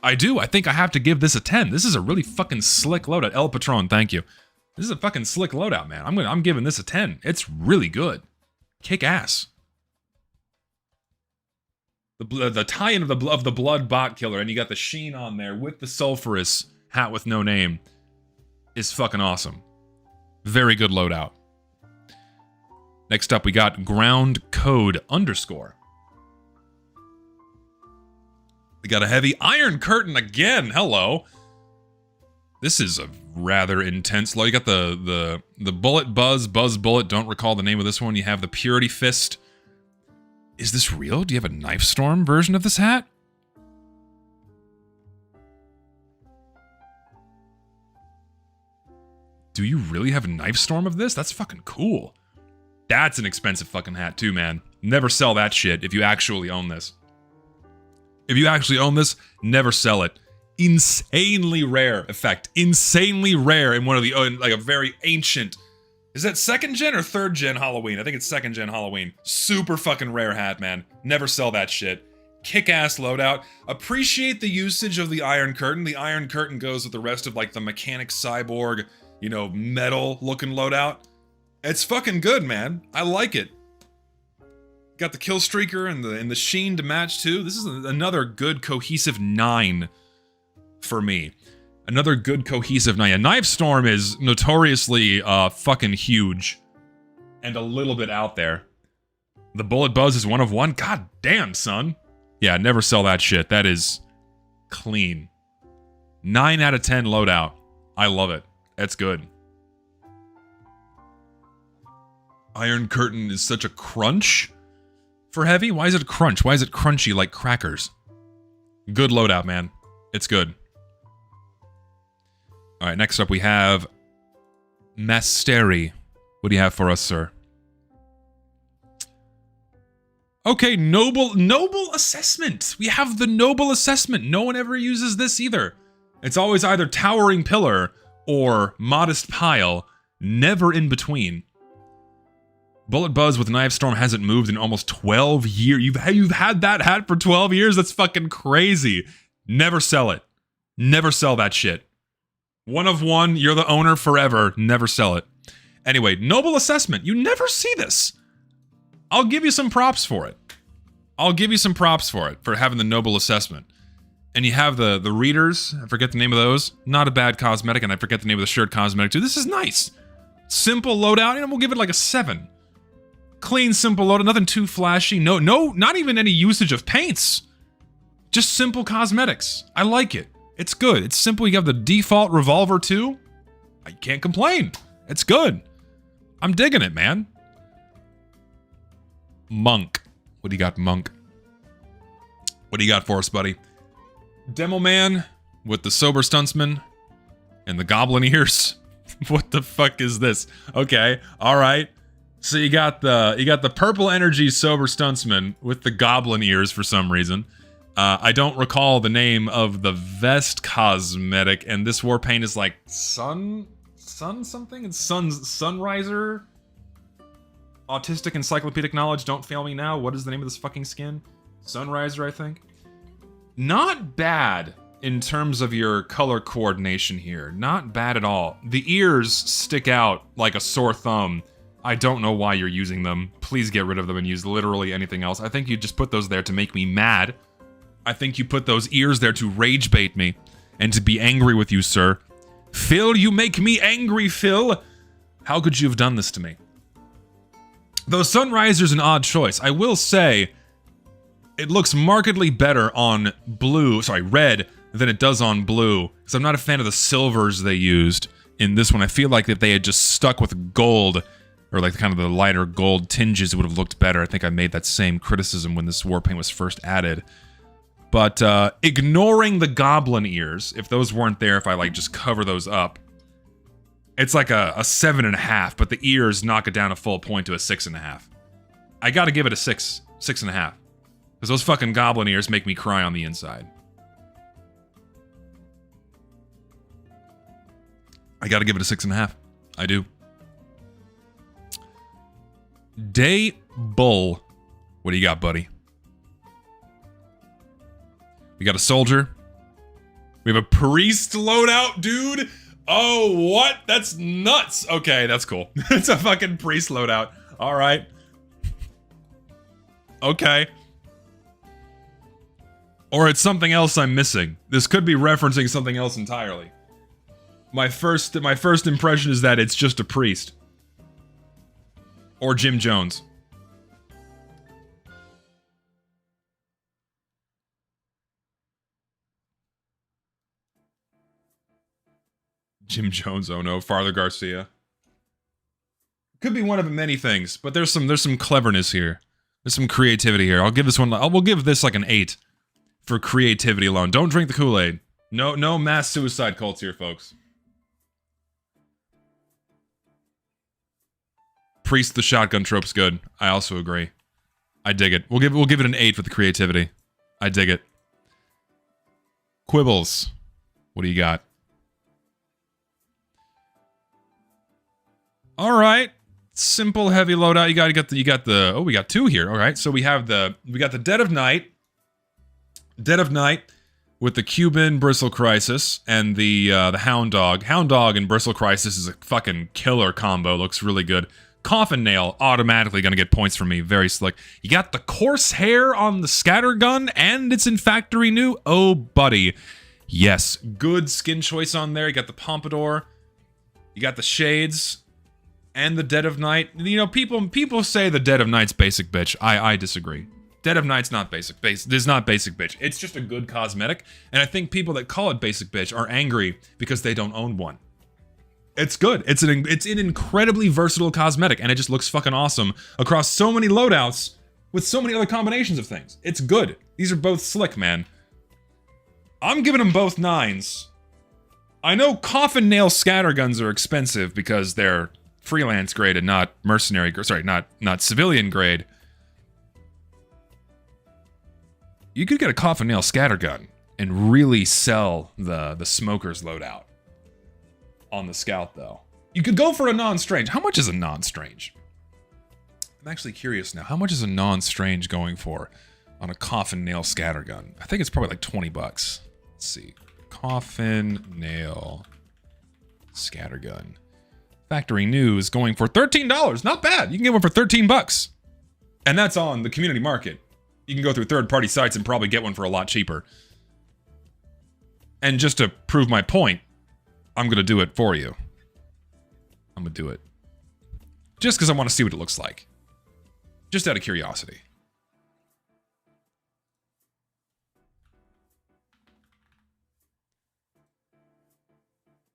I do. I think I have to give this a 10. This is a really fucking slick loadout. El Patron, thank you. This is a fucking slick loadout, man. I'm giving this a 10. It's really good. Kick ass. The tie-in of the Blood Bot Killer, and you got the sheen on there with the sulfurous hat with no name, is fucking awesome. Very good loadout. Next up, we got Ground Code _. We got a heavy Iron Curtain again. Hello. This is a rather intense load. You got the Bullet Buzz Bullet. Don't recall the name of this one. You have the Purity Fist. Is this real? Do you have a Knife Storm version of this hat? Do you really have a Knife Storm of this? That's fucking cool. That's an expensive fucking hat too, man. Never sell that shit if you actually own this. If you actually own this, never sell it. Insanely rare effect. Insanely rare in one of the, like a very ancient. Is that 2nd gen or 3rd gen Halloween? I think it's 2nd gen Halloween. Super fucking rare hat, man. Never sell that shit. Kick-ass loadout. Appreciate the usage of the Iron Curtain. The Iron Curtain goes with the rest of like the Mechanic Cyborg, you know, metal looking loadout. It's fucking good, man. I like it. Got the kill streaker and the sheen to match too. This is another good cohesive 9 for me. Another good cohesive 9. A Knife Storm is notoriously fucking huge and a little bit out there. The Bullet Buzz is 1 of 1. God damn, son. Yeah, never sell that shit. That is clean. 9 out of 10 loadout. I love it. It's good. Iron Curtain is such a crunch for heavy? Why is it a crunch? Why is it crunchy like crackers? Good loadout, man. It's good. Alright, next up we have Masteri. What do you have for us, sir? Okay, noble assessment. We have the noble assessment. No one ever uses this either. It's always either towering pillar or modest pile, never in between. Bullet Buzz with Knife Storm hasn't moved in almost 12 years. You've had that hat for 12 years? That's fucking crazy. Never sell it. Never sell that shit. One of one, you're the owner forever. Never sell it. Anyway, noble assessment. You never see this. I'll give you some props for it. I'll give you some props for it, for having the noble assessment. And you have the readers. I forget the name of those. Not a bad cosmetic, and I forget the name of the shirt cosmetic too. This is nice. Simple loadout, and we'll give it like a 7. Clean, simple loadout, nothing too flashy. No, not even any usage of paints. Just simple cosmetics. I like it. It's good. It's simple. You have the default revolver too. I can't complain. It's good. I'm digging it, man. Monk. What do you got, Monk? What do you got for us, buddy? Demo Man with the sober stuntsman and the goblin ears. What the fuck is this? Okay, all right. So you got the purple energy sober stuntsman with the goblin ears for some reason. I don't recall the name of the vest cosmetic, and this war paint is like sun something? It's sunriser. Autistic encyclopedic knowledge, don't fail me now. What is the name of this fucking skin? Sunriser, I think. Not bad in terms of your color coordination here. Not bad at all. The ears stick out like a sore thumb. I don't know why you're using them. Please get rid of them and use literally anything else. I think you just put those there to make me mad. I think you put those ears there to rage bait me and to be angry with you, sir. Phil, you make me angry, Phil. How could you have done this to me? Though Sunriser's an odd choice, I will say it looks markedly better on red than it does on blue, because I'm not a fan of the silvers they used in this one. I feel like if they had just stuck with gold, or like kind of the lighter gold tinges, it would have looked better. I think I made that same criticism when this war paint was first added. But ignoring the goblin ears, if those weren't there, if I like just cover those up, it's like a 7.5, but the ears knock it down a full point to a 6.5. I gotta give it a 6.5. Because those fucking goblin ears make me cry on the inside. I gotta give it a 6.5. I do. Day Bull. What do you got, buddy? We got a soldier. We have a priest loadout, dude. Oh, what? That's nuts. Okay, that's cool. It's a fucking priest loadout. All right. Okay. Or it's something else I'm missing. This could be referencing something else entirely. My first impression is that it's just a priest. Or Jim Jones. Jim Jones, oh no, Father Garcia. Could be one of many things, but there's some cleverness here. There's some creativity here. I'll give this one, we'll give this like an 8 for creativity alone. Don't drink the Kool-Aid. No mass suicide cults here, folks. Priest the shotgun trope's good. I also agree. I dig it. We'll give it an 8 for the creativity. I dig it. Quibbles. What do you got? All right, simple heavy loadout. You got the. Oh, we got 2 here. All right, so we got the Dead of Night with the Cuban Bristle Crisis and the Hound Dog. Hound Dog and Bristle Crisis is a fucking killer combo. Looks really good. Coffin Nail automatically gonna get points from me. Very slick. You got the coarse hair on the Scattergun, and it's in factory new. Oh, buddy, yes, good skin choice on there. You got the Pompadour. You got the shades. And the Dead of Night. You know, people say the Dead of Night's basic bitch. I disagree. Dead of Night's not basic. It's not basic bitch. It's just a good cosmetic. And I think people that call it basic bitch are angry because they don't own one. It's good. It's an incredibly versatile cosmetic, and it just looks fucking awesome across so many loadouts with so many other combinations of things. It's good. These are both slick, man. I'm giving them both 9s. I know coffin nail scatterguns are expensive because they're freelance grade and not mercenary, sorry, not civilian grade. You could get a coffin nail scattergun and really sell the smoker's loadout on the scout, though. You could go for a non-strange. How much is a non-strange? I'm actually curious now. How much is a non-strange going for on a coffin nail scattergun? I think it's probably like 20 bucks. Let's see. Coffin nail scattergun. Factory News going for $13. Not bad. You can get one for 13 bucks. And that's on the community market. You can go through third-party sites and probably get one for a lot cheaper. And just to prove my point, I'm going to do it for you. I'm going to do it. Just because I want to see what it looks like. Just out of curiosity.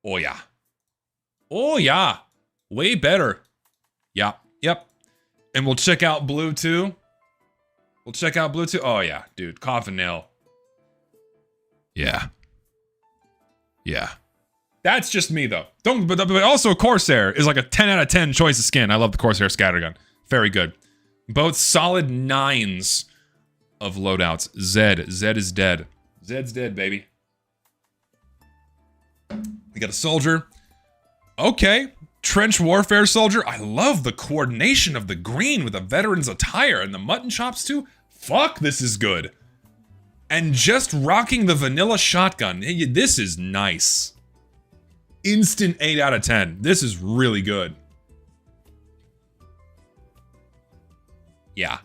Oh yeah. Oh yeah. Way better. Yeah. Yep. And we'll check out blue too. We'll check out blue too. Oh yeah, dude. Coffin nail. Yeah. Yeah. That's just me though. But also Corsair is like a 10 out of 10 choice of skin. I love the Corsair scattergun. Very good. Both solid 9s of loadouts. Zed. Zed is dead. Zed's dead, baby. We got a soldier. Okay. Trench warfare soldier. I love the coordination of the green with the veteran's attire and the mutton chops too. Fuck, this is good. And just rocking the vanilla shotgun. Hey, this is nice. Instant 8 out of 10. This is really good. Yeah.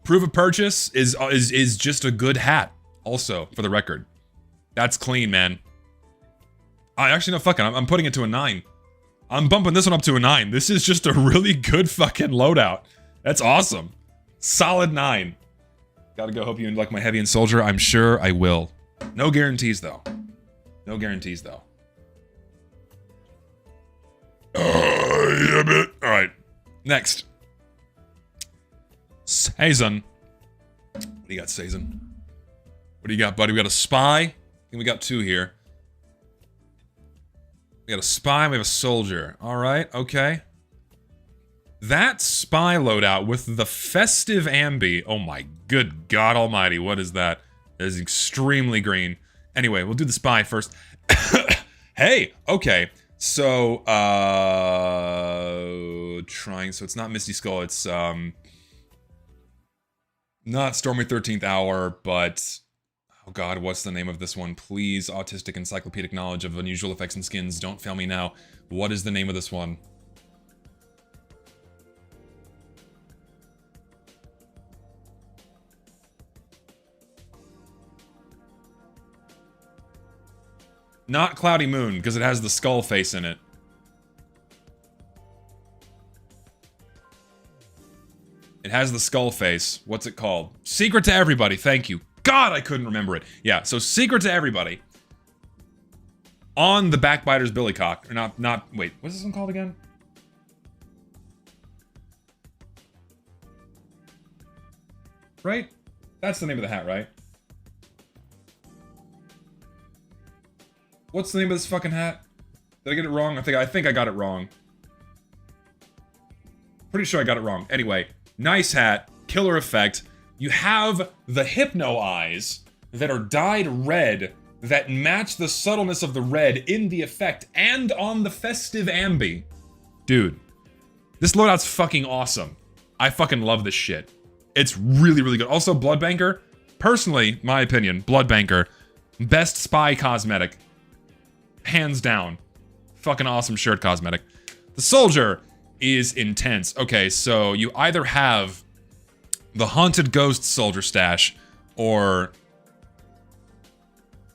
Proof of purchase is just a good hat. Also, for the record. That's clean, man. Actually, no, fuck it. I'm putting it to a 9. I'm bumping this one up to a 9. This is just a really good fucking loadout. That's awesome. Solid 9. Gotta go. Hope you like my heavy and soldier. I'm sure I will. No guarantees, though. No guarantees, though. Yeah, bit. Alright. Next. Sazon. What do you got, Sazon? What do you got, buddy? We got a spy. I think we got 2 here. We got a spy, we have a soldier. Alright, okay. That spy loadout with the festive ambi. Oh my good god almighty, what is that? That is extremely green. Anyway, we'll do the spy first. Hey, okay. So, so it's not Misty Skull, it's, not Stormy 13th Hour, but... Oh god, what's the name of this one? Please, autistic encyclopedic knowledge of unusual effects and skins, don't fail me now. What is the name of this one? Not Cloudy Moon, because it has the skull face in it. It has the skull face. What's it called? Secret to Everybody, thank you. God, I couldn't remember it. Yeah, so Secret to Everybody. On the Backbiter's Billycock. Or wait, what's this one called again? Right? That's the name of the hat, right? What's the name of this fucking hat? Did I get it wrong? I think I got it wrong. Pretty sure I got it wrong. Anyway, nice hat, killer effect. You have the Hypno eyes that are dyed red that match the subtleness of the red in the effect and on the festive ambi. Dude, this loadout's fucking awesome. I fucking love this shit. It's really, really good. Also, Bloodbanker, personally, my opinion, Bloodbanker, best spy cosmetic. Hands down. Fucking awesome shirt cosmetic. The soldier is intense. Okay, so you either have the Haunted Ghost Soldier Stash, or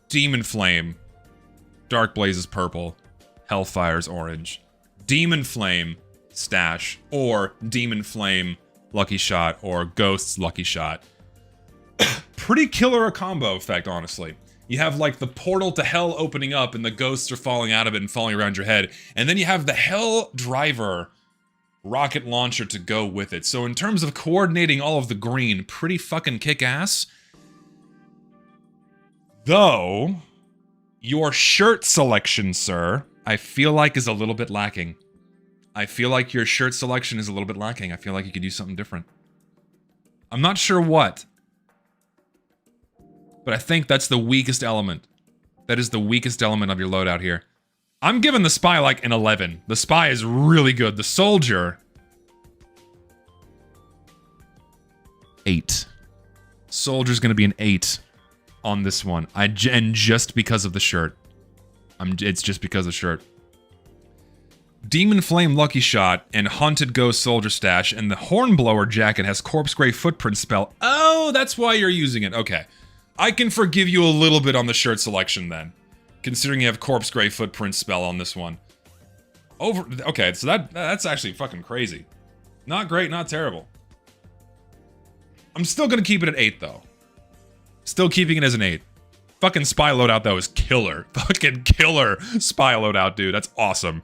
Demon Flame, Dark Blazes Purple, Hellfire's Orange, Demon Flame Stash, or Demon Flame Lucky Shot, or Ghost's Lucky Shot. Pretty killer a combo effect, honestly. You have like the portal to hell opening up and the ghosts are falling out of it and falling around your head. And then you have the Hell Driver rocket launcher to go with it. So in terms of coordinating all of the green, pretty fucking kick-ass. Though, your shirt selection, sir, I feel like is a little bit lacking. I feel like your shirt selection is a little bit lacking. I feel like you could do something different. I'm not sure what. But I think that's the weakest element. That is the weakest element of your loadout here. I'm giving the spy like an 11. The spy is really good. The soldier... 8. Soldier's gonna be an 8 on this one. And just because of the shirt. It's just because of the shirt. Demon Flame Lucky Shot and Haunted Ghost Soldier Stash and the Hornblower Jacket has Corpse Gray Footprint spell. Oh, that's why you're using it. Okay. I can forgive you a little bit on the shirt selection then. Considering you have Corpse Gray Footprint spell on this one. Okay, so that's actually fucking crazy. Not great, not terrible. I'm still gonna keep it at 8 though. Still keeping it as an 8. Fucking spy loadout though is killer. Fucking killer spy loadout, dude. That's awesome.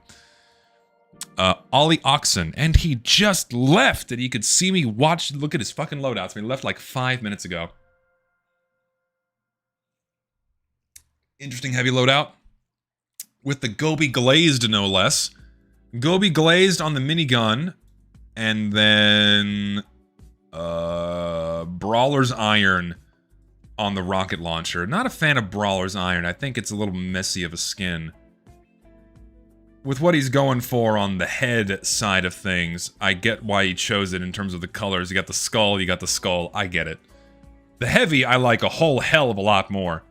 Ollie Oxen, and he just left, and you could see me look at his fucking loadouts. I mean, he left like 5 minutes ago. Interesting heavy loadout. With the Gobi Glazed, no less. Gobi Glazed on the minigun, and then Brawler's Iron on the rocket launcher. Not a fan of Brawler's Iron. I think it's a little messy of a skin. With what he's going for on the head side of things, I get why he chose it in terms of the colors. You got the skull, you got the skull, I get it. The heavy, I like a whole hell of a lot more.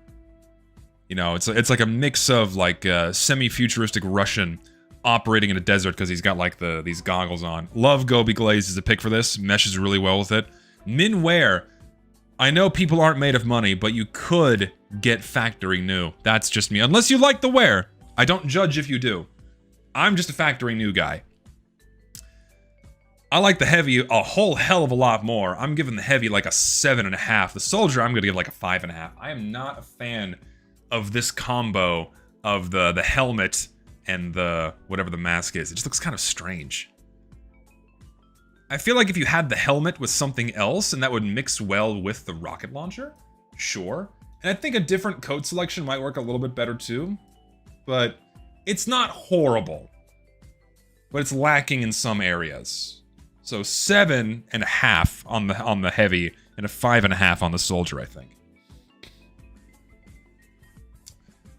You know, it's like a mix of like semi-futuristic Russian operating in a desert because he's got like these goggles on. Love Gobi Glaze as a pick for this, meshes really well with it. Min Wear, I know people aren't made of money, but you could get factory new. That's just me, unless you like the wear. I don't judge if you do. I'm just a factory new guy. I like the heavy a whole hell of a lot more. I'm giving the heavy like a 7.5. The soldier, I'm gonna give like a 5.5. I am not a fan of this combo of the helmet and the whatever the mask is. It just looks kind of strange. I feel like if you had the helmet with something else and that would mix well with the rocket launcher, sure. And I think a different coat selection might work a little bit better too. But it's not horrible, but it's lacking in some areas. So 7.5 on the heavy and a 5.5 on the soldier, I think.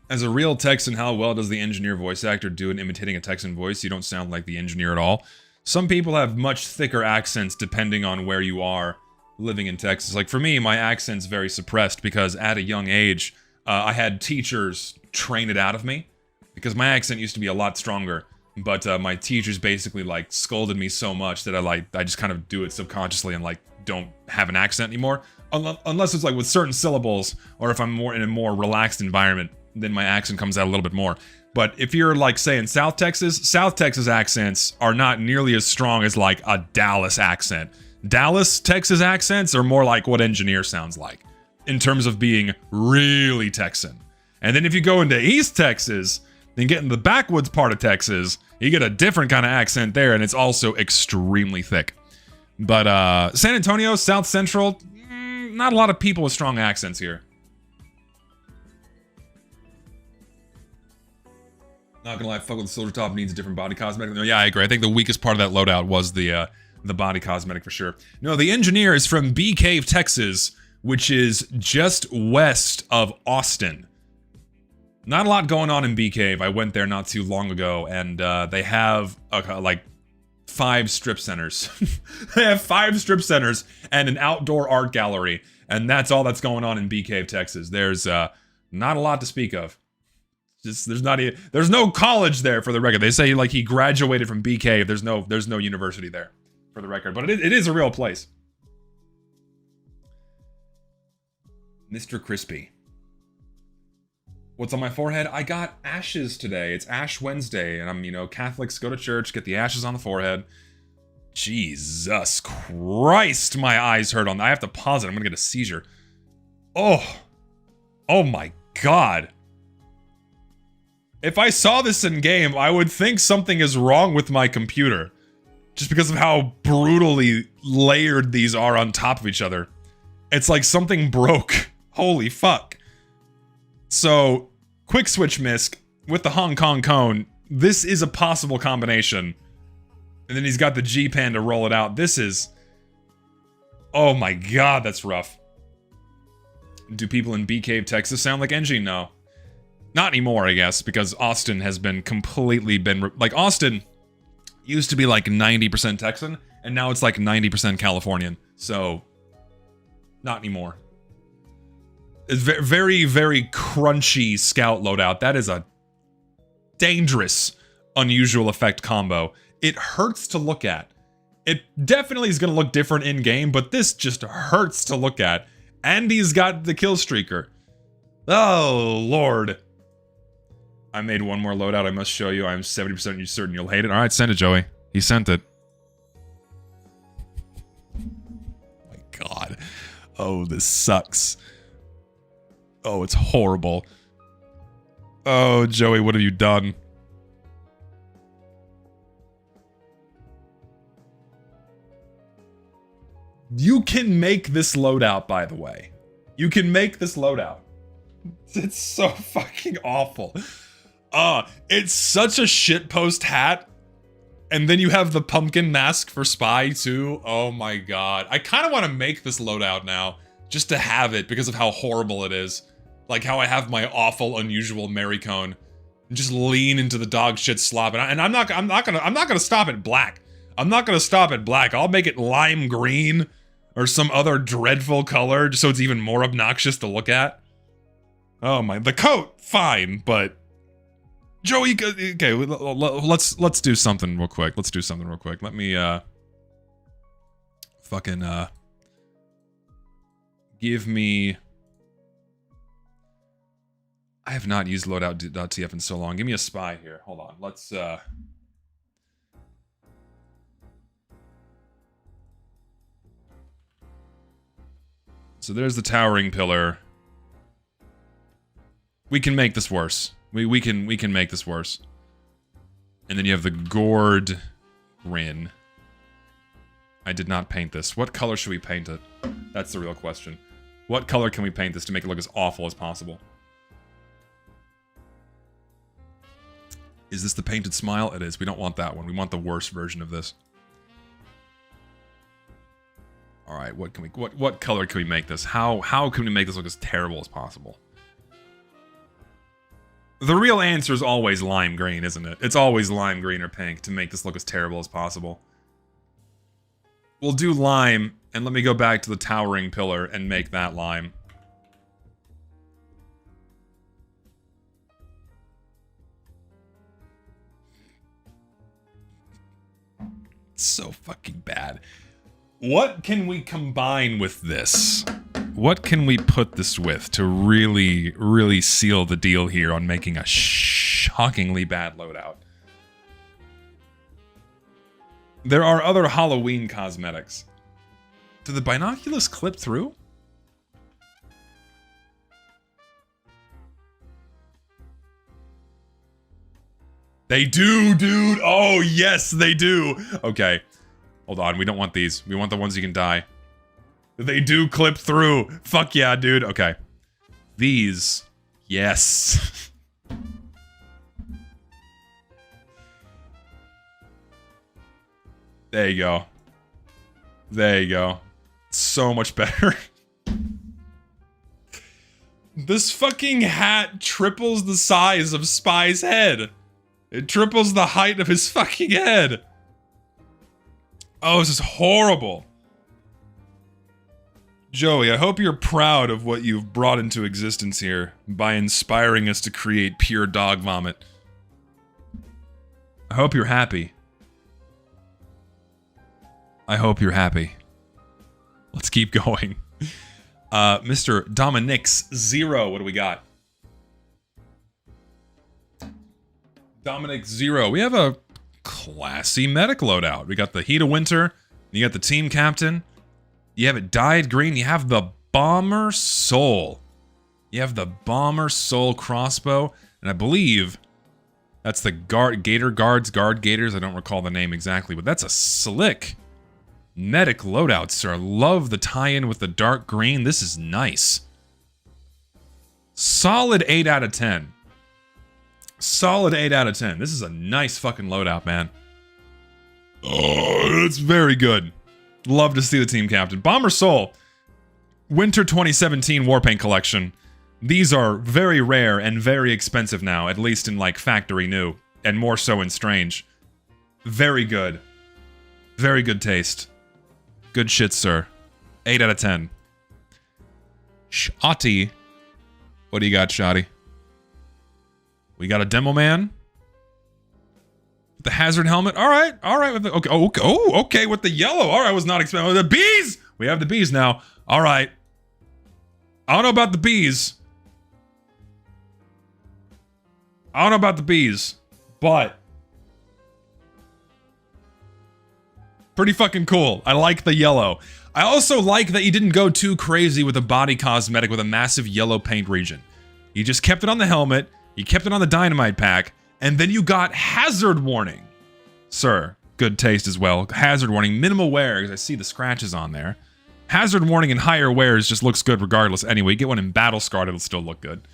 As a real Texan, how well does the engineer voice actor do in imitating a Texan voice? You don't sound like the engineer at all. Some people have much thicker accents depending on where you are living in Texas. Like for me, my accent's very suppressed because at a young age, I had teachers train it out of me. Because my accent used to be a lot stronger, but my teachers basically like scolded me so much that I just kind of do it subconsciously and like don't have an accent anymore. Unless it's like with certain syllables, or if I'm more in a more relaxed environment, then my accent comes out a little bit more. But if you're like saying South Texas accents are not nearly as strong as like a Dallas accent. Dallas, Texas accents are more like what engineer sounds like in terms of being really Texan. And then if you go into East Texas, then get in the backwoods part of Texas, you get a different kind of accent there, and it's also extremely thick. But San Antonio, South Central, not a lot of people with strong accents here. Not gonna lie, fuck with the soldier top needs a different body cosmetic. No, yeah, I agree. I think the weakest part of that loadout was the body cosmetic for sure. No, the engineer is from Bee Cave, Texas, which is just west of Austin. Not a lot going on in Bee Cave. I went there not too long ago, and they have like 5 strip centers. They have 5 strip centers and an outdoor art gallery, and that's all that's going on in Bee Cave, Texas. There's not a lot to speak of. Just there's no college there, for the record. They say like he graduated from Bee Cave. There's no university there, for the record, but it is a real place. Mr. Crispy. What's on my forehead? I got ashes today. It's Ash Wednesday, and I'm, Catholics go to church, get the ashes on the forehead. Jesus Christ, my eyes hurt on that. I have to pause it. I'm gonna get a seizure. Oh my God. If I saw this in game, I would think something is wrong with my computer. Just because of how brutally layered these are on top of each other. It's like something broke. Holy fuck. So, quick switch misc with the Hong Kong cone. This is a possible combination. And then he's got the G-pan to roll it out. This is... Oh my god, that's rough. Do people in Bee Cave, Texas sound like NG? No. Not anymore, I guess, because Austin has been completely like, Austin used to be like 90% Texan, and now it's like 90% Californian. So, not anymore. It's very, very crunchy Scout loadout. That is a dangerous, unusual effect combo. It hurts to look at. It definitely is going to look different in-game, but this just hurts to look at. And he's got the kill streaker. Oh, Lord. I made one more loadout I must show you. I'm 70% certain you'll hate it. Alright, send it, Joey. He sent it. Oh my god. Oh, this sucks. Oh, it's horrible. Oh, Joey, what have you done? You can make this loadout, by the way. You can make this loadout. It's so fucking awful. It's such a shitpost hat. And then you have the pumpkin mask for Spy, too. Oh my god. I kind of want to make this loadout now. Just to have it, because of how horrible it is. Like how I have my awful, unusual Mary Cone. And just lean into the dog shit slop. And I'm not gonna stop at black. I'm not gonna stop at black. I'll make it lime green. Or some other dreadful color, just so it's even more obnoxious to look at. Oh my, the coat, fine, but... Joey, okay, let's do something real quick. Let's do something real quick. Let me, give me... I have not used loadout.tf in so long. Give me a spy here. Hold on, let's, So there's the towering pillar. We can make this worse. We can make this worse. And then you have the gourd grin. I did not paint this. What color should we paint it? That's the real question. What color can we paint this to make it look as awful as possible? Is this the painted smile? It is. We don't want that one. We want the worst version of this. All right, what color can we make this? How can we make this look as terrible as possible? The real answer is always lime green, isn't it? It's always lime green or pink to make this look as terrible as possible. We'll do lime, and let me go back to the towering pillar and make that lime. It's so fucking bad. What can we combine with this? What can we put this with to really, really seal the deal here on making a shockingly bad loadout? There are other Halloween cosmetics. Do the binoculars clip through? They do, dude! Oh, yes, they do! Okay. Hold on, we don't want these. We want the ones you can dye. They do clip through. Fuck yeah, dude. Okay. These. Yes. There you go. There you go. So much better. This fucking hat triples the size of Spy's head. It triples the height of his fucking head. Oh, this is horrible. Joey, I hope you're proud of what you've brought into existence here by inspiring us to create pure dog vomit. I hope you're happy. I hope you're happy. Let's keep going. Mr. Dominix0, what do we got? Dominic0, we have a classy medic loadout. We got the Heat of Winter, you got the Team Captain, you have it dyed green, you have the Bomber Soul. You have the Bomber Soul crossbow, and I believe that's the guard gators. I don't recall the name exactly, but that's a slick medic loadout, sir. I love the tie-in with the dark green. This is nice. Solid 8 out of 10. Solid 8 out of 10. This is a nice fucking loadout, man. Oh, it's very good. Love to see the team captain. Bomber Soul. Winter 2017 Warpaint Collection. These are very rare and very expensive now, at least in, like, Factory New, and more so in Strange. Very good. Very good taste. Good shit, sir. 8 out of 10. Shotty. What do you got, Shotty? We got a Demo Man. The hazard helmet. All right. With the, okay. Okay. With the yellow. All right. I was not expecting the bees. We have the bees now. All right. I don't know about the bees. But pretty fucking cool. I like the yellow. I also like that you didn't go too crazy with a body cosmetic with a massive yellow paint region. You just kept it on the helmet. You kept it on the dynamite pack. And then you got hazard warning. Sir, good taste as well. Hazard warning, minimal wear, because I see the scratches on there. Hazard warning and higher wears just looks good regardless. Anyway, you get one in Battle Scarred, it'll still look good.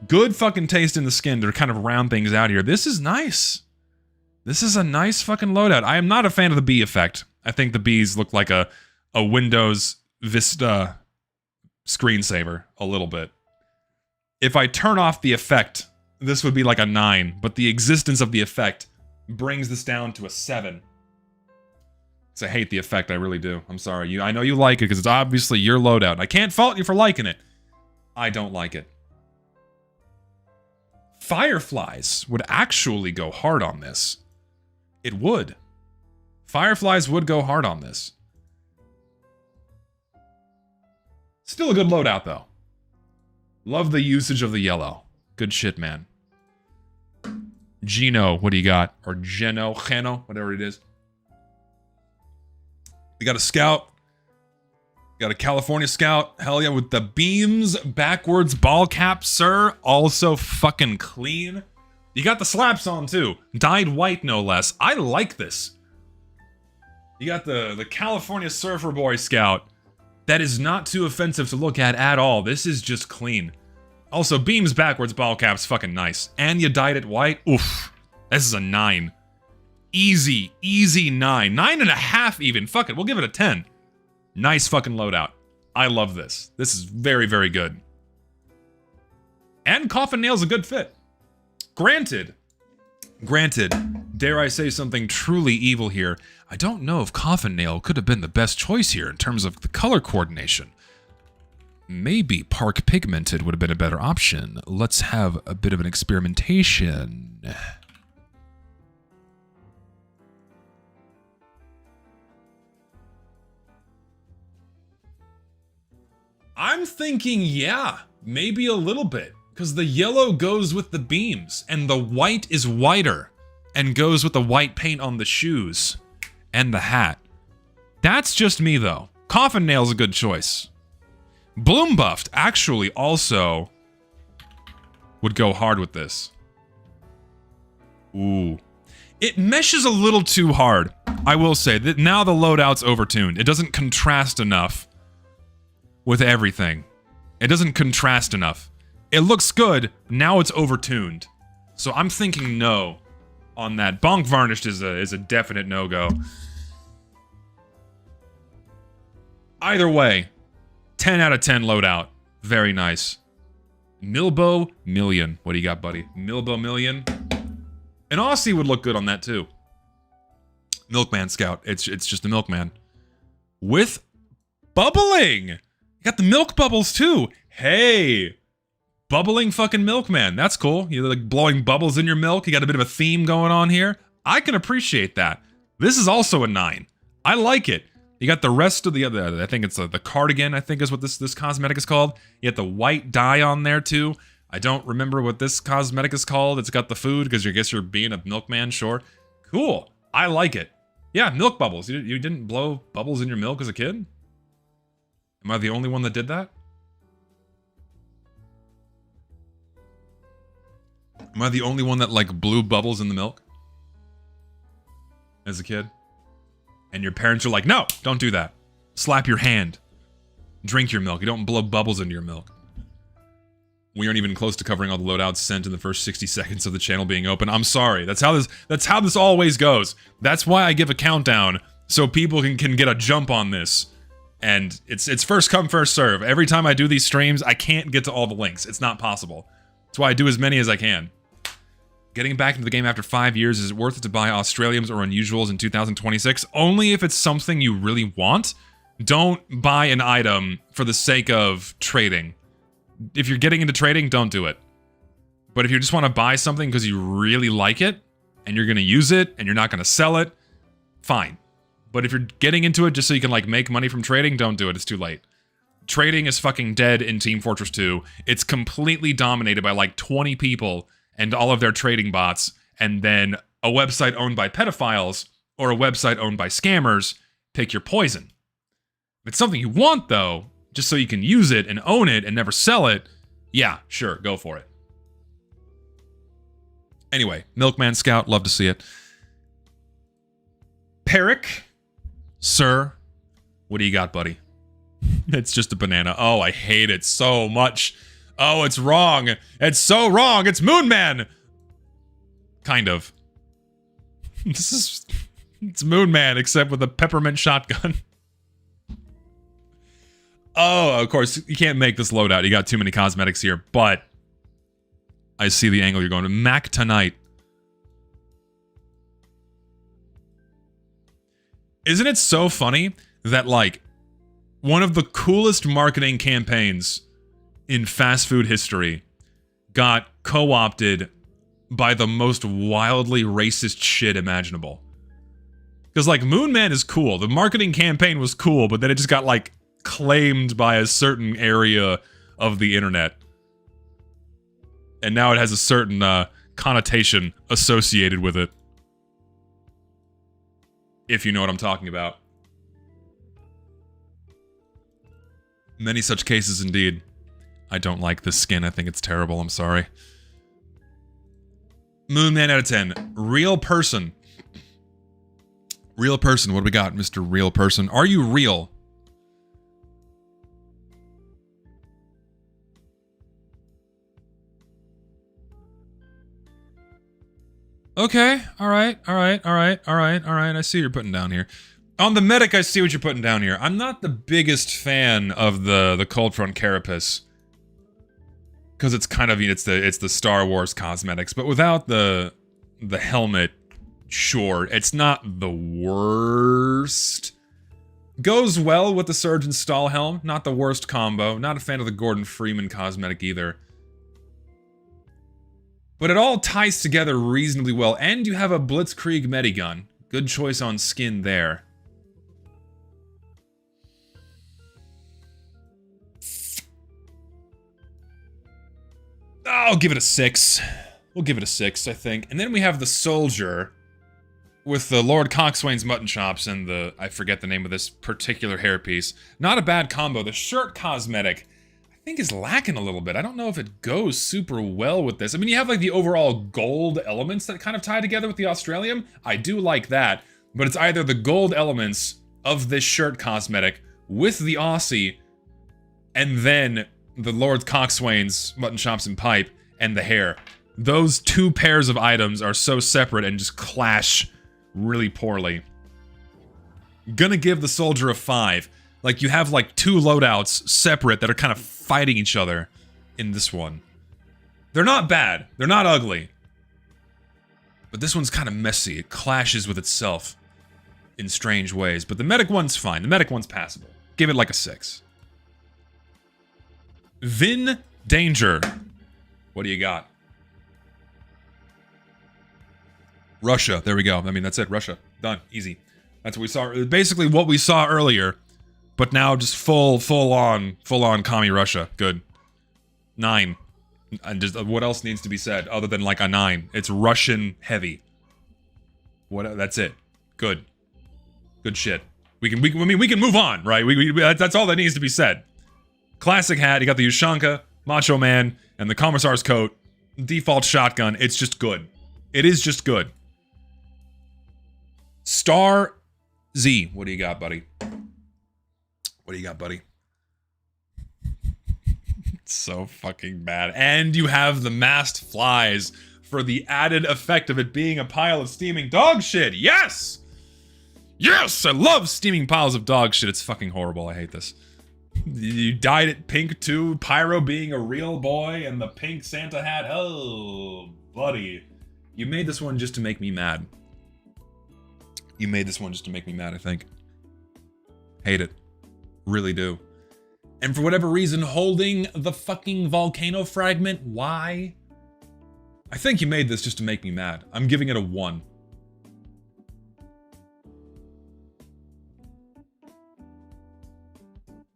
Good fucking taste in the skin to kind of round things out here. This is nice. This is a nice fucking loadout. I am not a fan of the bee effect. I think the bees look like a Windows Vista screensaver a little bit. If I turn off the effect, this would be like a 9, but the existence of the effect brings this down to a 7. I hate the effect, I really do. I'm sorry. I know you like it because it's obviously your loadout. I can't fault you for liking it. I don't like it. Fireflies would actually go hard on this. It would. Fireflies would go hard on this. Still a good loadout, though. Love the usage of the yellow. Good shit, man. Geno, what do you got? Or Geno, whatever it is. We got a scout. Got a California scout. Hell yeah, with the beams backwards ball cap, sir. Also fucking clean. You got the slaps on, too. Dyed white, no less. I like this. You got the California Surfer Boy scout. That is not too offensive to look at all. This is just clean. Also, beams backwards ball cap's fucking nice. And you dyed it white. Oof. This is a 9. Easy 9. 9.5 even. Fuck it, we'll give it a 10. Nice fucking loadout. I love this. This is very, very good. And Coffin Nail's a good fit. Granted, dare I say something truly evil here, I don't know if Coffin Nail could have been the best choice here in terms of the color coordination. Maybe Park Pigmented would have been a better option. Let's have a bit of an experimentation. I'm thinking, yeah, maybe a little bit. Because the yellow goes with the beams, and the white is whiter, and goes with the white paint on the shoes, and the hat. That's just me, though. Coffin Nail's a good choice. Bloom Buffed actually also would go hard with this. Ooh. It meshes a little too hard. I will say that now the loadout's overtuned. It doesn't contrast enough with everything. It doesn't contrast enough. It looks good, now it's overtuned. So I'm thinking no on that. Bonk Varnished is a definite no-go. Either way, 10 out of 10 loadout. Very nice. Milbo Million. What do you got, buddy? Milbo Million. An Aussie would look good on that, too. Milkman Scout. It's just the Milkman. With bubbling! You got the milk bubbles, too. Hey! Bubbling fucking Milkman. That's cool. You're like blowing bubbles in your milk. You got a bit of a theme going on here. I can appreciate that. This is also a 9. I like it. You got the rest of the other, I think it's the cardigan, I think is what this cosmetic is called. You got the white dye on there too. I don't remember what this cosmetic is called. It's got the food, because I guess you're being a milkman, sure. Cool. I like it. Yeah, milk bubbles. You didn't blow bubbles in your milk as a kid? Am I the only one that did that? Am I the only one that like blew bubbles in the milk as a kid? And your parents are like, no, don't do that. Slap your hand. Drink your milk. You don't blow bubbles into your milk. We aren't even close to covering all the loadouts sent in the first 60 seconds of the channel being open. I'm sorry. That's how this always goes. That's why I give a countdown so people can get a jump on this. And it's first come, first serve. Every time I do these streams, I can't get to all the links. It's not possible. That's why I do as many as I can. Getting back into the game after 5 years, is it worth it to buy Australiums or Unusuals in 2026? Only if it's something you really want. Don't buy an item for the sake of trading. If you're getting into trading, don't do it. But if you just want to buy something because you really like it, and you're going to use it, and you're not going to sell it, fine. But if you're getting into it just so you can like make money from trading, don't do it. It's too late. Trading is fucking dead in Team Fortress 2. It's completely dominated by like 20 people and all of their trading bots, and then a website owned by pedophiles or a website owned by scammers. Pick your poison. If it's something you want, though, just so you can use it and own it and never sell it, yeah, sure, go for it. Anyway, Milkman Scout, love to see it. Peric, sir, what do you got, buddy? It's just a banana. Oh, I hate it so much. Oh, it's wrong. It's so wrong. It's Moonman. Kind of. It's Moonman, except with a peppermint shotgun. Oh, of course, you can't make this loadout. You got too many cosmetics here, but I see the angle you're going to. Mac tonight. Isn't it so funny that, like, one of the coolest marketing campaigns in fast food history got co-opted by the most wildly racist shit imaginable? Because, like, Moonman is cool. The marketing campaign was cool, but then it just got, like, claimed by a certain area of the internet. And now it has a certain connotation associated with it. If you know what I'm talking about. Many such cases indeed. I don't like this skin. I think it's terrible. I'm sorry. Moonman out of 10. Real person. Real person. What do we got, Mr. Real Person? Are you real? Okay, alright, I see what you're putting down here. On the medic, I see what you're putting down here. I'm not the biggest fan of the Cold Front Carapace. Because it's kind of, it's the Star Wars cosmetics, but without the helmet, sure, it's not the worst. Goes well with the Surgeon Stall helm, not the worst combo. Not a fan of the Gordon Freeman cosmetic either. But it all ties together reasonably well, and you have a Blitzkrieg Medigun. Good choice on skin there. I'll give it a 6. We'll give it a 6, I think. And then we have the Soldier with the Lord Coxswain's mutton chops and the, I forget the name of this particular hairpiece. Not a bad combo. The shirt cosmetic, I think, is lacking a little bit. I don't know if it goes super well with this. I mean, you have like the overall gold elements that kind of tie together with the Australium. I do like that, but it's either the gold elements of this shirt cosmetic with the Aussie, and then the Lord Coxswain's mutton chops and pipe and the hair. Those two pairs of items are so separate and just clash really poorly. Gonna give the Soldier a 5. Like, you have like two loadouts separate that are kind of fighting each other in this one. They're not bad. They're not ugly. But this one's kind of messy. It clashes with itself in strange ways. But the medic one's fine. The medic one's passable. Give it like a 6. Vin Danger. What do you got? Russia. There we go. I mean, that's it. Russia. Done. Easy. That's what we saw. Basically what we saw earlier, but now just full on commie Russia. Good. 9. And just what else needs to be said other than like a 9? It's Russian heavy. What? That's it. Good. Good shit. We can move on, right? That's all that needs to be said. Classic hat. You got the Ushanka, Macho Man, and the Commissar's coat. Default shotgun. It's just good. It is just good. Star Z. What do you got, buddy? What do you got, buddy? It's so fucking bad. And you have the masked flies for the added effect of it being a pile of steaming dog shit. Yes! Yes! I love steaming piles of dog shit. It's fucking horrible. I hate this. You dyed it pink too. Pyro being a real boy and the pink Santa hat. Oh, buddy. You made this one just to make me mad. You made this one just to make me mad, I think. Hate it. Really do. And for whatever reason, holding the fucking volcano fragment, why? I think you made this just to make me mad. I'm giving it a 1.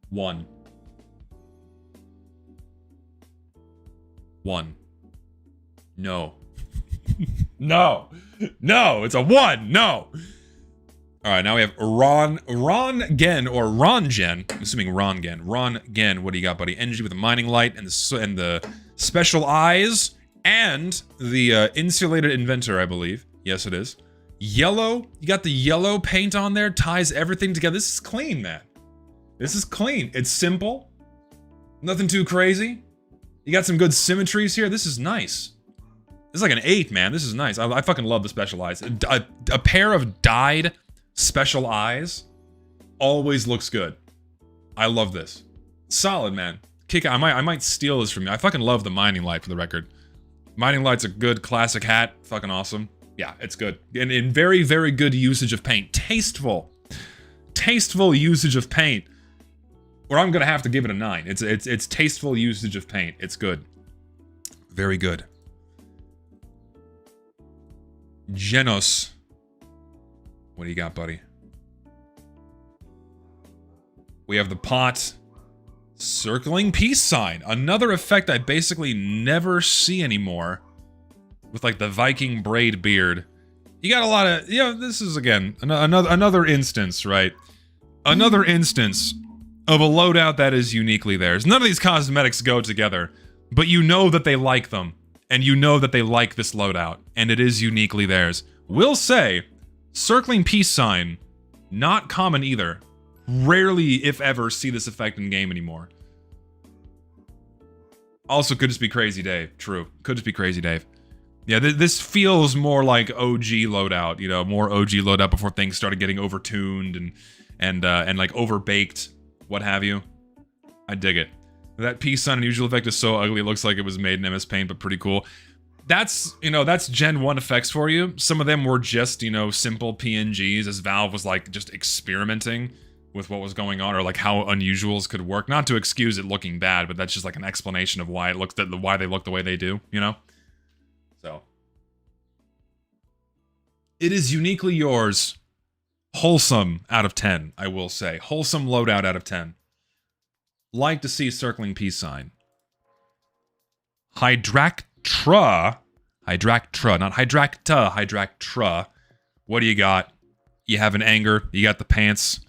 One. No. No. No, it's a 1. No. All right, now we have Ron Gen, or Ron Gen. I'm assuming Ron Gen. Ron Gen, what do you got, buddy? Energy with a mining light and the special eyes and the insulated inventor, I believe. Yes, it is. Yellow. You got the yellow paint on there. Ties everything together. This is clean, man. This is clean. It's simple. Nothing too crazy. You got some good symmetries here. This is nice. This is like an 8, man. This is nice. I fucking love the special eyes. A pair of dyed special eyes always looks good. I love this. Solid, man. Kick. I might steal this from you. I fucking love the mining light, for the record. Mining light's a good classic hat. Fucking awesome. Yeah, it's good. And in very, very good usage of paint. Tasteful usage of paint. Or I'm gonna have to give it a 9. It's tasteful usage of paint. It's good. Very good. Genos. What do you got, buddy? We have the pot. Circling peace sign. Another effect I basically never see anymore. With like the Viking braid beard. You got a lot of, you know, this is again, another instance, right? Another instance of a loadout that is uniquely theirs. None of these cosmetics go together, but you know that they like them. And you know that they like this loadout. And it is uniquely theirs. Will say, circling peace sign, not common either. Rarely, if ever, see this effect in game anymore. Also, could just be Crazy Dave. True. Could just be Crazy Dave. Yeah, this feels more like OG loadout, you know, more OG loadout before things started getting overtuned and like overbaked, what have you. I dig it. That peace sign unusual effect is so ugly, it looks like it was made in MS Paint, but pretty cool. That's, you know, that's Gen 1 effects for you. Some of them were just, you know, simple PNGs as Valve was like just experimenting with what was going on or like how unusuals could work. Not to excuse it looking bad, but that's just like an explanation of why it looks why they look the way they do, you know? So it is uniquely yours. Wholesome out of 10, I will say. Wholesome loadout out of 10. Like to see circling peace sign. Hydractra, not Hydracta, Hydractra. What do you got? You have an anger, you got the pants.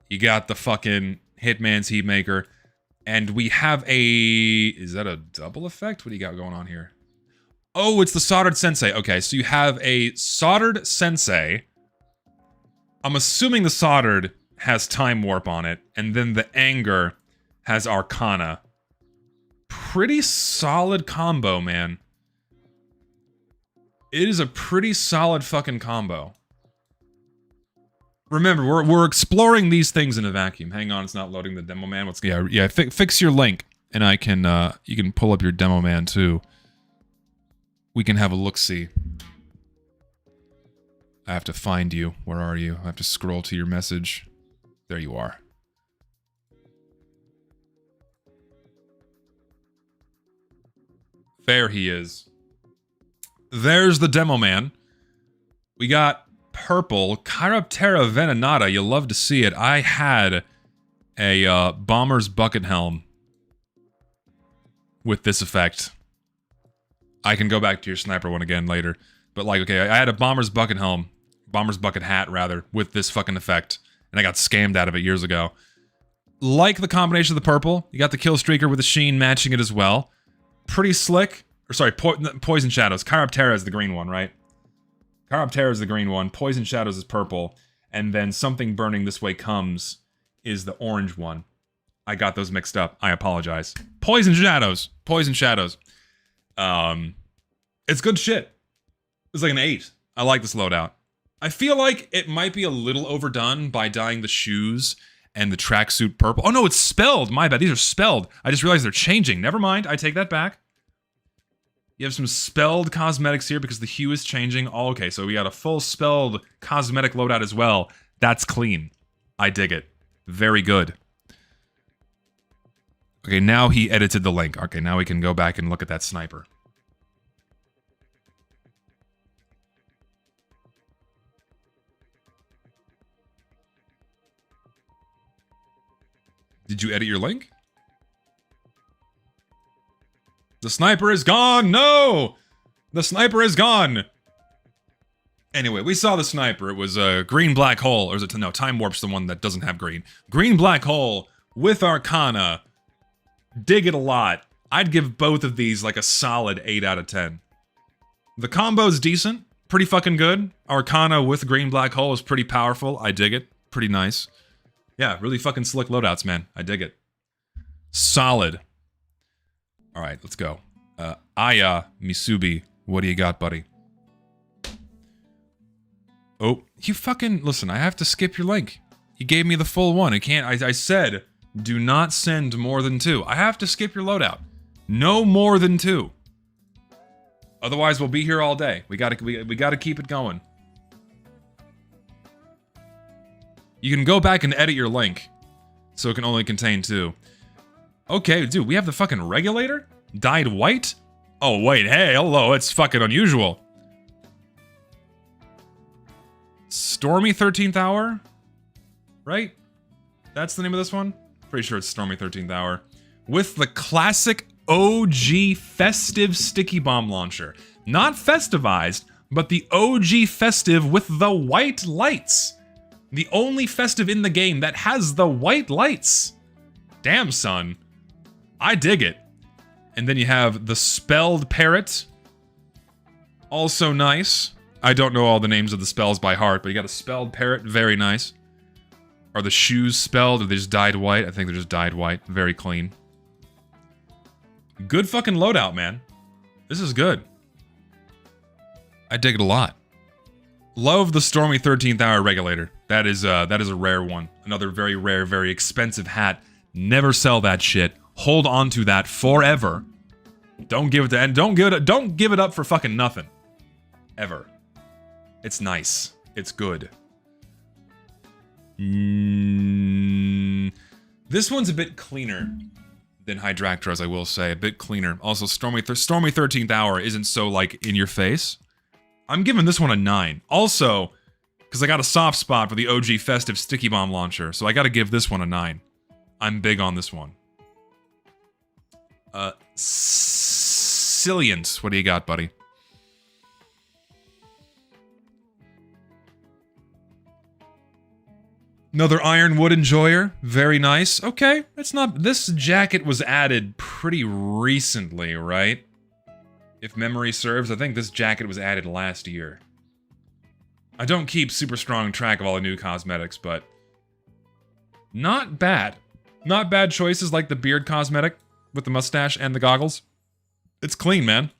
You got the fucking Hitman's Heatmaker. And we have a... Is that a double effect? What do you got going on here? Oh, it's the Soldered Sensei. Okay, so you have a Soldered Sensei. I'm assuming the Soldered has Time Warp on it. And then the Anger has Arcana. Pretty solid combo, man. It is a pretty solid fucking combo. Remember, we're exploring these things in a vacuum. Hang on, it's not loading the demo man. Let's fix your link, and I can you can pull up your demo man too. We can have a look-see. I have to find you. Where are you? I have to scroll to your message. There you are. There he is. There's the demo man. We got purple Chiroptera venenata. You'll love to see it. I had a bomber's bucket helm with this effect. I can go back to your sniper one again later. But like, okay, I had a bomber's bucket helm, bomber's bucket hat rather, with this fucking effect. And I got scammed out of it years ago. Like the combination of the purple. You got the kill streaker with the sheen matching it as well. pretty slick. Or sorry, Poison Shadows. Chiroptera is the green one, right? Chiroptera is the green one. Poison Shadows is purple. And then Something Burning This Way Comes is the orange one. I got those mixed up. I apologize. Poison Shadows. Poison Shadows. It's good shit. It's like an 8. I like this loadout. I feel like it might be a little overdone by dyeing the shoes and the tracksuit purple. Oh no, it's spelled. My bad. These are spelled. I just realized they're changing. Never mind. I take that back. You have some spelled cosmetics here because the hue is changing. Oh, okay, so we got a full spelled cosmetic loadout as well. That's clean. I dig it. Very good. Okay, now he edited the link. Okay, now we can go back and look at that sniper. Did you edit your link? The sniper is gone! No! The sniper is gone! Anyway, we saw the sniper. It was a green black hole. Or is it, no, Time Warp's the one that doesn't have green. Green black hole with Arcana. Dig it a lot. I'd give both of these like a solid 8 out of 10. The combo's decent. Pretty fucking good. Arcana with green black hole is pretty powerful. I dig it. Pretty nice. Yeah, really fucking slick loadouts, man. I dig it. Solid. Alright, let's go. Aya Misubi, what do you got, buddy? Oh, you fucking... Listen, I have to skip your link. You gave me the full one. I can't... I said, do not send more than 2. I have to skip your loadout. No more than 2. Otherwise, we'll be here all day. We gotta keep it going. You can go back and edit your link, so it can only contain 2. Okay, dude, we have the fucking regulator? Dyed white? Oh, wait, hey, hello, it's fucking unusual. Stormy 13th Hour? Right? That's the name of this one? Pretty sure it's Stormy 13th Hour. With the classic OG festive sticky bomb launcher. Not festivized, but the OG festive with the white lights. The only festive in the game that has the white lights. Damn, son. I dig it. And then you have the spelled parrot. Also nice. I don't know all the names of the spells by heart, but you got a spelled parrot. Very nice. Are the shoes spelled or they just dyed white? I think they're just dyed white. Very clean. Good fucking loadout, man. This is good. I dig it a lot. Love the Stormy 13th Hour regulator. That is a rare one. Another very rare, very expensive hat. Never sell that shit. Hold on to that forever. Don't give it to, and don't give it up for fucking nothing. Ever. It's nice. It's good. This one's a bit cleaner than Hydractras, I will say. A bit cleaner. Also, Stormy 13th Hour isn't so, like, in your face. I'm giving this one a 9. Also, because I got a soft spot for the OG festive sticky bomb launcher, so I gotta give this one a 9. I'm big on this one. Cilliant, what do you got, buddy? Another Ironwood Enjoyer, very nice. Okay, it's not... This jacket was added pretty recently, right? If memory serves, I think this jacket was added last year. I don't keep super strong track of all the new cosmetics, but... Not bad. Not bad choices like the beard cosmetic with the mustache and the goggles. It's clean, man.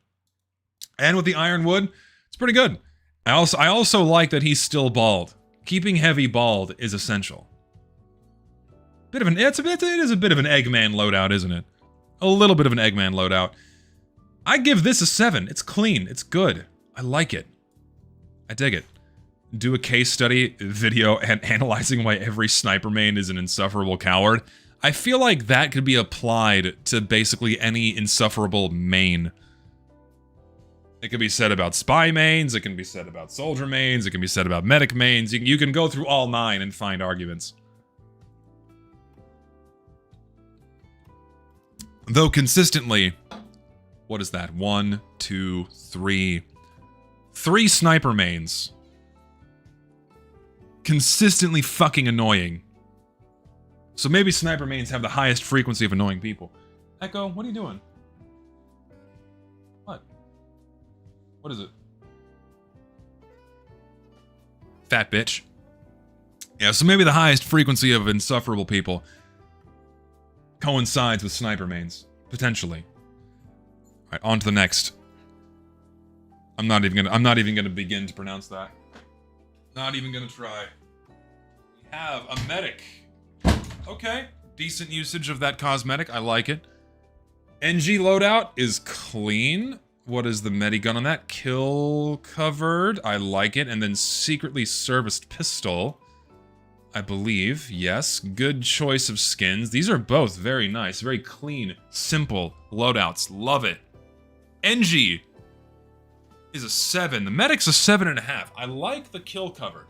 And with the Ironwood, it's pretty good. I also like that he's still bald. Keeping heavy bald is essential. It is a bit of an Eggman loadout, isn't it? A little bit of an Eggman loadout. I give this a 7. It's clean. It's good. I like it. I dig it. Do a case study video and analyzing why every sniper main is an insufferable coward. I feel like that could be applied to basically any insufferable main. It can be said about spy mains, it can be said about soldier mains, it can be said about medic mains. You can go through all 9 and find arguments. Though consistently, what is that? 1, 2, 3. 3 sniper mains. Consistently fucking annoying. So maybe sniper mains have the highest frequency of annoying people. Echo, what are you doing? What is it? Fat bitch. Yeah, so maybe the highest frequency of insufferable people coincides with sniper mains. Potentially. Alright, on to the next. I'm not even gonna begin to pronounce that. Not even gonna try. We have a medic. Okay. Decent usage of that cosmetic. I like it. NG loadout is clean. What is the medigun on that? Kill covered. I like it. And then secretly serviced pistol. I believe. Yes. Good choice of skins. These are both very nice. Very clean. Simple loadouts. Love it. NG is a 7. The medic's a 7.5. I like the kill covered.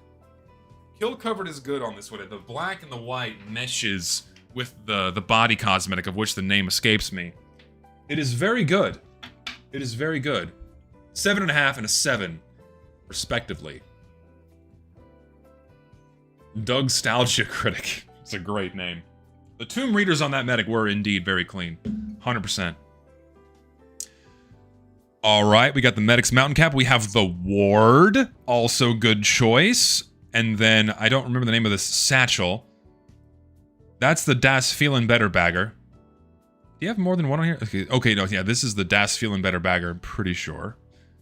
Kill covered is good on this one. The black and the white meshes with the body cosmetic, of which the name escapes me. It is very good. It is very good. 7.5 and a 7, respectively. Doug Stalgia Critic. It's a great name. The Tomb Readers on that medic were indeed very clean. 100%. Alright, we got the medic's mountain cap. We have the ward. Also good choice. And then, I don't remember the name of this satchel. That's the Das Feelin' Better bagger. Do you have more than one on here? Okay, no, yeah, this is the Das Feelin' Better bagger, I'm pretty sure.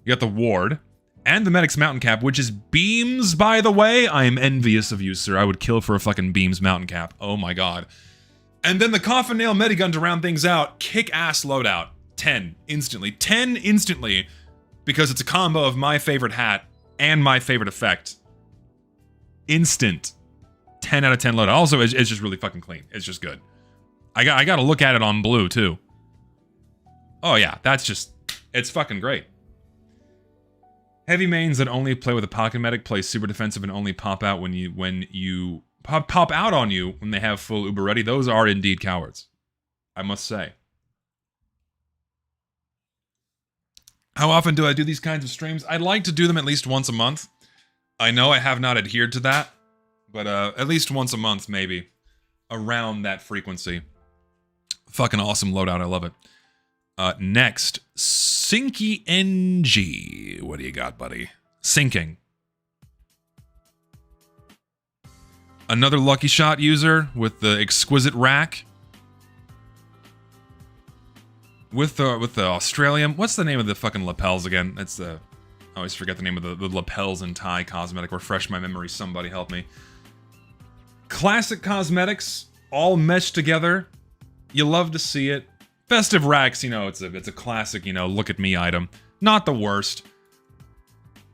You got the ward. And the medic's mountain cap, which is beams, by the way. I am envious of you, sir. I would kill for a fucking beams mountain cap. Oh my god. And then the coffin nail medigun to round things out. Kick-ass loadout. 10 instantly. 10 instantly. Because it's a combo of my favorite hat and my favorite effect. Instant. 10 out of 10 loadout. Also, it's just really fucking clean. It's just good. I gotta look at it on blue, too. Oh yeah, that's just... It's fucking great. Heavy mains that only play with a pocket medic play super defensive and only pop out when you pop out on you when they have full uber ready. Those are indeed cowards. I must say. How often do I do these kinds of streams? I'd like to do them at least once a month. I know I have not adhered to that, but at least once a month, maybe. Around that frequency. Fucking awesome loadout, I love it. Next, Sinky NG. What do you got, buddy? Sinking. Another Lucky Shot user with the exquisite rack. With the Australian, what's the name of the fucking lapels again? It's the, I always forget the name of the lapels and tie cosmetic. Refresh my memory, somebody help me. Classic cosmetics, all meshed together. You love to see it. Festive racks, you know, it's a classic, you know, look at me item. Not the worst.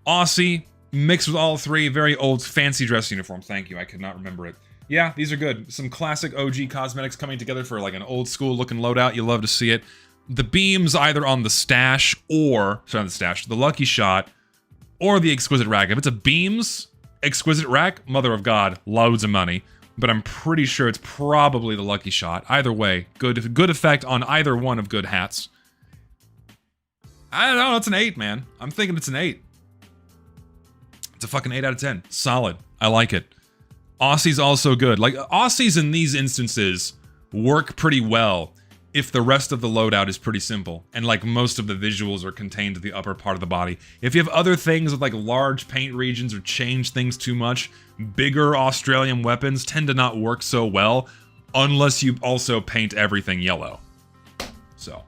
Aussie, mixed with all three, very old fancy dress uniform. Thank you, I could not remember it. Yeah, these are good. Some classic OG cosmetics coming together for like an old school looking loadout. You love to see it. The beams either on the stash or, sorry, not the stash, the Lucky Shot or the exquisite rack. If it's a beams exquisite rack, mother of God, loads of money. But I'm pretty sure it's probably the Lucky Shot. Either way, good effect on either one of good hats. I don't know, it's an 8, man. I'm thinking it's an 8. It's a fucking 8 out of 10. Solid. I like it. Aussie's also good. Like, Aussies in these instances work pretty well if the rest of the loadout is pretty simple, and like most of the visuals are contained to the upper part of the body. If you have other things with like large paint regions or change things too much, bigger Australian weapons tend to not work so well unless you also paint everything yellow. So.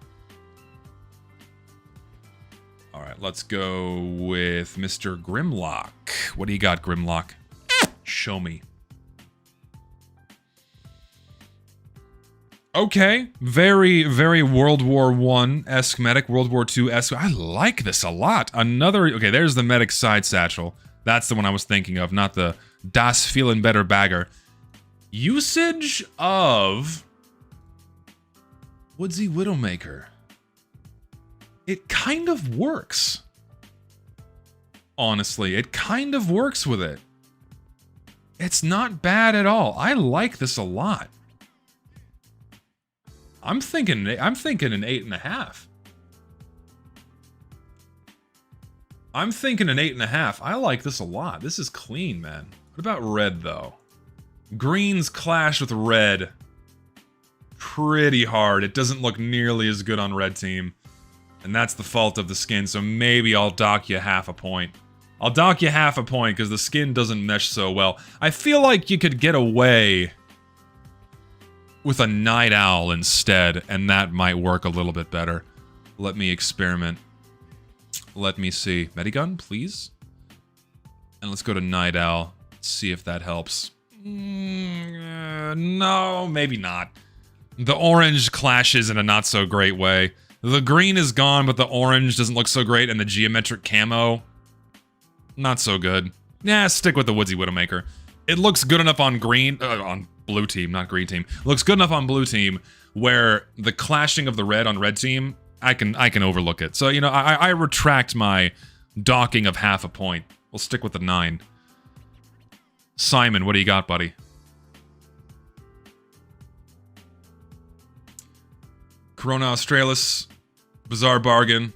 Alright, let's go with Mr. Grimlock. What do you got, Grimlock? Show me. Okay, very, very World War I-esque medic, World War II-esque. I like this a lot. Another, okay, there's the medic side satchel. That's the one I was thinking of, not the Das Feelin' Better bagger. Usage of Woodsy Widowmaker. It kind of works. Honestly, it kind of works with it. It's not bad at all. I like this a lot. I'm thinking an 8.5. I'm thinking an 8.5. I like this a lot. This is clean, man. What about red, though? Greens clash with red pretty hard. It doesn't look nearly as good on red team And that's the fault of the skin, so maybe I'll dock you half a point. I'll dock you half a point because the skin doesn't mesh so well. I feel like you could get away with a night owl instead, and that might work a little bit better. Let me experiment. Let me see. Medigun, please? And let's go to night owl. See if that helps. No, maybe not. The orange clashes in a not so great way. The green is gone, but the orange doesn't look so great, and the geometric camo, not so good. Yeah, stick with the Woodsy Widowmaker. It looks good enough on green, on blue team, not green team. Looks good enough on blue team, where the clashing of the red on red team, I can overlook it. So, you know, I retract my docking of half a point. We'll stick with the 9. Simon, what do you got, buddy? Corona Australis, Bizarre Bargain.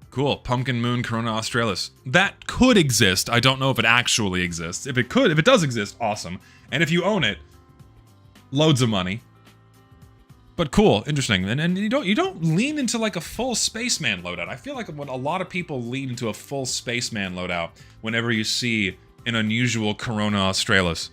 Cool, Pumpkin Moon, Corona Australis. That could exist. I don't know if it actually exists. If it does exist, awesome. And if you own it, loads of money. But cool, interesting. And you don't lean into like a full spaceman loadout. I feel like when a lot of people lean into a full spaceman loadout whenever you see an unusual Corona Australis.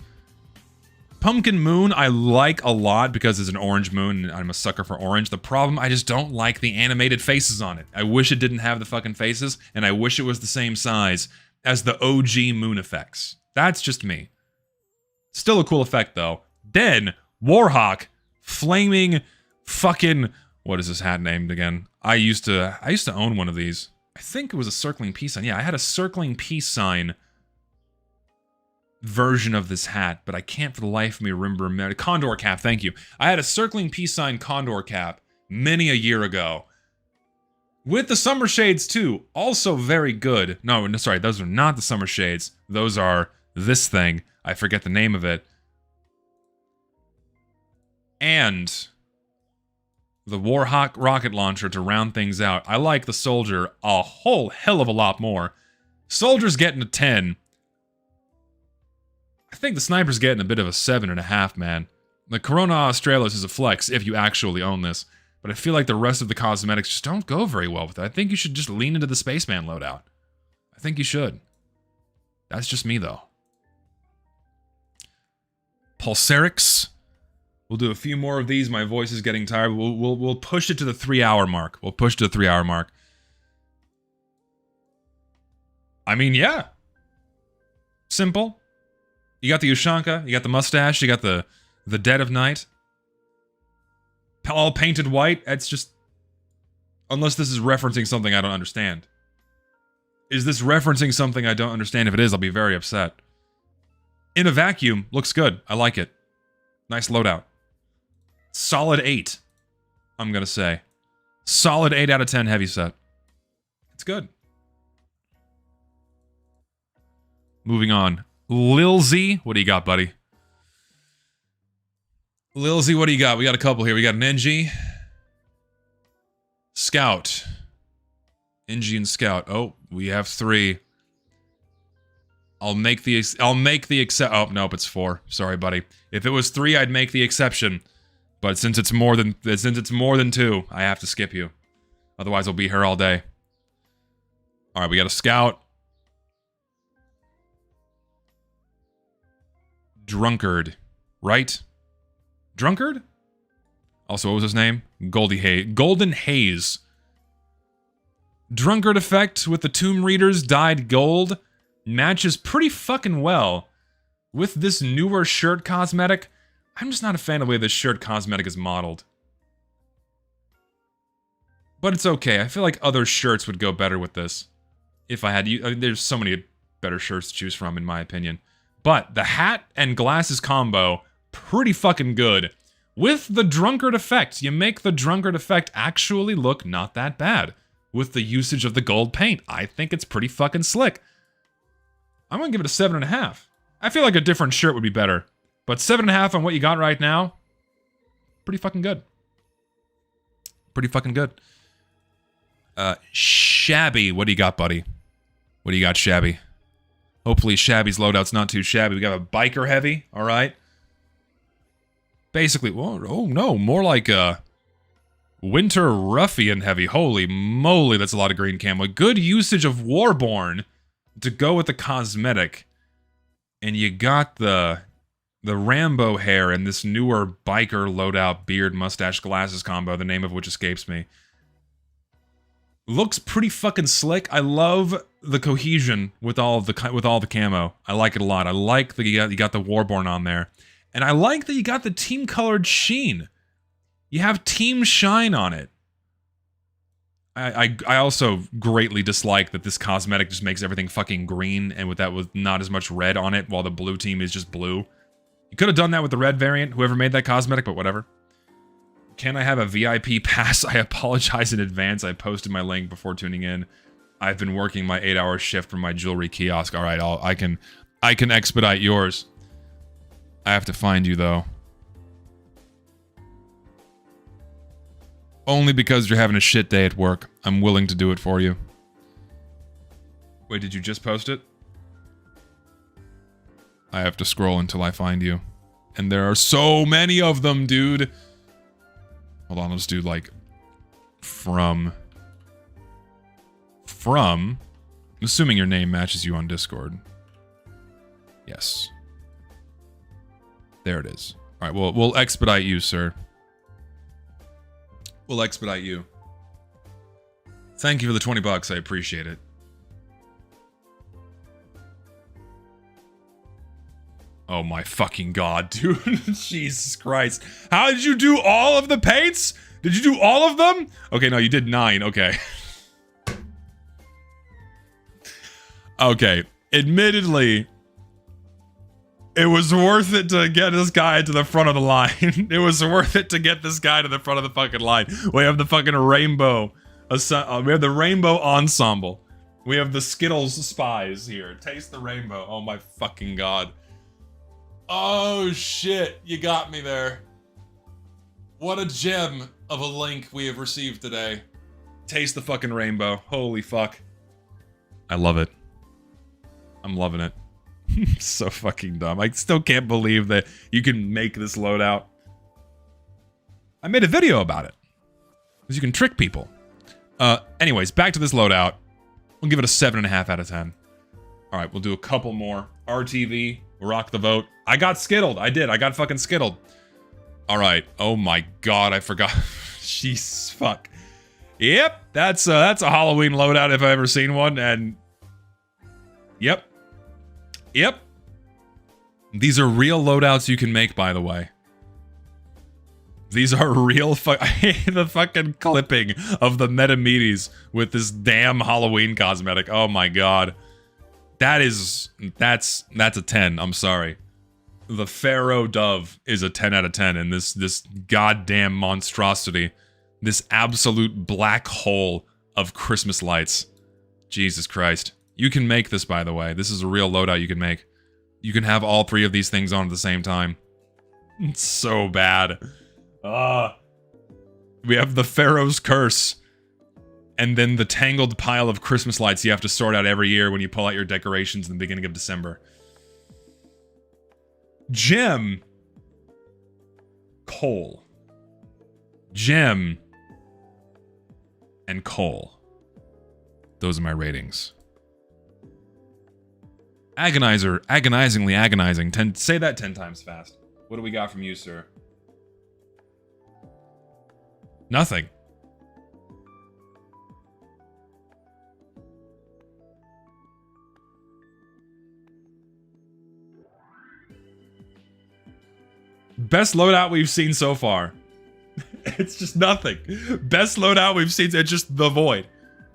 Pumpkin Moon I like a lot because it's an orange moon and I'm a sucker for orange. The problem, I just don't like the animated faces on it. I wish it didn't have the fucking faces, and I wish it was the same size as the OG moon effects. That's just me. Still a cool effect though. Then, Warhawk, flaming fucking, what is this hat named again? I used to own one of these. I think it was a circling peace sign. Yeah, I had a circling peace sign version of this hat, but I can't for the life of me remember. Condor cap, thank you. I had a circling peace sign condor cap many a year ago. With the summer shades too, also very good. No, sorry, those are not the summer shades. Those are this thing. I forget the name of it. And the Warhawk rocket launcher to round things out. I like the Soldier a whole hell of a lot more. Soldier's getting a 10. I think the Sniper's getting a bit of a 7.5, man. The Corona Australis is a flex if you actually own this, but I feel like the rest of the cosmetics just don't go very well with it. I think you should just lean into the Spaceman loadout. I think you should. That's just me, though. Pulsarix. We'll do a few more of these. My voice is getting tired. We'll push it to the 3-hour mark. We'll push to the 3-hour mark. I mean, yeah. Simple. You got the Ushanka, you got the mustache, you got the Dead of Night. All painted white. It's just, unless this is referencing something I don't understand. Is this referencing something I don't understand? If it is, I'll be very upset. In a vacuum, looks good. I like it. Nice loadout. Solid 8, I'm gonna say. Solid 8 out of 10 heavy set. It's good. Moving on. Lil Z, what do you got, buddy? Lil Z, what do you got? We got a couple here. We got an NG. Scout. NG and Scout. Oh, we have 3. I'll make the exception. Oh, nope, it's 4. Sorry, buddy. If it was 3, I'd make the exception. But since it's more than 2, I have to skip you. Otherwise, I'll be here all day. All right, we got a Scout. Drunkard, right? Drunkard? Also, what was his name? Golden Haze. Drunkard effect with the Tomb Readers dyed gold matches pretty fucking well with this newer shirt cosmetic. I'm just not a fan of the way this shirt cosmetic is modeled. But it's okay. I feel like other shirts would go better with this. If I had... I mean, there's so many better shirts to choose from, in my opinion. But the hat and glasses combo, pretty fucking good. With the Drunkard effect, you make the Drunkard effect actually look not that bad. With the usage of the gold paint, I think it's pretty fucking slick. I'm gonna give it a 7.5. I feel like a different shirt would be better. But 7.5 on what you got right now, pretty fucking good. Pretty fucking good. Shabby, what do you got, buddy? What do you got, Shabby? Hopefully Shabby's loadout's not too shabby. We got a biker heavy, alright. Basically, well, oh no, more like a Winter Ruffian heavy. Holy moly, that's a lot of green camo. Good usage of Warborn to go with the cosmetic. And you got the Rambo hair and this newer biker loadout beard mustache glasses combo, the name of which escapes me. Looks pretty fucking slick. I love the cohesion with all the camo. I like it a lot. I like that you got the Warborn on there. And I like that you got the team colored sheen. You have Team Shine on it. I also greatly dislike that this cosmetic just makes everything fucking green and with not as much red on it while the blue team is just blue. You could have done that with the red variant, whoever made that cosmetic, but whatever. Can I have a VIP pass? I apologize in advance. I posted my link before tuning in. I've been working my 8-hour shift from my jewelry kiosk. All right, I can expedite yours. I have to find you though. Only because you're having a shit day at work. I'm willing to do it for you. Wait, did you just post it? I have to scroll until I find you. And there are so many of them, dude. Hold on, let's do like from. I'm assuming your name matches you on Discord. Yes. There it is. All right, we'll expedite you, sir. We'll expedite you. Thank you for the 20 bucks. I appreciate it. Oh my fucking god, dude. Jesus Christ. How did you do all of the paints? Did you do all of them? Okay, no, you did 9. Okay. Okay. Admittedly, it was worth it to get this guy to the front of the line. It was worth it to get this guy to the front of the fucking line. We have the fucking rainbow. We have the rainbow ensemble. We have the Skittles spies here. Taste the rainbow. Oh my fucking god. Oh shit. You got me there. What a gem of a link we have received today. Taste the fucking rainbow. Holy fuck. I love it. I'm loving it. So fucking dumb. I still can't believe that you can make this loadout. I made a video about it. Because you can trick people. Anyways, back to this loadout. We'll give it a 7.5 out of 10. Alright, we'll do a couple more. RTV, rock the vote. I got skittled. I did. I got fucking skittled. Alright. Oh my god, I forgot. Jeez, fuck. Yep, that's a Halloween loadout if I've ever seen one, and... Yep. Yep. These are real loadouts you can make, by the way. These are real the fucking clipping of the Metamedes with this damn Halloween cosmetic. Oh my god. That's a 10. I'm sorry. The Pharaoh Dove is a 10 out of 10, and this goddamn monstrosity, this absolute black hole of Christmas lights. Jesus Christ. You can make this, by the way. This is a real loadout you can make. You can have all 3 of these things on at the same time. It's so bad. We have the Pharaoh's Curse. And then the tangled pile of Christmas lights you have to sort out every year when you pull out your decorations in the beginning of December. Gem. Coal. Gem. And coal. Those are my ratings. Agonizer, agonizingly agonizing. Say that 10 times fast. What do we got from you, sir? Nothing. Best loadout we've seen so far. It's just nothing. Best loadout we've seen, it's just the void.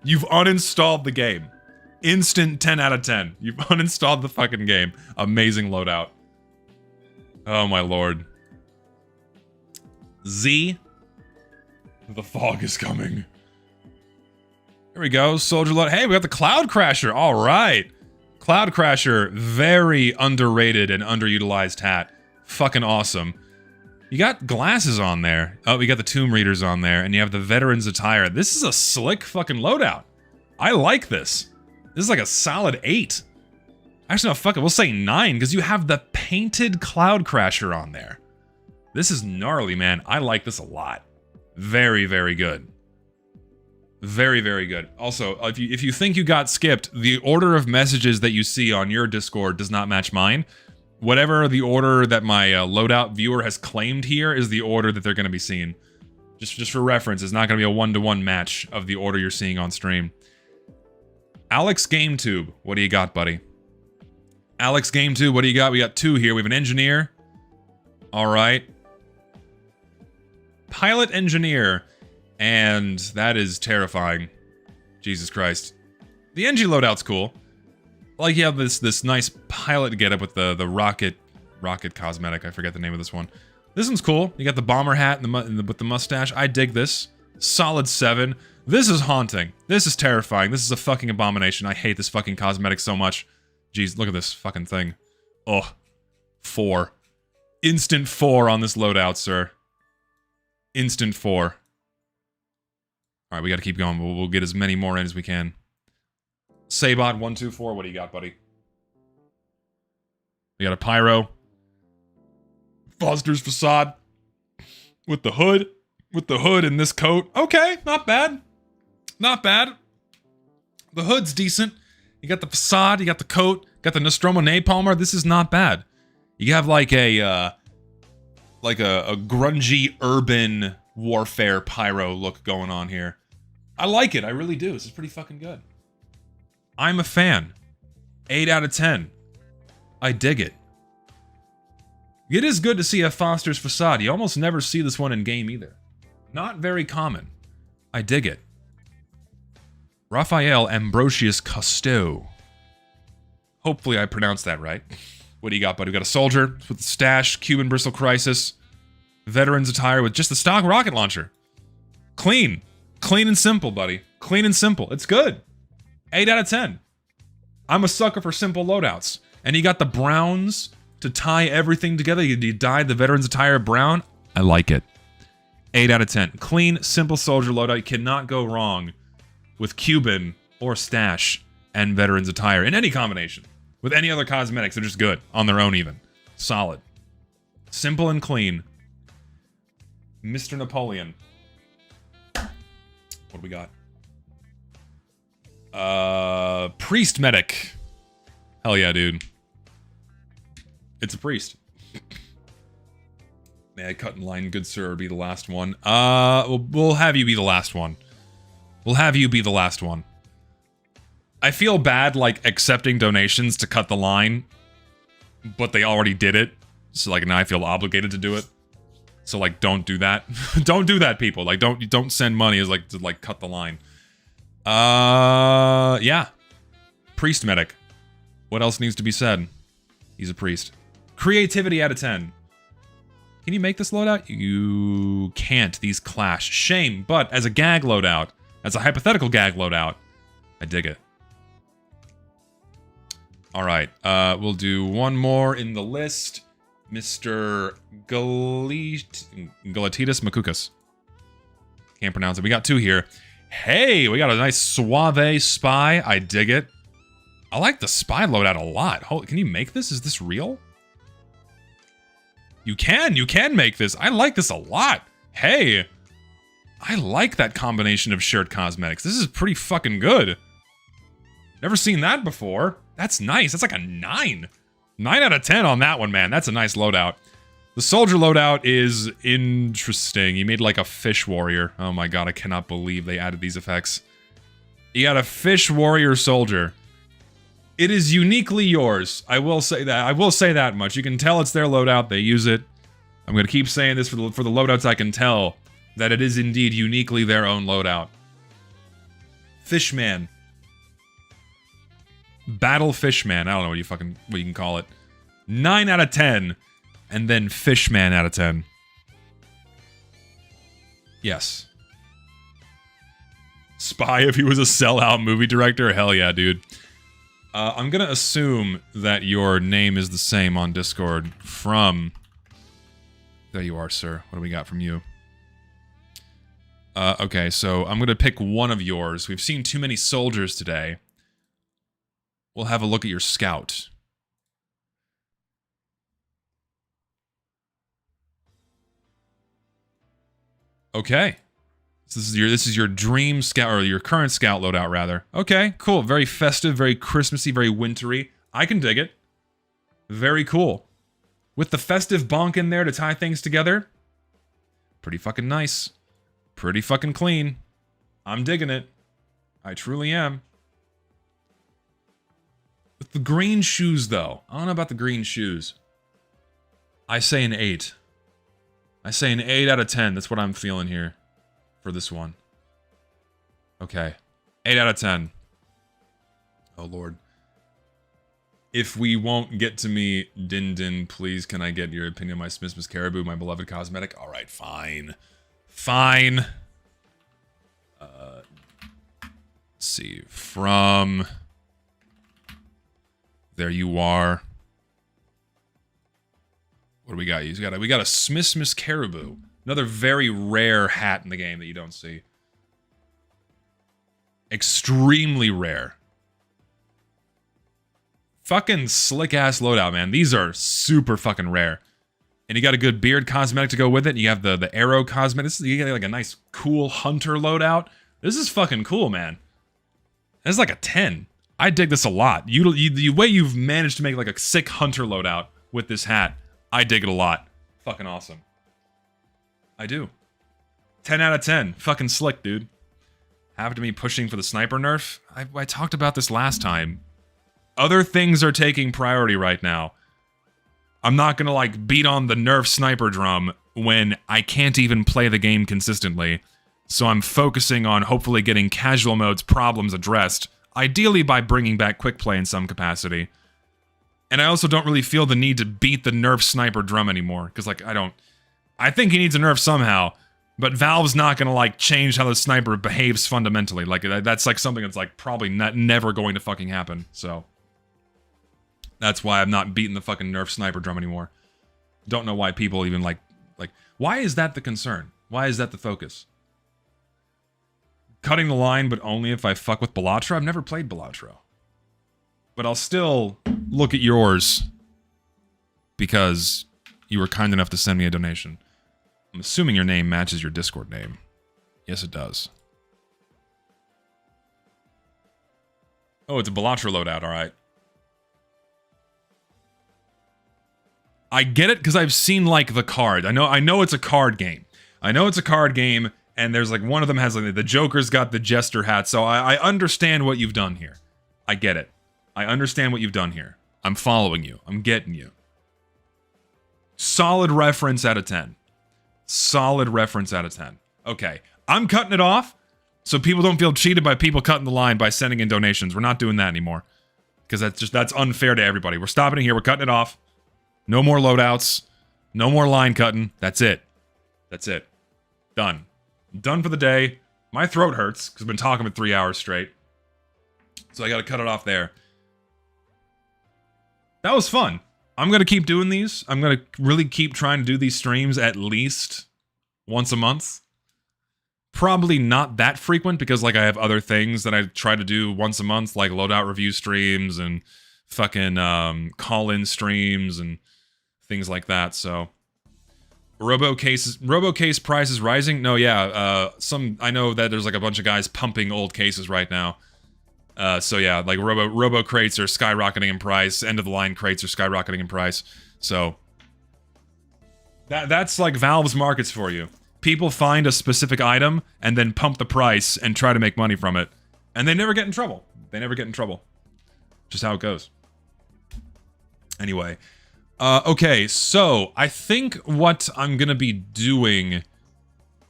You've uninstalled the game. Instant 10 out of 10. You've uninstalled the fucking game. Amazing loadout. Oh my lord. Z. The fog is coming. Here we go. Soldier load. Hey, we got the Cloud Crasher. All right. Cloud Crasher. Very underrated and underutilized hat. Fucking awesome. You got glasses on there. Oh, we got the Tomb Readers on there. And you have the Veteran's Attire. This is a slick fucking loadout. I like this. This is like a solid 8. Actually, no, fuck it. We'll say 9 because you have the painted Cloud Crasher on there. This is gnarly, man. I like this a lot. Very, very good. Very, very good. Also, if you think you got skipped, the order of messages that you see on your Discord does not match mine. Whatever the order that my loadout viewer has claimed here is the order that they're going to be seeing. Just for reference, it's not going to be a one-to-one match of the order you're seeing on stream. Alex GameTube, what do you got, buddy? Alex GameTube, what do you got? We got 2 here. We have an engineer. All right. Pilot engineer. And that is terrifying. Jesus Christ. The NG loadout's cool. Like, you have this nice pilot getup with the rocket cosmetic. I forget the name of this one. This one's cool. You got the bomber hat and with the mustache. I dig this. Solid 7. This is haunting. This is terrifying. This is a fucking abomination. I hate this fucking cosmetic so much. Jeez, look at this fucking thing. Oh. 4. Instant 4 on this loadout, sir. Instant 4. Alright, we gotta keep going. We'll get as many more in as we can. Sabot124, what do you got, buddy? We got a pyro. Foster's facade. With the hood. With the hood and this coat. Okay, not bad. Not bad. The hood's decent. You got the facade, you got the coat, got the Nostromo Napalmer. This is not bad. You have like a grungy urban warfare pyro look going on here. I like it, I really do. This is pretty fucking good. I'm a fan. 8 out of 10. I dig it. It is good to see a Foster's facade. You almost never see this one in game either. Not very common. I dig it. Raphael Ambrosius Cousteau. Hopefully I pronounced that right. What do you got, buddy? We got a soldier with the stash, Cuban Bristle Crisis, veteran's attire with just the stock rocket launcher. Clean. Clean and simple, buddy. Clean and simple. It's good. 8 out of 10. I'm a sucker for simple loadouts. And you got the browns to tie everything together. You dyed the veteran's attire brown. I like it. 8 out of 10. Clean, simple soldier loadout. You cannot go wrong with Cuban or stash and veteran's attire in any combination. With any other cosmetics, they're just good. On their own even. Solid. Simple and clean. Mr. Napoleon. What do we got? Priest medic. Hell yeah, dude. It's a priest. May I cut in line, good sir, or be the last one? We'll have you be the last one. We'll have you be the last one. I feel bad, like, accepting donations to cut the line, but they already did it. So, like, now I feel obligated to do it. So, like, don't do that. Don't do that, people. Like, don't send money as, like, to, like, cut the line. Yeah. Priest medic. What else needs to be said? He's a priest. Creativity out of 10. Can you make this loadout? You can't. These clash. Shame, but as a gag loadout, as a hypothetical gag loadout, I dig it. Alright, we'll do one more in the list. Mr. Galatitis Makukas. Can't pronounce it. We got 2 here. Hey, we got a nice Suave Spy. I dig it. I like the Spy loadout a lot. Can you make this? Is this real? You can make this. I like this a lot. Hey, I like that combination of shared cosmetics. This is pretty fucking good. Never seen that before. That's nice. That's like a 9. 9 out of 10 on that one, man. That's a nice loadout. The soldier loadout is interesting. You made like a fish warrior. Oh my god, I cannot believe they added these effects. You got a fish warrior soldier. It is uniquely yours. I will say that. I will say that much. You can tell it's their loadout. They use it. I'm going to keep saying this for the loadouts I can tell. That it is indeed uniquely their own loadout. Fishman. Battle Fishman. I don't know what you can call it. 9 out of 10. And then Fishman out of 10. Yes. Spy if he was a sellout movie director? Hell yeah, dude. I'm gonna assume that your name is the same on Discord from... There you are, sir. What do we got from you? Okay, so I'm gonna pick one of yours. We've seen too many soldiers today. We'll have a look at your scout. Okay. So this is your dream scout, or your current scout loadout rather. Okay, cool. Very festive, very Christmassy, very wintry. I can dig it. Very cool. With the festive bonk in there to tie things together. Pretty fucking nice. Pretty fucking clean. I'm digging it. I truly am. With the green shoes though. I don't know about the green shoes. I say an 8. I say an 8 out of 10. That's what I'm feeling here. For this one. Okay. 8 out of 10. Oh, Lord. If we won't get to me, Din Din, please can I get your opinion on my Smithmas Caribou, my beloved cosmetic? Alright, fine. Fine. Let's see. From... There you are. What do we got? We got a Smithmas Caribou. Another very rare hat in the game that you don't see. Extremely rare. Fucking slick-ass loadout, man. These are super fucking rare. And you got a good beard cosmetic to go with it. You have the arrow cosmetic. You got like a nice, cool hunter loadout. This is fucking cool, man. This is like a 10. I dig this a lot. The way you've managed to make like a sick hunter loadout with this hat, I dig it a lot. Fucking awesome. I do. 10 out of 10. Fucking slick, dude. Have to be pushing for the sniper nerf. I talked about this last time. Other things are taking priority right now. I'm not gonna, like, beat on the nerf sniper drum when I can't even play the game consistently. So I'm focusing on hopefully getting casual mode's problems addressed. Ideally by bringing back quick play in some capacity. And I also don't really feel the need to beat the nerf sniper drum anymore. Because, like, I think he needs a nerf somehow, but Valve's not gonna, like, change how the sniper behaves fundamentally. Like, that's, like, something that's, like, probably never going to fucking happen, so. That's why I'm not beating the fucking nerf sniper drum anymore. Don't know why people even, like, why is that the concern? Why is that the focus? Cutting the line, but only if I fuck with Balatro? I've never played Balatro. But I'll still look at yours, because you were kind enough to send me a donation. I'm assuming your name matches your Discord name. Yes, it does. Oh, it's a Balatro loadout, alright. I get it, because I've seen, like, the card. I know it's a card game. I know it's a card game, and there's, like, one of them has, like, the Joker's got the Jester hat, so I understand what you've done here. I get it. I understand what you've done here. I'm following you. I'm getting you. Solid reference out of 10. Solid reference out of 10. Okay. I'm cutting it off, so people don't feel cheated by people cutting the line by sending in donations. We're not doing that anymore. Because that's unfair to everybody. We're stopping it here. We're cutting it off. No more loadouts. No more line cutting. That's it. That's it. Done. Done for the day. My throat hurts, because I've been talking for 3 hours straight. So I gotta cut it off there. That was fun. I'm gonna keep doing these. I'm gonna really keep trying to do these streams at least once a month. Probably not that frequent, because, like, I have other things that I try to do once a month, like loadout review streams and fucking call-in streams and things like that, so. RoboCase price is rising? No, yeah, I know that there's, like, a bunch of guys pumping old cases right now. So yeah, like, Robo crates are skyrocketing in price, end-of-the-line crates are skyrocketing in price, so. That's, like, Valve's markets for you. People find a specific item, and then pump the price, and try to make money from it. And they never get in trouble. They never get in trouble. Just how it goes. Anyway. Okay, so I think what I'm gonna be doing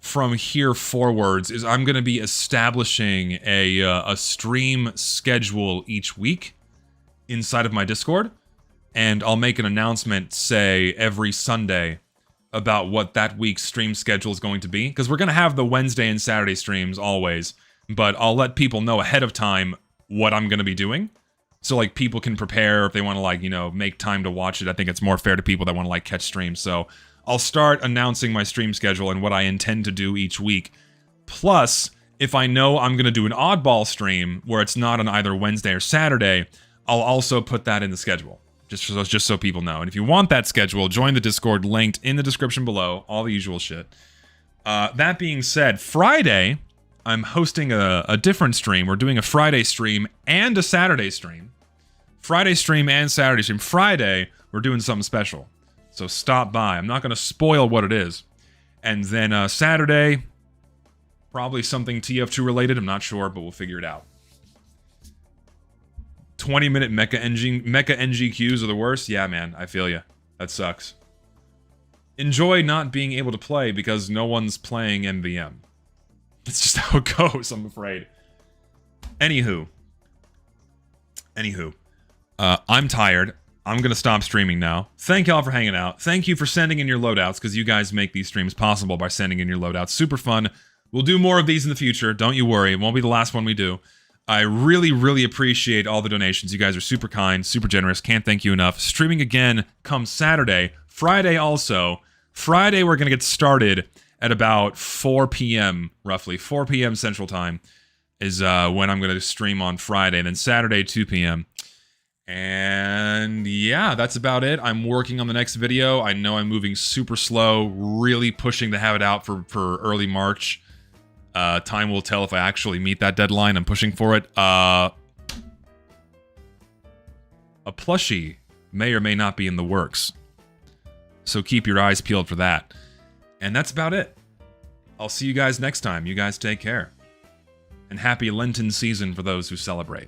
from here forwards is I'm gonna be establishing a stream schedule each week inside of my Discord, and I'll make an announcement, say, every Sunday about what that week's stream schedule is going to be, because we're gonna have the Wednesday and Saturday streams always, but I'll let people know ahead of time what I'm gonna be doing. So, like, people can prepare if they want to, like, you know, make time to watch it. I think it's more fair to people that want to, like, catch streams. So, I'll start announcing my stream schedule and what I intend to do each week. Plus, if I know I'm going to do an oddball stream where it's not on either Wednesday or Saturday, I'll also put that in the schedule. Just so people know. And if you want that schedule, join the Discord linked in the description below. All the usual shit. That being said, Friday, I'm hosting a different stream. We're doing a Friday stream and a Saturday stream. Friday stream and Saturday stream. Friday, we're doing something special. So stop by. I'm not going to spoil what it is. And then Saturday, probably something TF2 related. I'm not sure, but we'll figure it out. 20-minute mecha NGQs are the worst. Yeah, man, I feel you. That sucks. Enjoy not being able to play because no one's playing MVM. That's just how it goes, I'm afraid. Anywho, I'm tired. I'm going to stop streaming now. Thank y'all for hanging out. Thank you for sending in your loadouts, because you guys make these streams possible by sending in your loadouts. Super fun. We'll do more of these in the future. Don't you worry. It won't be the last one we do. I really, really appreciate all the donations. You guys are super kind, super generous. Can't thank you enough. Streaming again come Saturday. Friday also. Friday, we're going to get started at about 4 p.m., roughly. 4 p.m. Central Time is when I'm going to stream on Friday. Then Saturday, 2 p.m. And yeah, that's about it. I'm working on the next video. I know I'm moving super slow, really pushing to have it out for early March. Time will tell if I actually meet that deadline. I'm pushing for it. A plushie may or may not be in the works. So keep your eyes peeled for that. And that's about it. I'll see you guys next time. You guys take care. And happy Lenten season for those who celebrate.